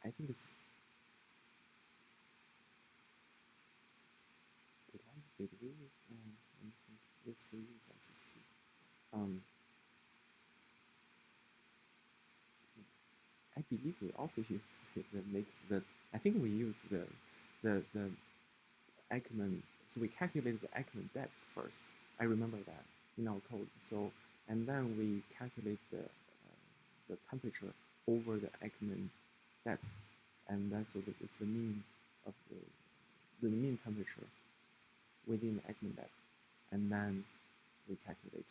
I think it's did we use yes, we use SST. I believe we also use the I think we use the Ekman. So we calculated the Ekman depth first. I remember that in our code. So and then we calculate the temperature over the Ekman depth, and then so that it's the mean of the mean temperature within the Ekman depth, and then we calculate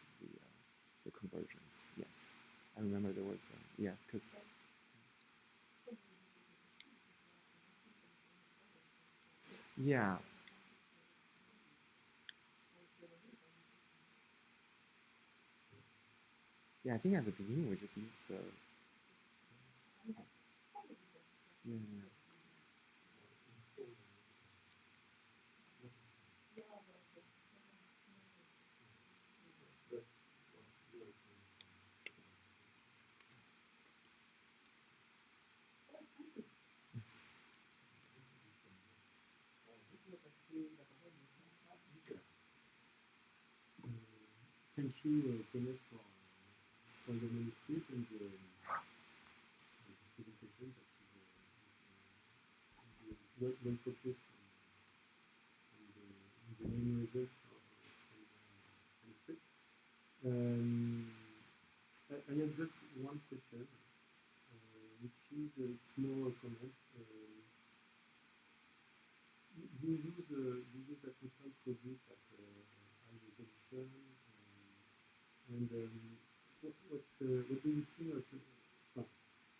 the convergence. Yes, I remember there was yeah, because yeah. Yeah, I think at the beginning we just used the yeah. Thank you, Kenneth, for the manuscript and the presentation that is well focused on the main results of the manuscript. I have just one question, which is it's more a comment. You use a constant product at high resolution, and what do you think of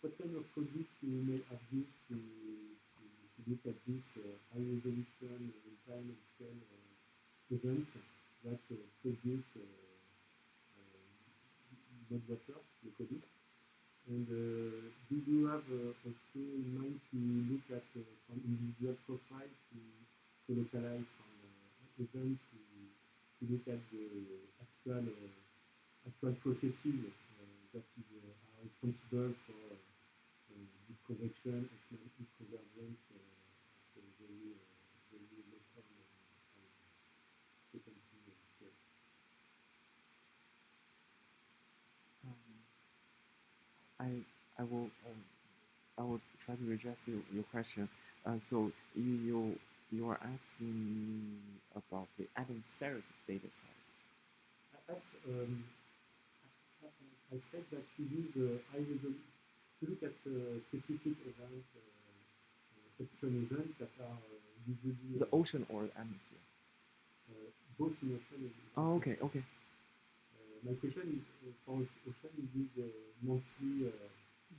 what kind of product you may have used to look at this high resolution time and scale event that produce blood water, the product? And do you have also in mind to look at some individual profile to localize some event to look at the actual processes that are responsible for deep convection, economic convergence at a very local frequency scale? I will try to address your question. So you are asking about the atmospheric data set. I said that you use high resolution to look at specific events, extreme events that are usually the ocean or the atmosphere. Both in ocean and oh, okay, okay. My question is for ocean, you use monthly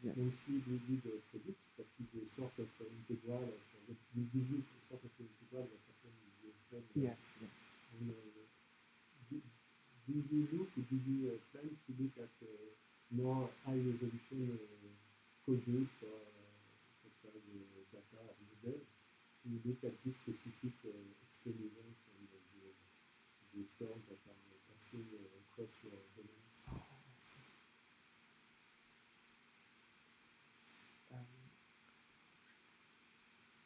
graded product that is a sort of integral of you use a sort of integral that happens in the ocean. Yes, yes. And, do you plan to look at more high resolution projects such as data or model to look at this specific extreme events and the storms that are passing across your domain?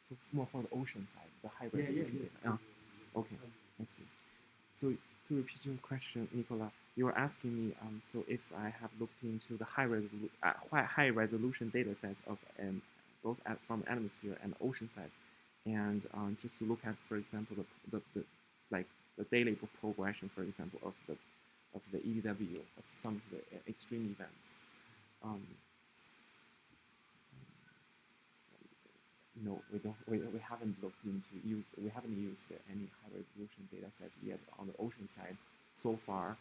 So more for the ocean side, the high resolution data. Okay, let's see. So to repeat your question, Nicola, you were asking me, so if I have looked into the high resolution data sets of both from atmosphere and ocean side, and just to look at, for example, the daily progression, for example, of the EDW of some of the extreme events. No, we don't. We haven't looked into we haven't used any high resolution data sets yet on the ocean side so far.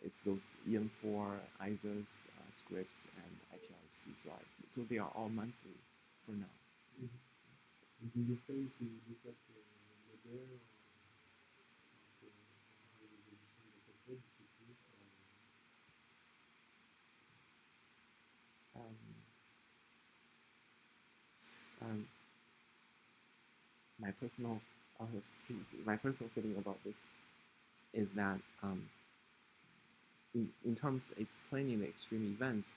It's those EM4, ISIS, scripts, and IPRC. So they are all monthly for now. Mm-hmm. Do you plan to look at model or high resolution data set if it is? My personal feeling about this is that in terms of explaining the extreme events,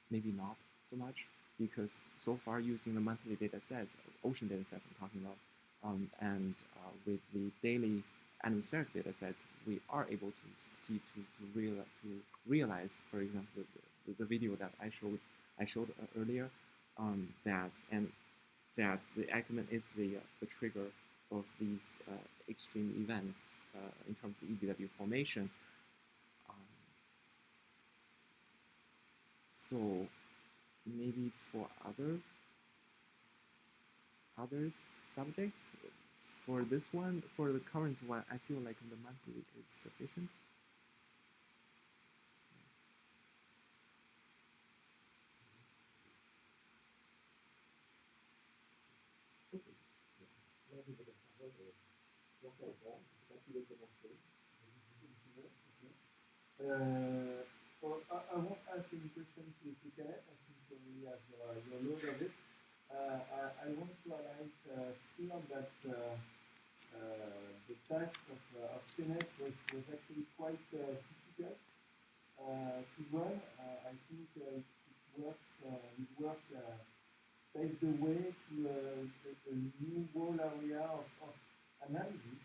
maybe not so much, because so far using the monthly data sets, ocean data sets I'm talking about, and with the daily atmospheric data sets, we are able to see to realize, for example, the video that I showed earlier, that the Ackermann is the trigger of these extreme events in terms of EBW formation. So maybe for other subjects, for this one, for the current one, I feel like the monthly is sufficient. Well, I won't ask any question to Kenneth. I think you already have your load of it. I want to highlight here that the task of Kenneth was actually quite difficult to run. I think his work paved the way to a new whole area of analysis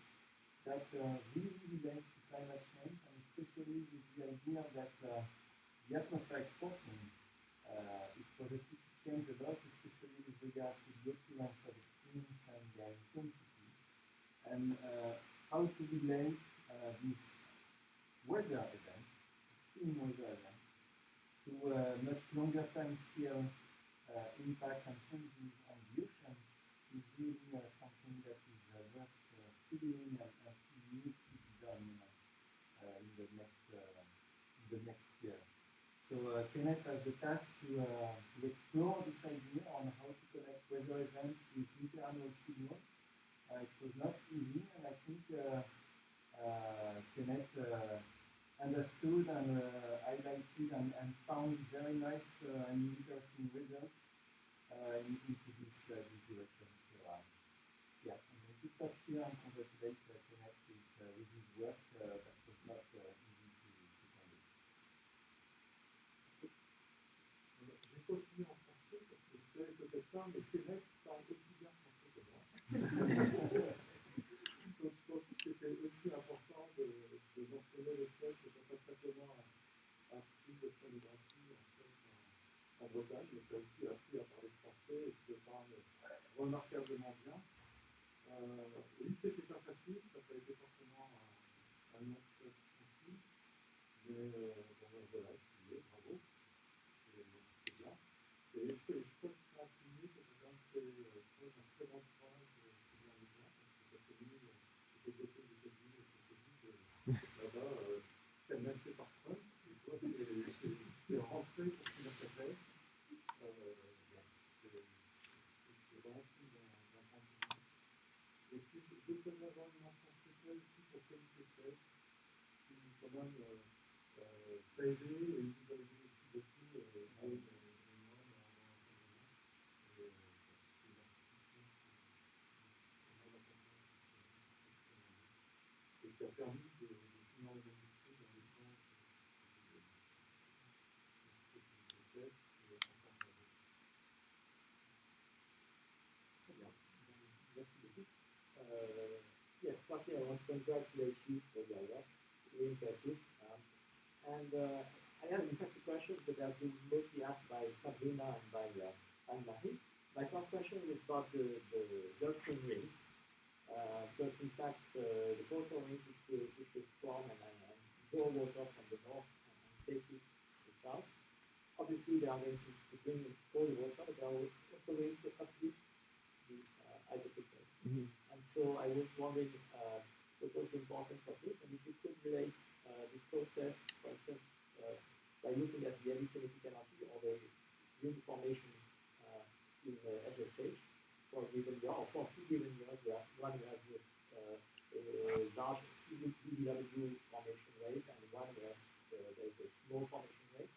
that really relates to climate change, and especially with the idea that the atmospheric forcing is projected to change a lot, especially with regard to the occurrence of extremes and their intensity, and how to relate these weather events, extreme weather events, to much longer time scale impact and changes on the ocean is really something that is worth studying and needs to be done in the next years. So Kenneth has the task to explore this idea on how to connect weather events with interannual signals. It was not easy, and I think Kenneth understood and highlighted and found very nice and interesting results into this direction. So yeah, I'm going to stop here and congratulate Kenneth with his work. That was not easy to conduct. Je continue en français parce que vous savez peut-être pas, mais Kenneth parle aussi bien français que moi. Donc je pense que c'était aussi important de mentionner le fait que c'est pas simplement un prix de scénographie en Bretagne, mais qui a aussi appris à parler français et qui parle remarquablement bien. Oui, c'était pas facile, ça n'a pas été forcément un long tranquille, mais voilà, bravo, c'est bien. Et je peux souligner que vous avez fait un très bon travail ces derniers mois, parce que nous, j'étais bloqué aux États-Unis et c'était là-bas, menacé par Trump, et toi, tu es rentré pour finir ta thèse. C'est vraiment plus d'un grand public. Et puis, je peux avoir une mention spéciale aussi pour Qualité Thèse, qui quand même t'a aidé et vous a aidé aussi beaucoup, et moi, dans l'enseignement. Et c'est une institution qui a l'accompagné et qui a permis de finir les manuscrits dans les temps de thèse et encore bravo. Très bien. Merci beaucoup. Yes, firstly, I want to congratulate you for your work. Really impressive. And I have, in fact, two questions that have been mostly asked by Sabrina and by Anne-Marie. My first question is about the Gulf Stream rings. Because, in fact, the coastal rings which will form and draw water from the north and take it to the south. Obviously, they are going to bring in cold water, but they are also going to uplift the hydrothermal. And so I was wondering what was the importance of this, and if you could relate this process, for instance, by looking at the heavy kinetic energy or the ring formation in SSH for a given year, or for 2 given years, where one has this large EBW formation rate and one where there is a small formation rate.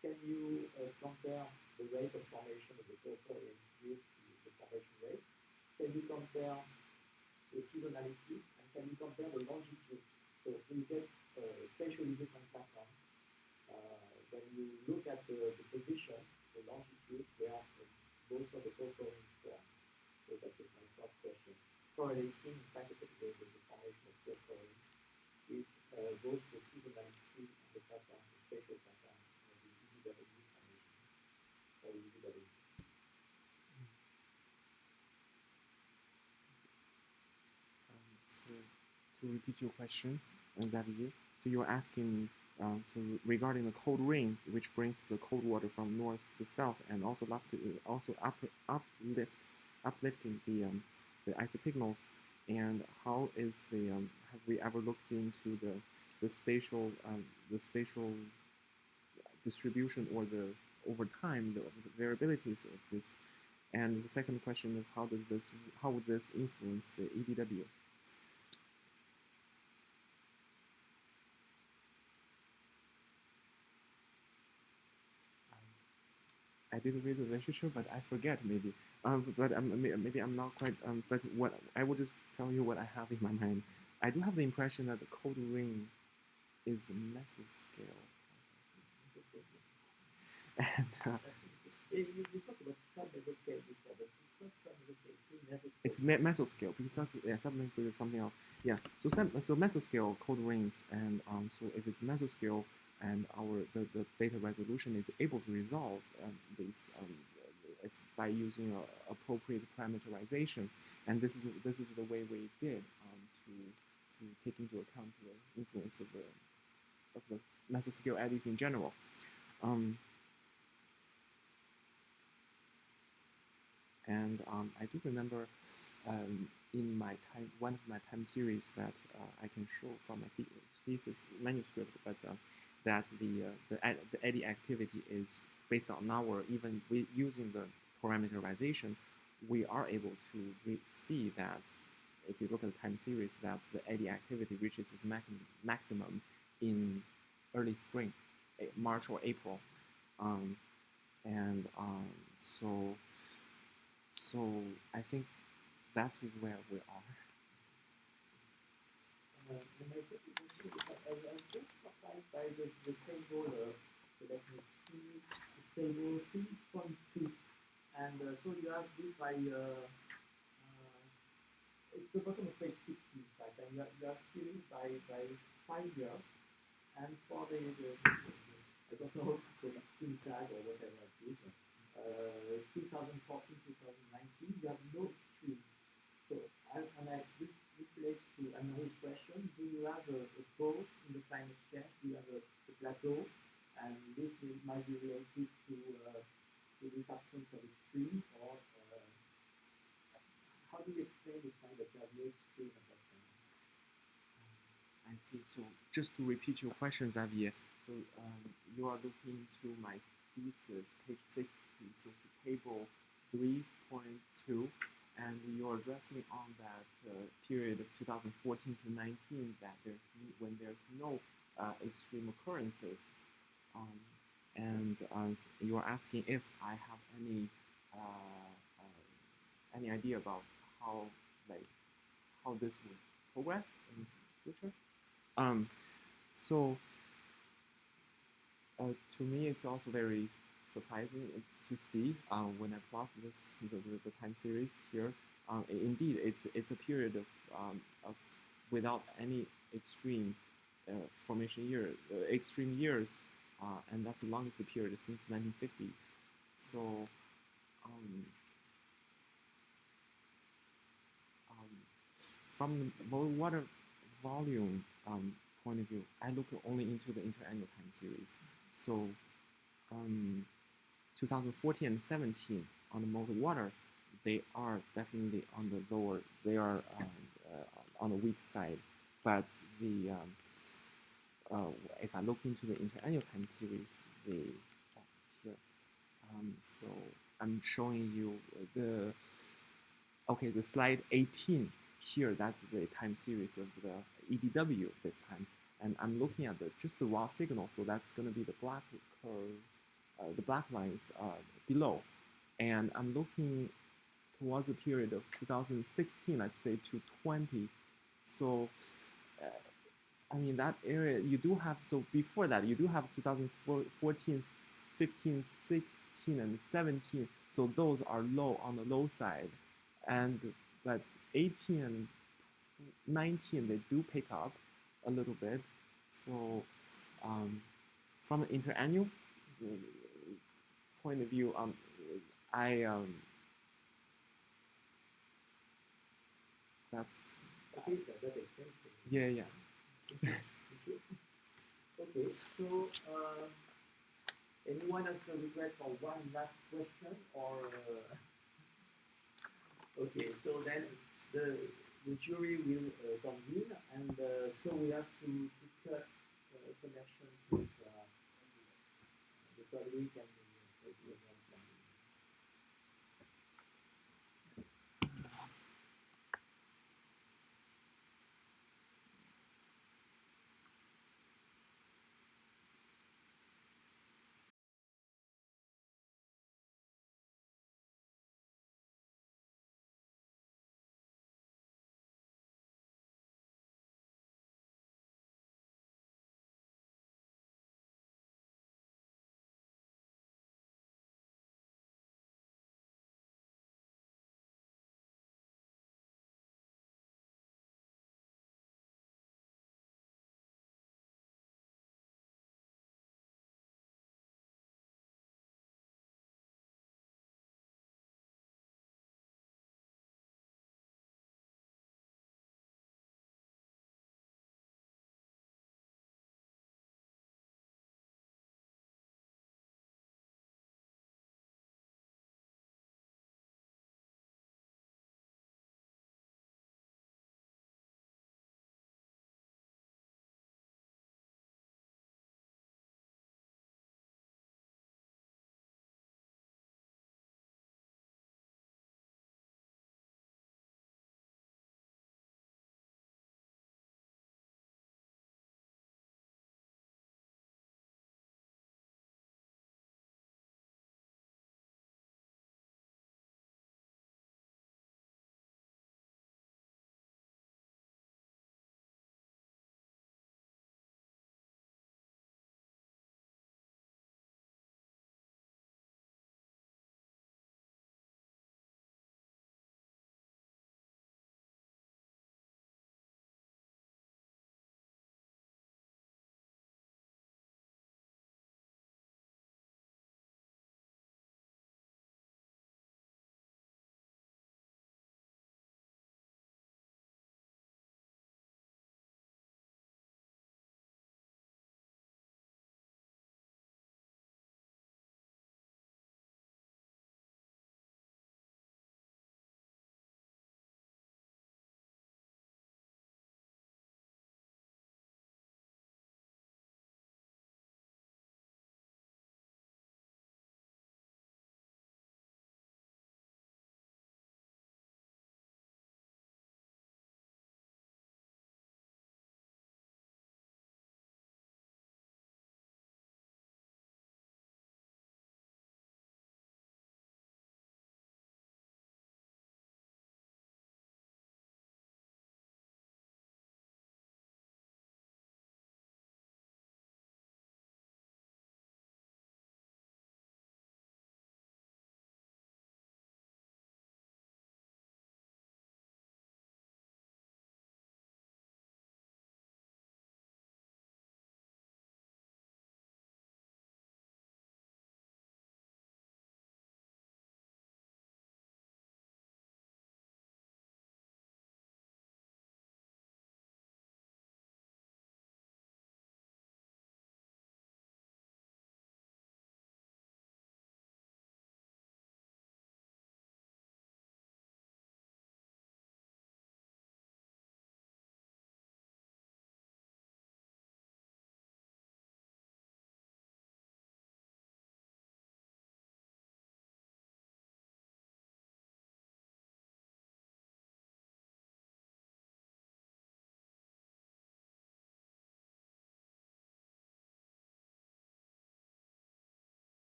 Can you compare the rate of formation of the coastal range with the formation rate? Can you compare the seasonality, and can you compare the longitude? So do you get spatially different patterns. When you look at the positions, the longitudes, they are both of the co-correlating form. So that is my first question. Correlating, in fact, the formation of co-correlating is both the seasonality and the pattern, the spatial pattern of the EDW formation or the EDW. So to repeat your question, Xavier, so you're asking so regarding the cold rain, which brings the cold water from north to south, and also uplifting the isopycnals, and how is the have we ever looked into the spatial distribution or the over time the variabilities of this? And the second question is how would this influence the EDW? I did read the literature, but I forget maybe. But maybe I'm not quite. But what I will just tell you what I have in my mind. I do have the impression that the cold rain is a mesoscale process. And you talked about sub-mesoscale before, but it's not sub-mesoscale, it's mesoscale because sub-mesoscale is something else. Yeah. So mesoscale cold rains, and so if it's mesoscale and the data resolution is able to resolve this by using appropriate parameterization, and this is the way we did to take into account the influence of the mesoscale eddies in general. And I do remember in my one of my time series that I can show from my thesis manuscript, but that the eddy activity is based on our even using the parameterization, we are able to see that if you look at the time series that the eddy activity reaches its maximum in early spring, March or April, so I think that's where we are. And I said, I'm just surprised by the table, so let me see, this table 3.2. And so you have this by, it's the bottom of page 60, in fact, and you have series by 5 years. And for the I don't know, team tag or whatever it is, 2014, 2019, you have no extreme. So, this relates to Anne's question, do you have a pause in the climate change? Do you have a plateau? And this might be related to this absence of extreme, or how do you explain the fact that you have no extreme at that time? I see. So just to repeat your question, Xavier, so you are looking to my thesis, page 60, so it's table 3.2, and you're addressing on that period of 2014 to 19 that when there's no extreme occurrences, and you're asking if I have any idea about how this would progress in the future. So to me, it's also very surprising to see when I plot the time series here. Indeed, it's a period of without any extreme formation extreme years, and that's the longest period since 1950s. So from the water volume point of view, I look only into the interannual time series. So 2014 and 17 on the molten water, they are definitely on the lower, they are on the weak side. But the if I look into the interannual time series, here, so I'm showing you the slide 18 here. That's the time series of the EDW this time, and I'm looking at just the raw signal. So that's going to be the black curve, the black lines below, and I'm looking towards the period of 2016, let's say, to 20. So I mean, that area, you do have, so before that, you do have 2014, 15, 16, and 17. So those are low, on the low side. But 18 and 19, they do pick up a little bit. So from an interannual point of view, that's, Okay, that explains it. yeah. Okay, so anyone has a regret for one last question, or okay, so then the jury will convene, and so we have to cut connections with the third week and the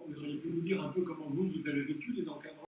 vous auriez pu nous dire un peu comment vous avez vécu les encadrements.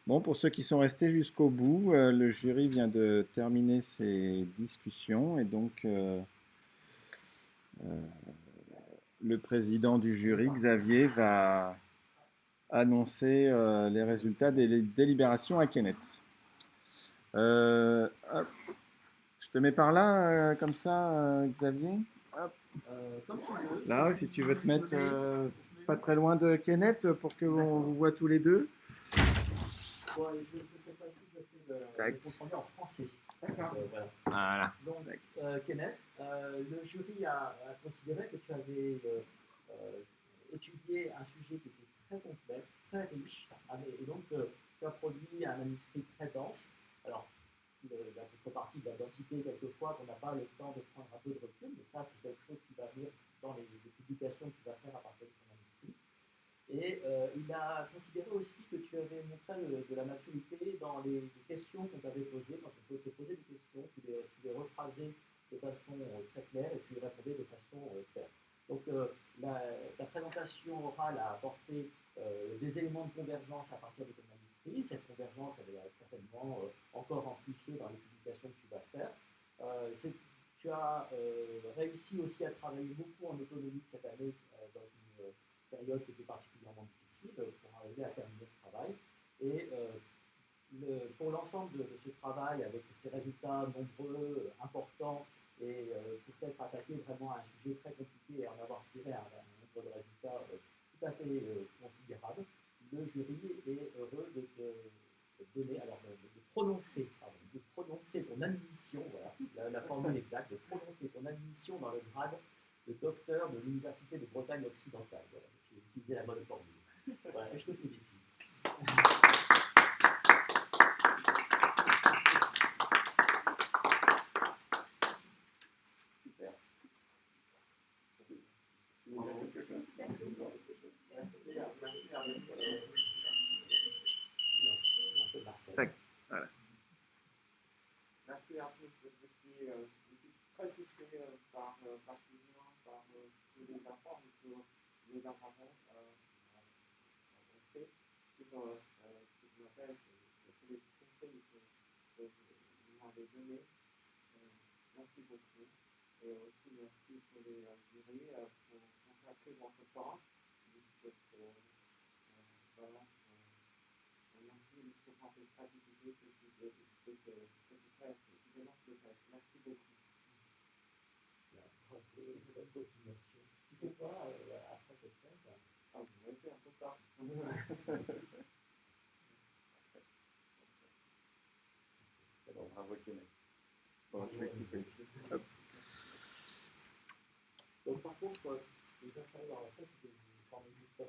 Bon, pour ceux qui sont restés jusqu'au bout, le jury vient de terminer ses discussions et donc le président du jury, Xavier, va annoncer les résultats des délibérations à Kenneth. Hop. Je te mets par là, comme ça, Xavier. Hop. Comme tu veux. Là, si tu veux te mettre pas très loin de Kenneth pour qu'on vous voit tous les deux. Ouais, je sais pas si je fais le compte rendu en français. D'accord. Voilà. Donc, Kenneth, le jury a considéré que tu avais étudié un sujet qui était très complexe, très riche, et donc tu as produit un manuscrit très dense. Alors, la contrepartie de la densité, quelquefois, qu'on n'a pas le temps de prendre un peu de recul, mais ça, c'est quelque chose qui va venir dans les publications que tu vas faire à partir de ton manuscrit. Et il a considéré aussi que tu avais montré de la maturité dans les questions qu'on t'avait posées. Quand on te posait des questions, tu les rephrasais de façon très claire et tu y répondais de façon claire. Donc la présentation orale a apporté des éléments de convergence à partir de ton manuscrit. Cette convergence, elle va être certainement encore amplifiée dans les publications que tu vas faire. Tu as réussi aussi à travailler beaucoup en autonomie cette année dans une période qui était particulièrement difficile pour arriver à terminer ce travail. Et pour l'ensemble de ce travail, avec ces résultats nombreux, importants, et pour être attaqué vraiment à un sujet très compliqué et en avoir tiré un nombre de résultats tout à fait considérable, le jury est heureux de te donner, alors de prononcer ton admission, voilà, la formule exacte, de prononcer ton admission dans le grade de docteur de l'Université de Bretagne occidentale. Voilà, j'ai utilisé la bonne formule. Voilà, et je te félicite. Super. Voilà. Merci à tous. J'étais très touché par Julien, par tous les efforts que nous avons fait sur ma thèse et tous les conseils que vous m'avez donnés. Merci beaucoup. Et aussi merci pour les jurys pour consacrer votre temps. Voilà. Merci pour participer à cette thèse. Merci beaucoup. Bonne continuation. Tu fais quoi après cette thèse? Ah, vous avez fait un peu ça. Alors, bravo Kenneth. Bon, je vais couper. Hop. Donc par contre, les affaires dans la thèse, c'était une formule de